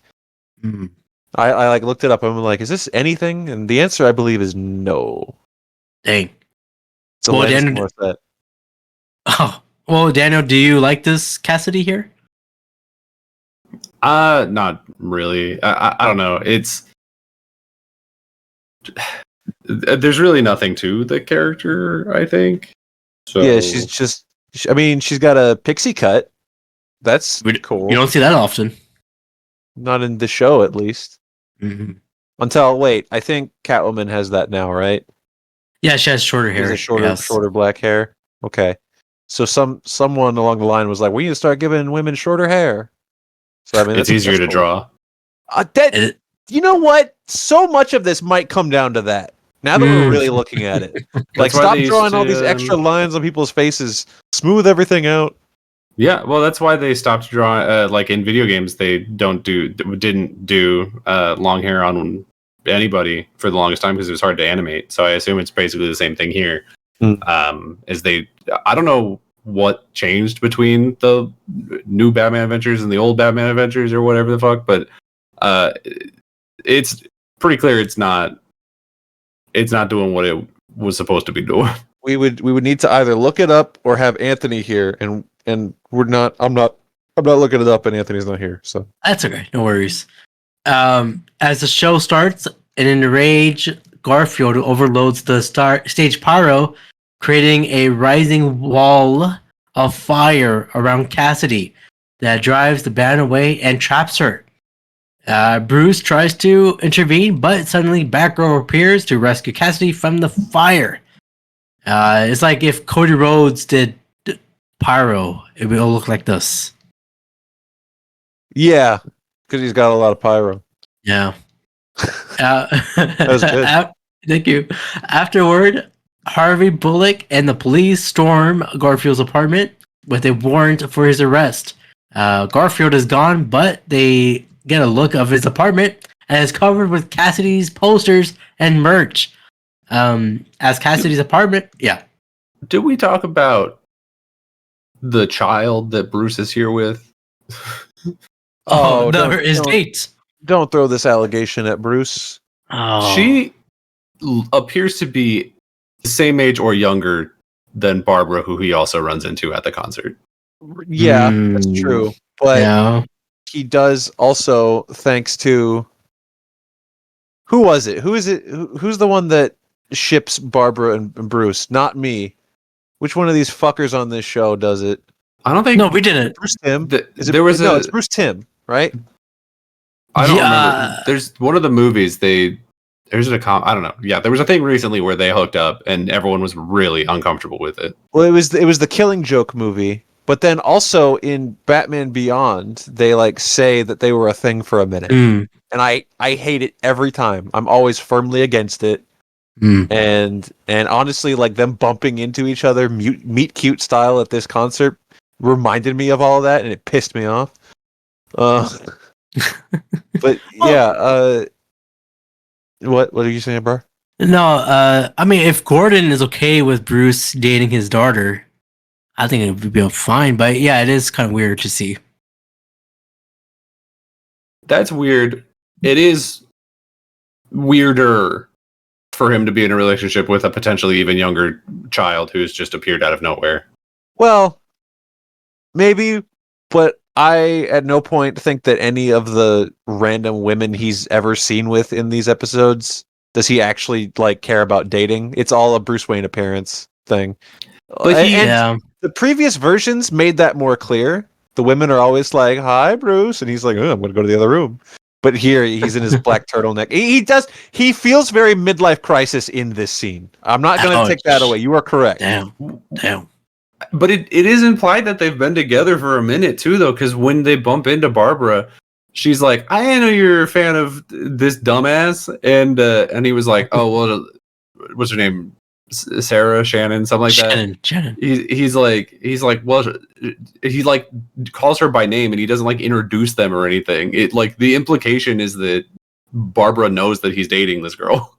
Mm. I like looked it up. I'm like, is this anything? And the answer I believe is no. Dang. It's a Well, Alanis then- Morissette. Oh, well, Daniel, do you like this Cassidy here? Not really. I don't know. It's there's really nothing to the character, I think. So Yeah, she's just. I mean, she's got a pixie cut. That's cool. You don't see that often. Not in the show, at least. Mm-hmm. Until wait, I think Catwoman has that now, right? Yeah, she has shorter She has hair. a shorter, yes. shorter black hair. Okay, so someone along the line was like, "We need to start giving women shorter hair." So I mean, it's easier to draw. It- You know what? So much of this might come down to that. Now that we're really looking at it, like That's why stop they used drawing all to, these extra lines on people's faces. Smooth everything out. Yeah, well, that's why they stopped drawing. Like in video games, they didn't do long hair on anybody for the longest time because it was hard to animate. So I assume it's basically the same thing here. As they, I don't know what changed between the new Batman Adventures and the old Batman Adventures or whatever the fuck, but it's pretty clear it's not doing what it was supposed to be doing. We would need to either look it up or have Anthony here, and we're not. I'm not looking it up, and Anthony's not here. So That's okay. No worries. As the show starts, and in a rage, Garfield overloads the stage pyro, creating a rising wall of fire around Cassidy that drives the band away and traps her. Bruce tries to intervene, but suddenly Batgirl appears to rescue Cassidy from the fire. It's like if Cody Rhodes did pyro, it would look like this. yeah, because he's got a lot of pyro. Yeah. That was good. Thank you. Afterward, Harvey Bullock and the police storm Garfield's apartment with a warrant for his arrest. Garfield is gone, but they get a look of his apartment and it's covered with Cassidy's posters and merch. As Cassidy's apartment, yeah. Did we talk about the child that Bruce is here with? Oh, his date. Don't throw this allegation at Bruce. Oh. She appears to be the same age or younger than Barbara, who he also runs into at the concert. Yeah, that's true. But yeah. he does also, thanks to who was it? Who is it? Who's the one that ships Barbara and Bruce? Not me. Which one of these fuckers on this show does it? I don't think. No, we didn't. Bruce Tim. It's Bruce Tim, right? I don't Yeah. remember. There's one of the movies I don't know. Yeah, there was a thing recently where they hooked up and everyone was really uncomfortable with it. Well, it was the Killing Joke movie, but then also in Batman Beyond, they like say that they were a thing for a minute, and I hate it every time. I'm always firmly against it, and honestly, like them bumping into each other, meet cute style at this concert, reminded me of all of that, and it pissed me off. But yeah, what are you saying, Abrar? No, I mean, if Gordon is okay with Bruce dating his daughter, I think it would be fine. But yeah, it is kind of weird to see. That's weird. It is weirder for him to be in a relationship with a potentially even younger child who's just appeared out of nowhere. Well, maybe, but I at no point think that any of the random women he's ever seen with in these episodes does he actually like care about dating. It's all a Bruce Wayne appearance thing. But And the previous versions made that more clear. The women are always like, "Hi, Bruce," and he's like, "Oh, I'm going to go to the other room." But here he's in his black turtleneck. He feels very midlife crisis in this scene. I'm not going to take that away. You are correct. Damn. But it is implied that they've been together for a minute too, though, because when they bump into Barbara, she's like, I know you're a fan of this dumbass, and he was like, oh well, what's her name? Sarah, Shannon, something like that. Shannon. He's like, well, he like calls her by name, and he doesn't like introduce them or anything. It like the implication is that Barbara knows that he's dating this girl.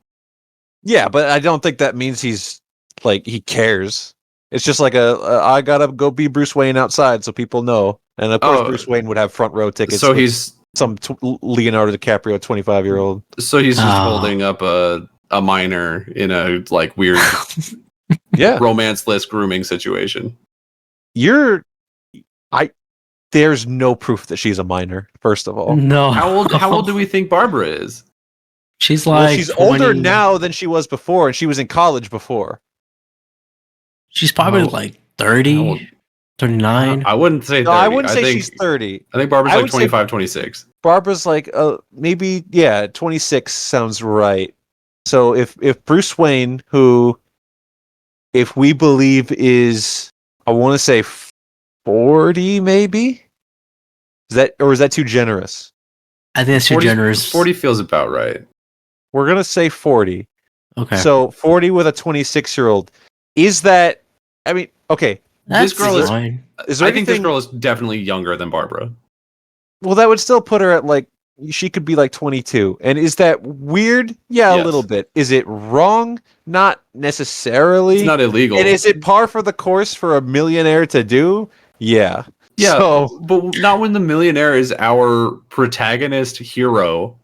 Yeah, but I don't think that means he's like he cares. It's just like I gotta go be Bruce Wayne outside so people know, and of course Bruce Wayne would have front row tickets. So he's some Leonardo DiCaprio 25-year-old. So he's just holding up a minor in a like weird romance-less grooming situation. There's no proof that she's a minor, first of all. No. How old do we think Barbara is? She's like she's older now than she was before, and she was in college before. She's probably like 30, 39. I wouldn't say 30. No, I wouldn't say she's 30. I think Barbara's like 25, 26. Barbara's like maybe 26 sounds right. So if Bruce Wayne, who if we believe is I want to say 40 maybe? Is that too generous? I think that's too generous. 40 feels about right. We're going to say 40. Okay. So 40 with a 26-year-old. Is that I mean, okay. That's this girl fine. I think this girl is definitely younger than Barbara. Well, that would still put her at like she could be like 22. And is that weird? Yeah, Yes. a little bit. Is it wrong? Not necessarily. It's not illegal. And is it par for the course for a millionaire to do? Yeah. Yeah, So, but not when the millionaire is our protagonist hero.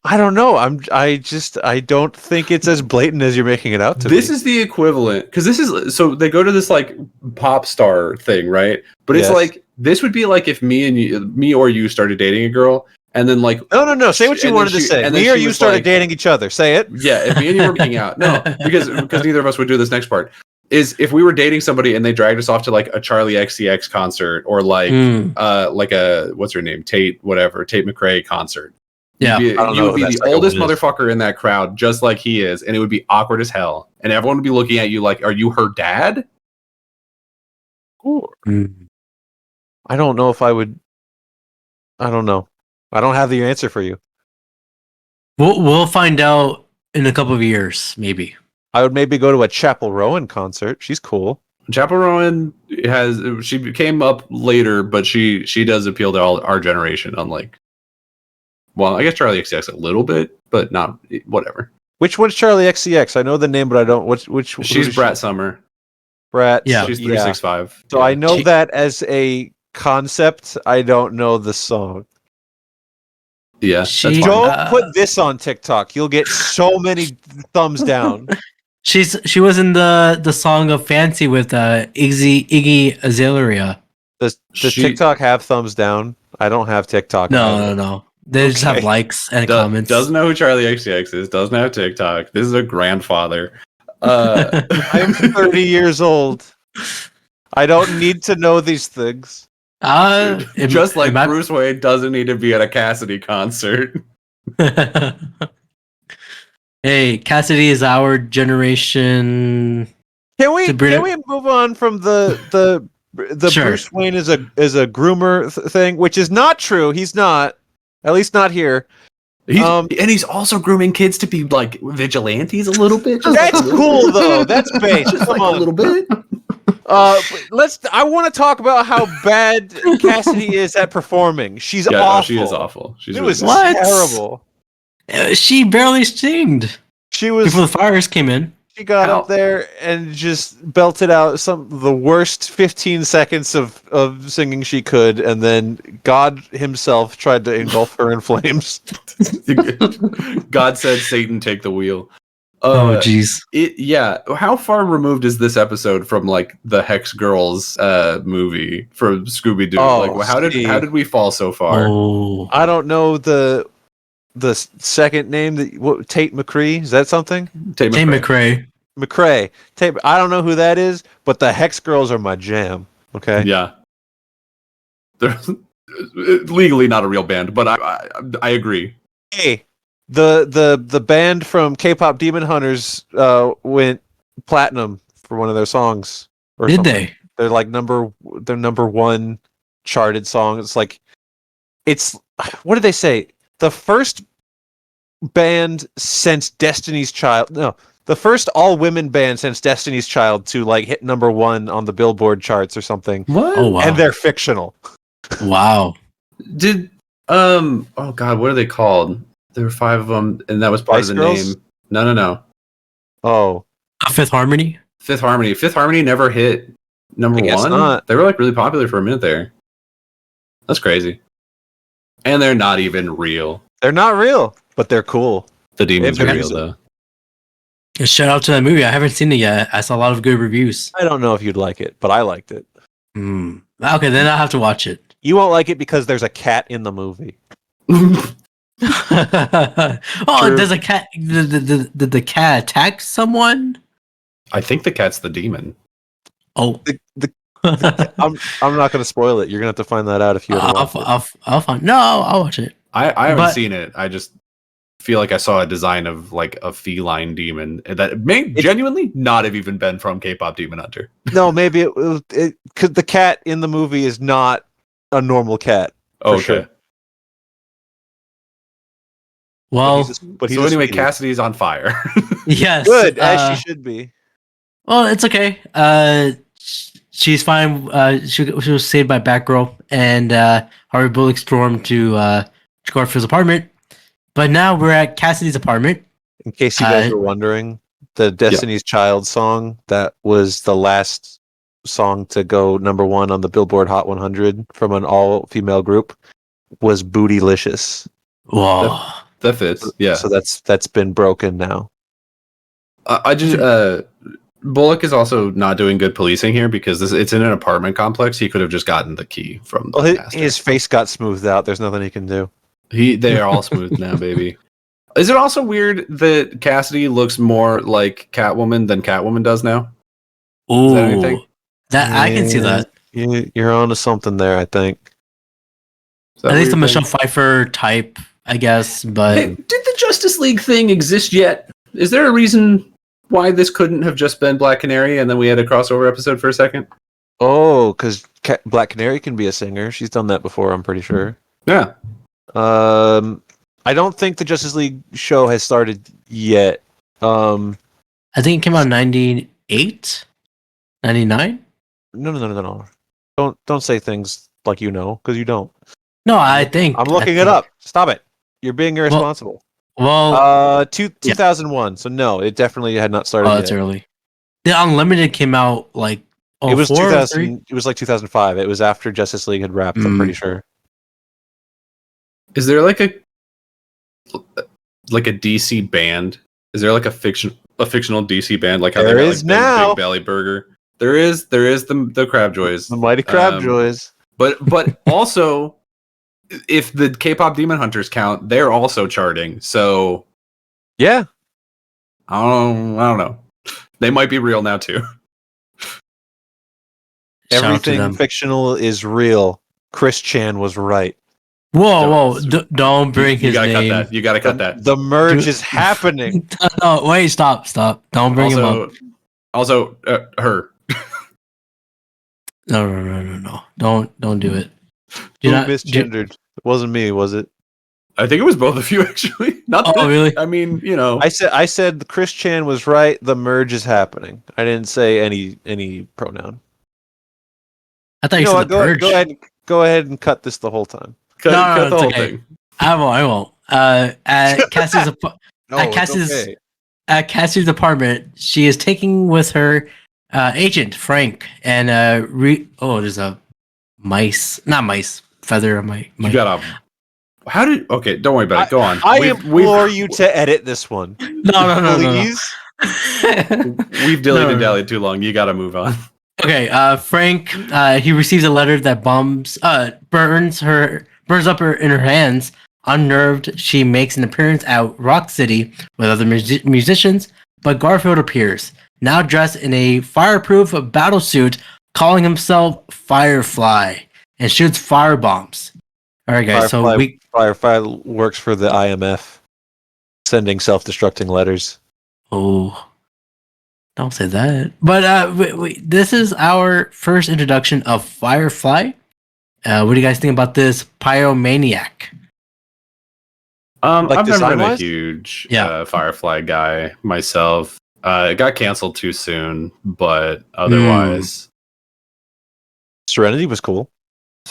I don't know. I don't think it's as blatant as you're making it out to This be. is the equivalent because this is so they go to this like pop star thing, right? But it's Yes. like this would be like if me or you started dating a girl and then like No. Say what you and then wanted to she- say. and then Me or she you was started like- dating each other. Say it. yeah, if me and you were making out, no, because neither of us would do this next part. Is if we were dating somebody and they dragged us off to like a Charlie XCX concert or like a what's her name Tate McRae concert. Yeah. You I don't know would who be that the second oldest one is. motherfucker in that crowd, just like he is, and it would be awkward as hell. And everyone would be looking at you like, "Are you her dad?" I don't know if I would. I don't know. I don't have the answer for you. We'll find out in a couple of years, maybe. I would maybe go to a Chapel Rowan concert. She's cool. Chapel Rowan she came up later, but she does appeal to all our generation. Unlike, well, I guess Charlie XCX a little bit, but not whatever. Which one's Charlie XCX? I know the name, but I don't. Which She's Brat Summer. Brat. Yeah. She's 365. So I know that as a concept. I don't know the song. Yeah. She- That's fine. Don't put this on TikTok. You'll get so many thumbs down. She was in the song of Fancy with Iggy Azalea. Does She- TikTok have thumbs down? I don't have TikTok. No. They just have Okay. likes and comments. Doesn't know who Charlie XCX is. Doesn't have TikTok. This is a grandfather. I'm 30 years old. I don't need to know these things. Just like it might- Bruce Wayne doesn't need to be at a Cassidy concert. Hey, Cassidy is our generation. Can we Sabrina- move on from the Sure. Bruce Wayne is a groomer thing, which is not true. He's not. At least not here. And he's also grooming kids to be like vigilantes a little bit. Just That's like a little cool bit. though. That's base. Just Come like on. a little bit. I want to talk about how bad Cassidy is at performing. She's Yeah, awful. no, she is awful. She's It really was bad. What? terrible. She barely singed She was. before the fires came in. She got How- up there and just belted out the worst 15 seconds of singing she could, and then God himself tried to engulf her in flames. God said, "Satan, take the wheel." Oh, jeez. Yeah. How far removed is this episode from like the Hex Girls movie from Scooby Doo? Oh, Like, how Steve. did we fall so far? Oh. I don't know the second name Tate McCree, is that something? Tate Jay McRae. McCrae. Tate, I don't know who that is, but the Hex Girls are my jam. Okay. Yeah. They're legally not a real band, but I agree. Hey, the band from K-pop Demon Hunters went platinum for one of their songs. Or Did something. they? They're like number one charted song. It's what did they say? The first band since Destiny's Child. No, the first all-women band since Destiny's Child to like hit number 1 on the Billboard charts or something. What? Oh wow. And they're fictional. Wow. Did oh god, what are they called? There were 5 of them, and that was part Spice of the Girls? name. No. Oh, Fifth Harmony. Fifth Harmony. Fifth Harmony never hit number I guess 1. not. They were like really popular for a minute there. That's crazy. And they're not even real. they're not real, but they're cool. The demons They've are been real using- though. Shout out to that movie. I haven't seen it yet. I saw a lot of good reviews. I don't know if you'd like it, but I liked it. Okay, then I'll have to watch it. You won't like it because there's a cat in the movie. Oh, True. there's a cat. Did the cat attack someone? I think the cat's the demon. Oh, I'm not going to spoil it. You're going to have to find that out if you ever watch it. I'll find. No, I'll watch it. I haven't But- seen it. I just feel like I saw a design of like a feline demon that may genuinely not have even been from K-pop Demon Hunter. No, maybe it could. The cat in the movie is not a normal cat. For Okay. sure. Well, But he's So a anyway, sweetie. Cassidy's on fire. yes. Good, as she should be. Well, it's okay. She's fine. She was saved by Batgirl, and Harvey Bullock stormed to Garfield's apartment. But now we're at Cassidy's apartment. In case you guys were wondering, the Destiny's Child song that was the last song to go number 1 on the Billboard Hot 100 from an all-female group was "Bootylicious." Whoa. That fits. Yeah. So that's been broken now. I just Bullock is also not doing good policing here because it's in an apartment complex. He could have just gotten the key from the Well, master. his face got smoothed out. There's nothing he can do. They are all smooth now, baby. Is it also weird that Cassidy looks more like Catwoman than Catwoman does now? Ooh. that anything? That I can see that. You're on to something there, I think. Is that At least a weird Michelle thing? Pfeiffer type, I guess. But Hey, did the Justice League thing exist yet? Is there a reason why this couldn't have just been Black Canary and then we had a crossover episode for a second? Oh, because Black Canary can be a singer. She's done that before, I'm pretty sure. Yeah. I don't think the Justice League show has started yet. I think it came out in 98, 99. No. Don't say things like you know, because you don't. No, I think I'm looking it up. Stop it. You're being irresponsible. Well, 2001. So no, it definitely had not started that's yet. early. The Unlimited came out like It was 04 or 2000. It was like 2005. It was after Justice League had wrapped. I'm pretty sure. Is there like a DC band? Is there like a fictional DC band like how There they got, is like, now. Big Belly Burger? There is the Crabjoys. The Mighty Crabjoys. But also, if the K-pop Demon Hunters count, they're also charting. So Yeah. I don't know. They might be real now too. Shout out to Everything them. fictional is real. Chris Chan was right. Whoa! Don't bring his gotta name. cut that. You gotta cut that. The merge Dude. is happening. No, wait! Stop! Don't bring him up. Also, her. No! Don't do it. Who misgendered? It wasn't me, was it? I think it was both of you actually. Not Oh, that, really? I mean, you know. I said Chris Chan was right. The merge is happening. I didn't say any pronoun. I thought you know said what? the purge. Go ahead and cut this the whole time. cut no, the it's whole okay. thing. I won't. At Cassie's No, At it's Cassie's- okay. at Cassie's apartment, she is taking with her agent Frank and there's a feather on my. You gotta. How did? Okay, don't worry about it. Go on. I implore you to edit this one. No. Please. We've dillied and dallied too long. You gotta move on. Okay, Frank, he receives a letter that burns up in her hands. Unnerved, she makes an appearance at Rock City with other musicians, but Garfield appears, now dressed in a fireproof battle suit, calling himself Firefly, and shoots fire bombs. All right, guys, Firefly works for the IMF, sending self-destructing letters. Oh, don't say that. But this is our first introduction of Firefly. What do you guys think about this Pyromaniac? Like I've never been a design-wise? huge Yeah. Firefly guy myself. It got canceled too soon, but otherwise, Serenity was cool.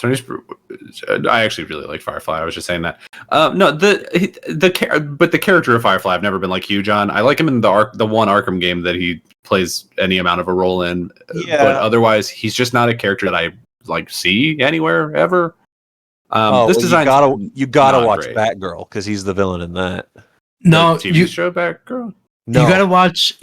I actually really like Firefly. I was just saying that. No, but the character of Firefly, I've never been like huge on. I like him in the one Arkham game that he plays any amount of a role in. Yeah. But otherwise, he's just not a character that I like see anywhere ever. This design you gotta not watch great. Batgirl because he's the villain in that. No, the TV you show Batgirl. No, you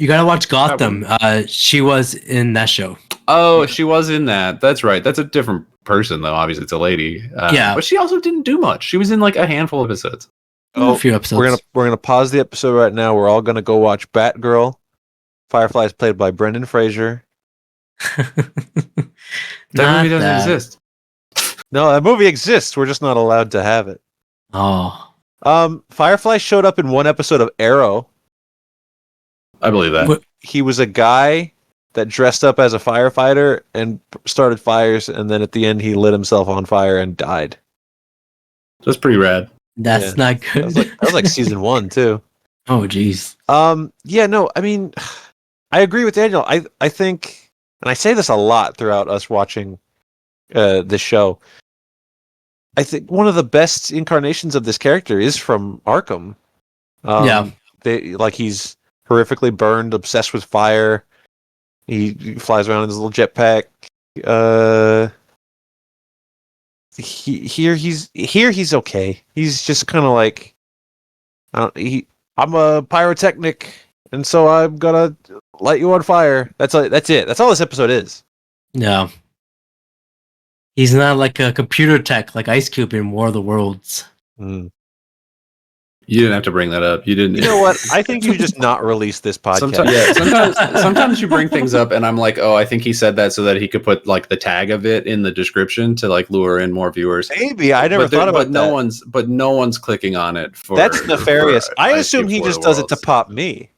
gotta watch Gotham. She was in that show. Oh, she was in that. That's right. That's a different person, though. Obviously, it's a lady. Yeah. But she also didn't do much. She was in like a handful of episodes. A few episodes. we're gonna pause the episode right now. We're all gonna go watch Batgirl. Firefly is played by Brendan Fraser. That Not movie doesn't that. exist. No, that movie exists. We're just not allowed to have it. Oh. Firefly showed up in one episode of Arrow. I believe that. What- He was a guy that dressed up as a firefighter and started fires, and then at the end he lit himself on fire and died. That's pretty rad. That's Yeah. not That good. was like season 1 too. Oh, jeez. Yeah, no, I mean, I agree with Daniel. I think, and I say this a lot throughout us watching this show. I think one of the best incarnations of this character is from Arkham. Yeah. He's horrifically burned, obsessed with fire. He flies around in his little jetpack. Here he's okay. He's just kind of like, I'm a pyrotechnic, and so I'm gonna light you on fire. That's it. That's all this episode is. Yeah. He's not like a computer tech like Ice Cube in War of the Worlds. Mm. You didn't have to bring that up. You didn't. You know what? I think you just not release this podcast. Sometimes you bring things up, and I'm like, oh, I think he said that so that he could put like the tag of it in the description to like lure in more viewers. Maybe I never thought about that. But no one's clicking on it. That's nefarious. for I Ice assume Cube he for just the does it to Worlds. pop me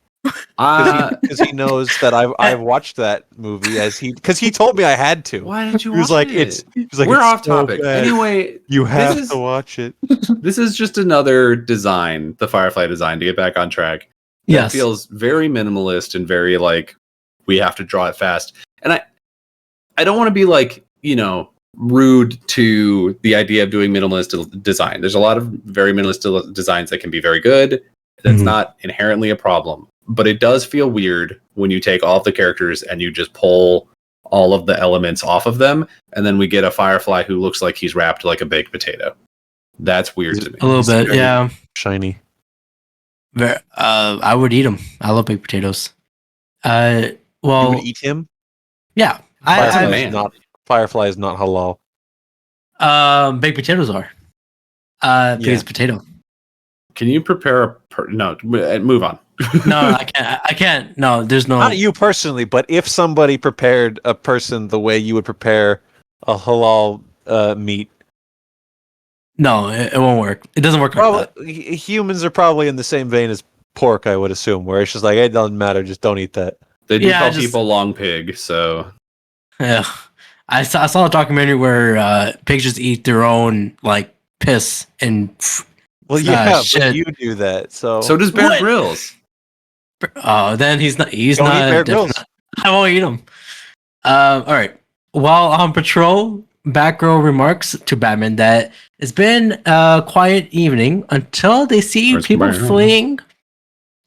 Uh, because he knows that I've watched that movie because he told me I had to. why did you? He was watch like, it? We're We're off topic. Anyway, You have this is- to watch it. this is just another design, the Firefly design, to get back on track. That Yes. feels very minimalist and very like we have to draw it fast. And I don't want to be like, rude to the idea of doing minimalist design. There's a lot of very minimalist designs that can be very good. That's Mhm. not inherently a problem. But it does feel weird when you take all of the characters and you just pull all of the elements off of them, and then we get a Firefly who looks like he's wrapped like a baked potato. That's weird to me. A little bit, yeah. Shiny. I would eat them. I love baked potatoes. You Well, would eat him? yeah. Man. Firefly is not halal. Baked potatoes are. Baked potato. Can you prepare no, move on. No, I can't. I can't. No, there's no. Not you personally, but if somebody prepared a person the way you would prepare a halal meat, No, it won't work. It doesn't work like that. probably humans are probably in the same vein as pork, I would assume, where it's just like it doesn't matter, just don't eat that. They do Yeah, call just- people long pig, so Yeah, I saw a documentary where pigs just eat their own like piss and. Well, yeah, but shit. you do that, so does Bear What? Grylls. Oh, then he's not. He's Don't eat not. Bear Grylls. I won't eat him. All right. While on patrol, Batgirl remarks to Batman that it's been a quiet evening until they see Where's people Batman? fleeing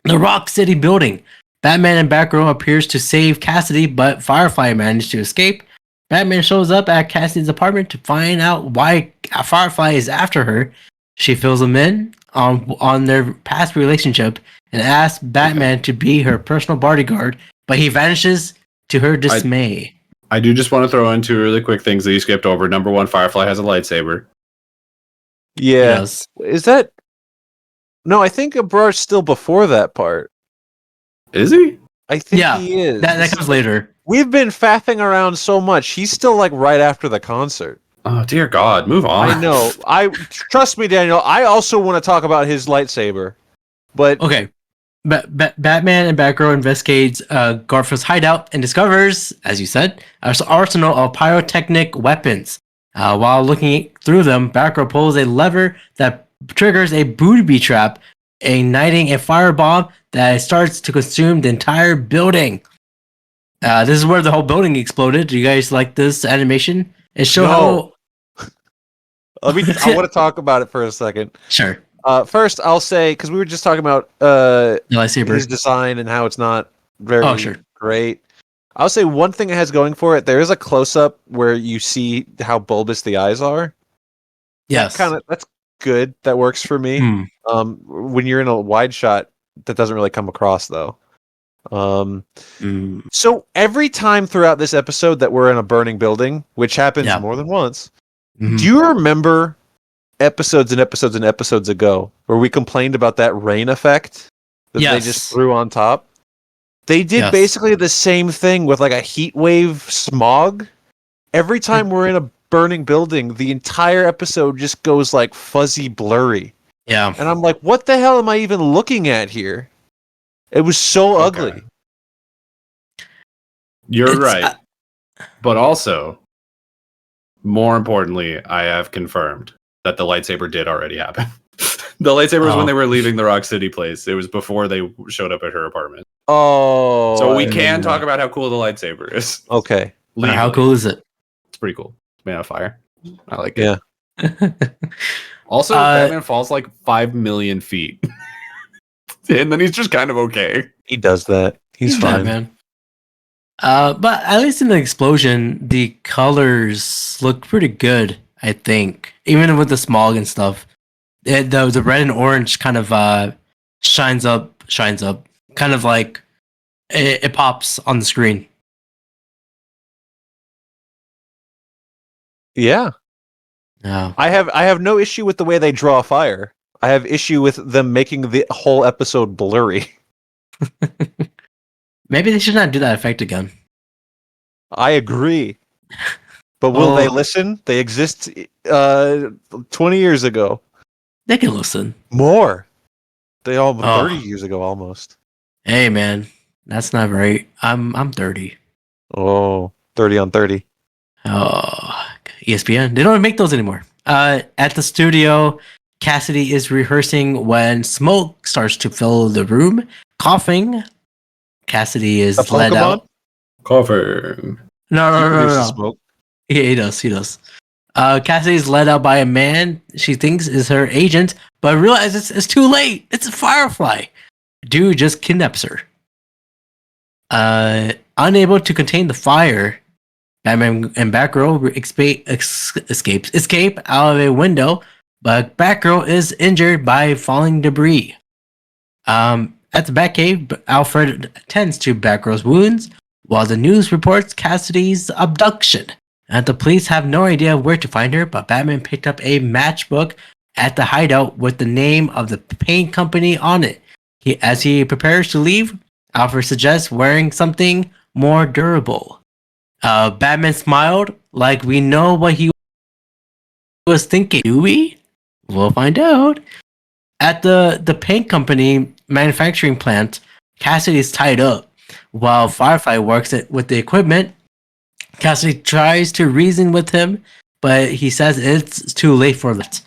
the Rock City building. Batman and Batgirl appears to save Cassidy, but Firefly manages to escape. Batman shows up at Cassidy's apartment to find out why Firefly is after her. She fills him in on their past relationship and asks Batman to be her personal bodyguard, but he vanishes to her dismay. I do just want to throw in two really quick things that you skipped over. Number one, Firefly has a lightsaber. yeah. Yes. Is that? No, I think Abrar's still before that part. Is he? I think Yeah, he is. That comes later. We've been faffing around so much. He's still like right after the concert. Oh dear God, move on. I know. Trust me, Daniel. I also want to talk about his lightsaber, but Okay. Batman and Batgirl investigates Garfield's hideout and discovers, as you said, an arsenal of pyrotechnic weapons. While looking through them, Batgirl pulls a lever that triggers a booby trap, igniting a firebomb that starts to consume the entire building. This is where the whole building exploded. Do you guys like this animation? It showed No. how. I want to talk about it for a second. Sure. First, I'll say, because we were just talking about The lightsaber. his design and how it's not very Sure. great. I'll say one thing it has going for it. There is a close up where you see how bulbous the eyes are. Yes. That's good. That works for me. Hmm. When you're in a wide shot, that doesn't really come across though. So every time throughout this episode that we're in a burning building, which happens more than once, do you remember episodes and episodes and episodes ago where we complained about that rain effect that they just threw on top? They did basically the same thing with like a heat wave smog. Every time we're in a burning building, the entire episode just goes like fuzzy blurry. Yeah. And I'm like, what the hell am I even looking at here? It was so ugly. You're right. But also, more importantly, I have confirmed that the lightsaber did already happen. The lightsaber was when they were leaving the Rock City place. It was before they showed up at her apartment. Oh. So we can talk about how cool the lightsaber is. Okay. Legally. How cool is it? It's pretty cool. It's made out of fire. I like it. Yeah. Also, Batman falls like 5 million feet. And then he's just kind of okay. He does that. He's fine. Man. But at least in the explosion, the colors look pretty good, I think. Even with the smog and stuff. The red and orange kind of shines up. Kind of like it pops on the screen. Yeah. No. I have no issue with the way they draw fire. I have issue with them making the whole episode blurry. Maybe they should not do that effect again. I agree. But will they listen? They exist 20 years ago. They can listen. More. 30 years ago almost. Hey man, that's not right. I'm 30. Oh, 30 on 30. Oh, ESPN. They don't make those anymore. At the studio, Cassidy is rehearsing when smoke starts to fill the room. Coughing. Cassidy is led out. Coughing. No. Smoke. Yeah, he does. Cassidy is led out by a man she thinks is her agent, but realizes it's too late. It's a Firefly. Dude just kidnaps her. Unable to contain the fire, Batman and Batgirl escape out of a window, but Batgirl is injured by falling debris. At the Batcave, Alfred attends to Batgirl's wounds, while the news reports Cassidy's abduction. And the police have no idea where to find her, but Batman picked up a matchbook at the hideout with the name of the paint company on it. As he prepares to leave, Alfred suggests wearing something more durable. Batman smiled, like we know what he was thinking. Do we? We'll find out. At the paint company manufacturing plant, Cassidy is tied up, while Firefly works with the equipment. Cassidy tries to reason with him, but he says it's too late for that.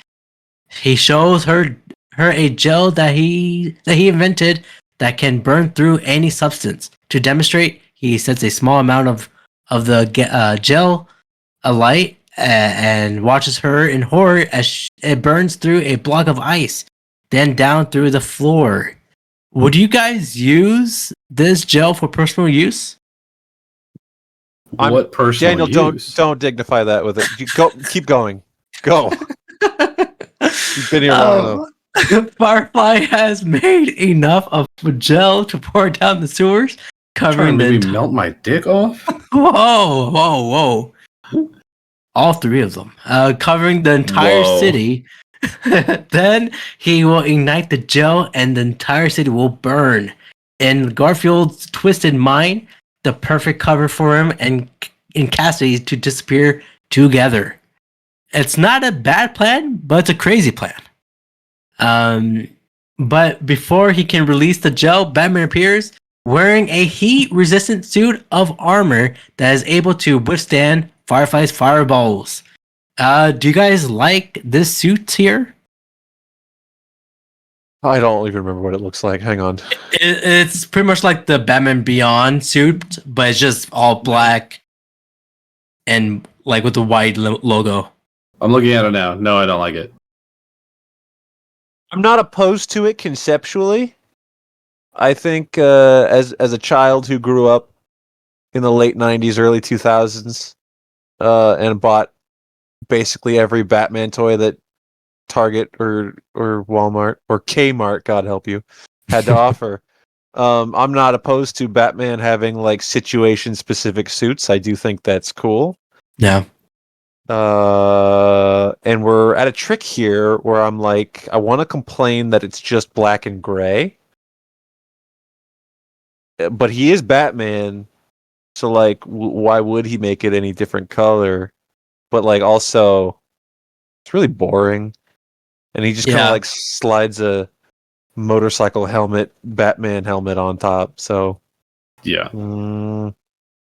He shows her a gel that he invented that can burn through any substance. To demonstrate, he sets a small amount of the gel alight and watches her in horror as it burns through a block of ice, then down through the floor. Would you guys use this gel for personal use? What personal Daniel, use? don't dignify that with it. Keep going. Go. You've been here long enough. Firefly has made enough of gel to pour down the sewers, covering Trying to melt my dick off. Whoa! All three of them, covering the entire city. Then he will ignite the gel, and the entire city will burn. In Garfield's twisted mind, the perfect cover for him and in Cassidy to disappear together. It's not a bad plan, but it's a crazy plan. But before he can release the gel, Batman appears wearing a heat-resistant suit of armor that is able to withstand Firefly's fireballs. Do you guys like this suit here? I don't even remember what it looks like. Hang on. It's pretty much like the Batman Beyond suit, but it's just all black and like with the white logo. I'm looking at it now. No, I don't like it. I'm not opposed to it conceptually. I think as a child who grew up in the late '90s, early 2000s, and bought basically every Batman toy that Target or Walmart or Kmart, God help you, had to offer. I'm not opposed to Batman having like situation specific suits. I do think that's cool. Yeah. And we're at a trick here where I'm like, I want to complain that it's just black and gray, but he is Batman, so like, why would he make it any different color? But like, also, it's really boring, and he just kind of like slides a motorcycle helmet, Batman helmet on top. So yeah,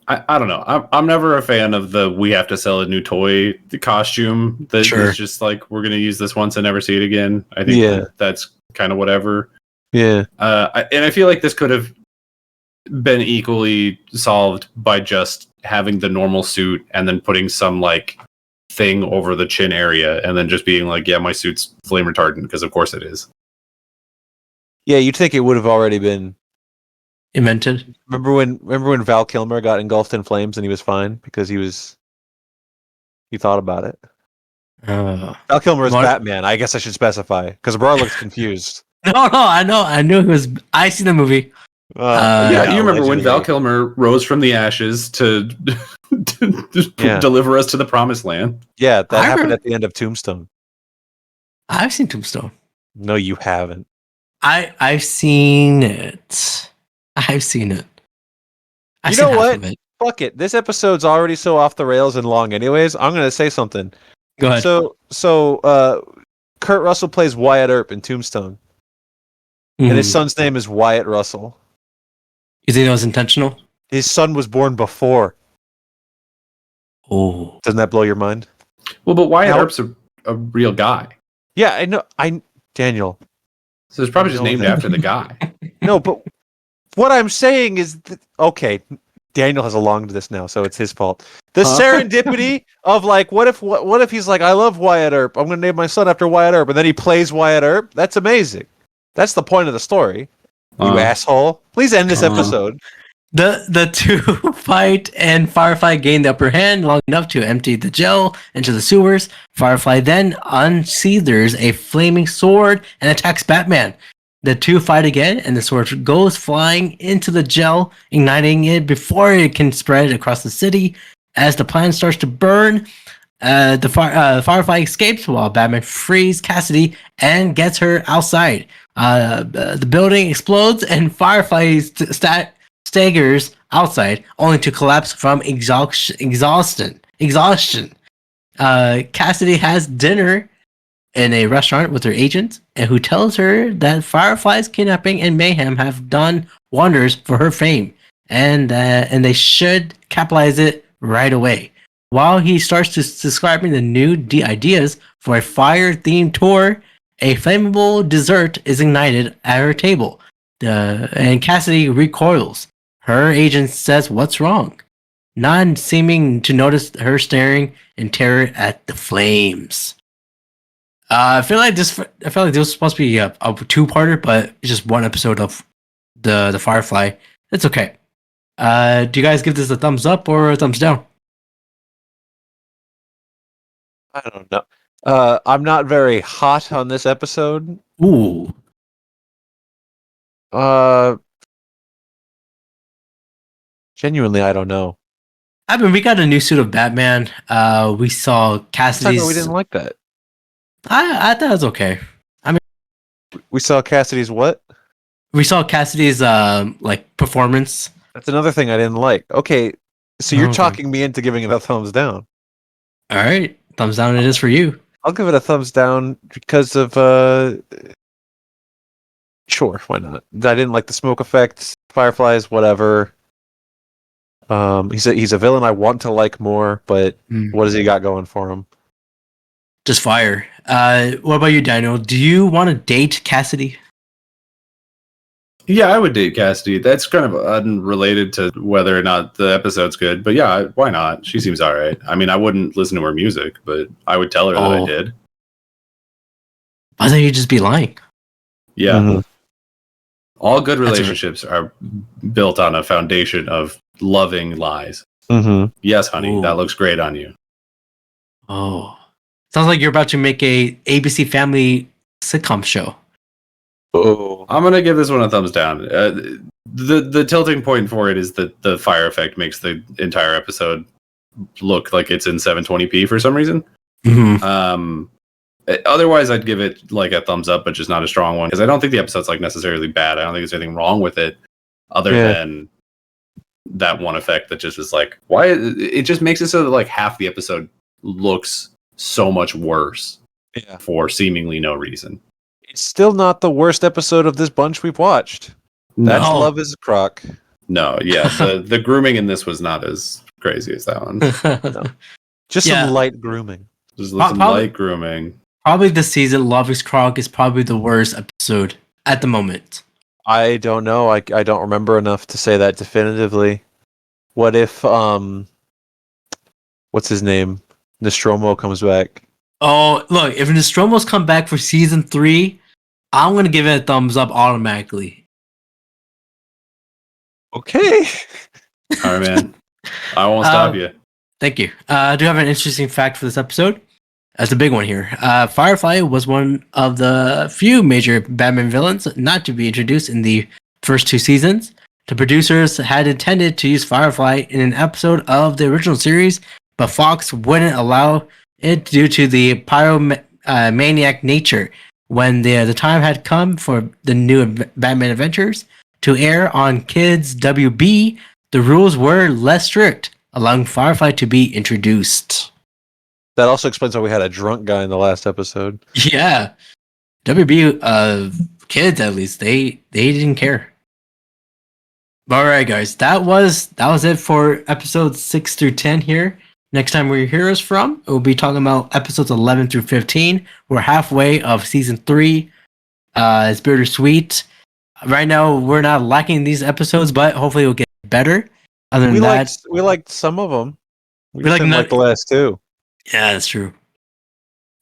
I don't know. I'm never a fan of the we have to sell a new toy costume that is just like we're gonna use this once and never see it again. I think that's kind of whatever. Yeah. And I feel like this could have been equally solved by just having the normal suit and then putting some like thing over the chin area and then just being like, yeah, my suit's flame retardant because of course it is. Yeah, you'd think it would have already been invented. Remember when Val Kilmer got engulfed in flames and he was fine because he thought about it. Val Kilmer is Batman. I guess I should specify because Abrar looks confused. No, I knew he was. I seen the movie. Yeah, you remember when Val Kilmer rose from the ashes to deliver us to the promised land? Yeah, that happened at the end of Tombstone. I've seen Tombstone. No, you haven't. I've seen it. I've seen it. You know what? Fuck it. This episode's already so off the rails and long anyways. I'm going to say something. Go ahead. So Kurt Russell plays Wyatt Earp in Tombstone. And his son's name is Wyatt Russell. You think that was intentional? His son was born before. Oh. Doesn't that blow your mind? Well, but Wyatt Earp's a real guy. Yeah, I know. Daniel. So it's probably just named after the guy. No, but what I'm saying is okay, Daniel has alonged this now, so it's his fault. The serendipity of like, what if he's like, I love Wyatt Earp. I'm going to name my son after Wyatt Earp, and then he plays Wyatt Earp. That's amazing. That's the point of the story. You asshole. Please end this episode. The two fight, and Firefly gain the upper hand long enough to empty the gel into the sewers. Firefly then unsheathers a flaming sword and attacks Batman. The two fight again, and the sword goes flying into the gel, igniting it before it can spread across the city. As the plant starts to burn, Firefly escapes while Batman frees Cassidy and gets her outside. The building explodes, and Firefly staggers outside, only to collapse from exhaustion. Cassidy has dinner in a restaurant with her agent, and who tells her that Firefly's kidnapping and mayhem have done wonders for her fame, and they should capitalize it right away. While he starts describing the new ideas for a fire-themed tour, a flammable dessert is ignited at her table, and Cassidy recoils. Her agent says, "What's wrong?" Not seeming to notice her staring in terror at the flames. I feel like this was supposed to be a two-parter, but it's just one episode of the Firefly. It's okay. Do you guys give this a thumbs up or a thumbs down? I don't know. I'm not very hot on this episode. Ooh. Genuinely, I don't know. I mean, we got a new suit of Batman. We saw Cassidy's. We didn't like that. I thought it was okay. I mean, we saw Cassidy's what? We saw Cassidy's like performance. That's another thing I didn't like. Okay, so you're talking me into giving it a thumbs down. All right, thumbs down it is for you. I'll give it a thumbs down because of sure, why not? I didn't like the smoke effects, Fireflies, whatever. He's a villain I want to like more, but what has he got going for him? Just fire. What about you, Daniel? Do you want to date Cassidy? Yeah, I would date Cassidy. That's kind of unrelated to whether or not the episode's good, but yeah, why not? She seems all right. I mean, I wouldn't listen to her music, but I would tell her that I did. Why don't you just be lying? Yeah. Mhm. All good relationships are built on a foundation of loving lies. Mm-hmm. Yes, honey, Ooh. that looks great on you. Oh, sounds like you're about to make a ABC Family sitcom show. Oh. I'm gonna give this one a thumbs down. The tilting point for it is that the fire effect makes the entire episode look like it's in 720p for some reason. Mm-hmm. Otherwise, I'd give it like a thumbs up, but just not a strong one because I don't think the episode's like necessarily bad. I don't think there's anything wrong with it, other than that one effect that just is like, why? It just makes it so that like half the episode looks so much worse for seemingly no reason. It's still not the worst episode of this bunch we've watched. That's No. Love is Croc. No, yeah, the grooming in this was not as crazy as that one. Just Yeah. some light grooming. Just some light grooming. Probably this season, Love is Croc is probably the worst episode at the moment. I don't know. I don't remember enough to say that definitively. What if what's his name? Nostromo comes back. Oh, look, if Nostromo's come back for season 3, I'm gonna give it a thumbs up automatically. Okay. All right, man. I won't stop you. Thank you. I do have an interesting fact for this episode. That's a big one here. Firefly was one of the few major Batman villains not to be introduced in the first 2 seasons. The producers had intended to use Firefly in an episode of the original series, but Fox wouldn't allow it due to the pyromaniac nature. When the time had come for the new Batman Adventures to air on Kids WB, the rules were less strict, allowing Firefly to be introduced. That also explains why we had a drunk guy in the last episode. Yeah, WB kids at least they didn't care. All right, guys, that was it for episodes 6 through 10 here. Next time we hear us from, we'll be talking about episodes 11 through 15. We're halfway of season 3. It's bittersweet. Right now, we're not liking these episodes, but hopefully it'll get better. Other than that, we liked some of them. We like didn't like the last 2. yeah, that's true.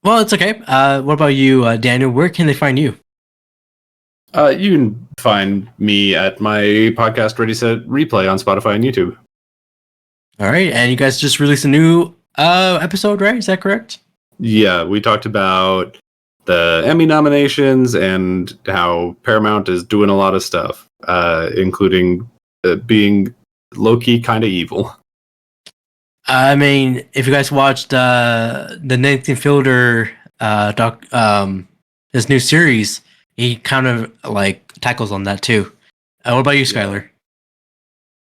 Well, it's okay. What about you, Daniel? Where can they find you? You can find me at my podcast Ready Set Replay on Spotify and YouTube. All right, and you guys just released a new episode, right? Is that correct? Yeah, we talked about the Emmy nominations and how Paramount is doing a lot of stuff, including being low-key kind of evil. I mean, if you guys watched the Nathan Fielder his new series, he kind of like tackles on that too. What about you, Skyler?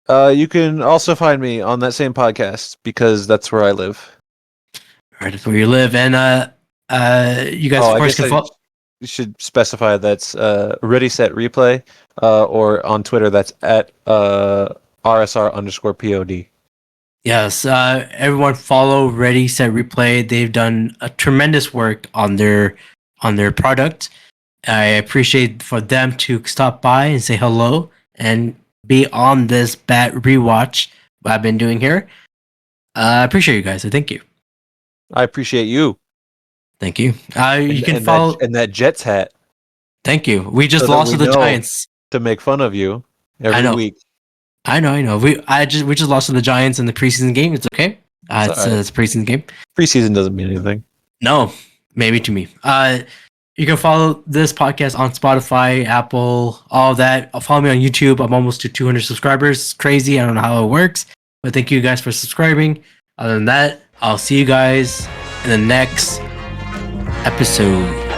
You can also find me on that same podcast because that's where I live. All right, that's where you live, and you guys of course can follow. You should specify that's Ready Set Replay, or on Twitter that's at RSR_POD. Yes, everyone follow Ready Set Replay. They've done a tremendous work on their product. I appreciate for them to stop by and say hello and be on this Bat rewatch I've been doing here. I appreciate you guys. So thank you. I appreciate you. Thank you. You can follow. that Jets hat Thank you. We just So that lost we to the know. Giants. to make fun of you every know. week. I know. We just lost to the Giants in the preseason game. It's okay. It's a preseason game. Preseason doesn't mean anything. No, maybe to me. You can follow this podcast on Spotify, Apple, all of that. Follow me on YouTube. I'm almost to 200 subscribers. It's crazy. I don't know how it works, but thank you guys for subscribing. Other than that, I'll see you guys in the next episode.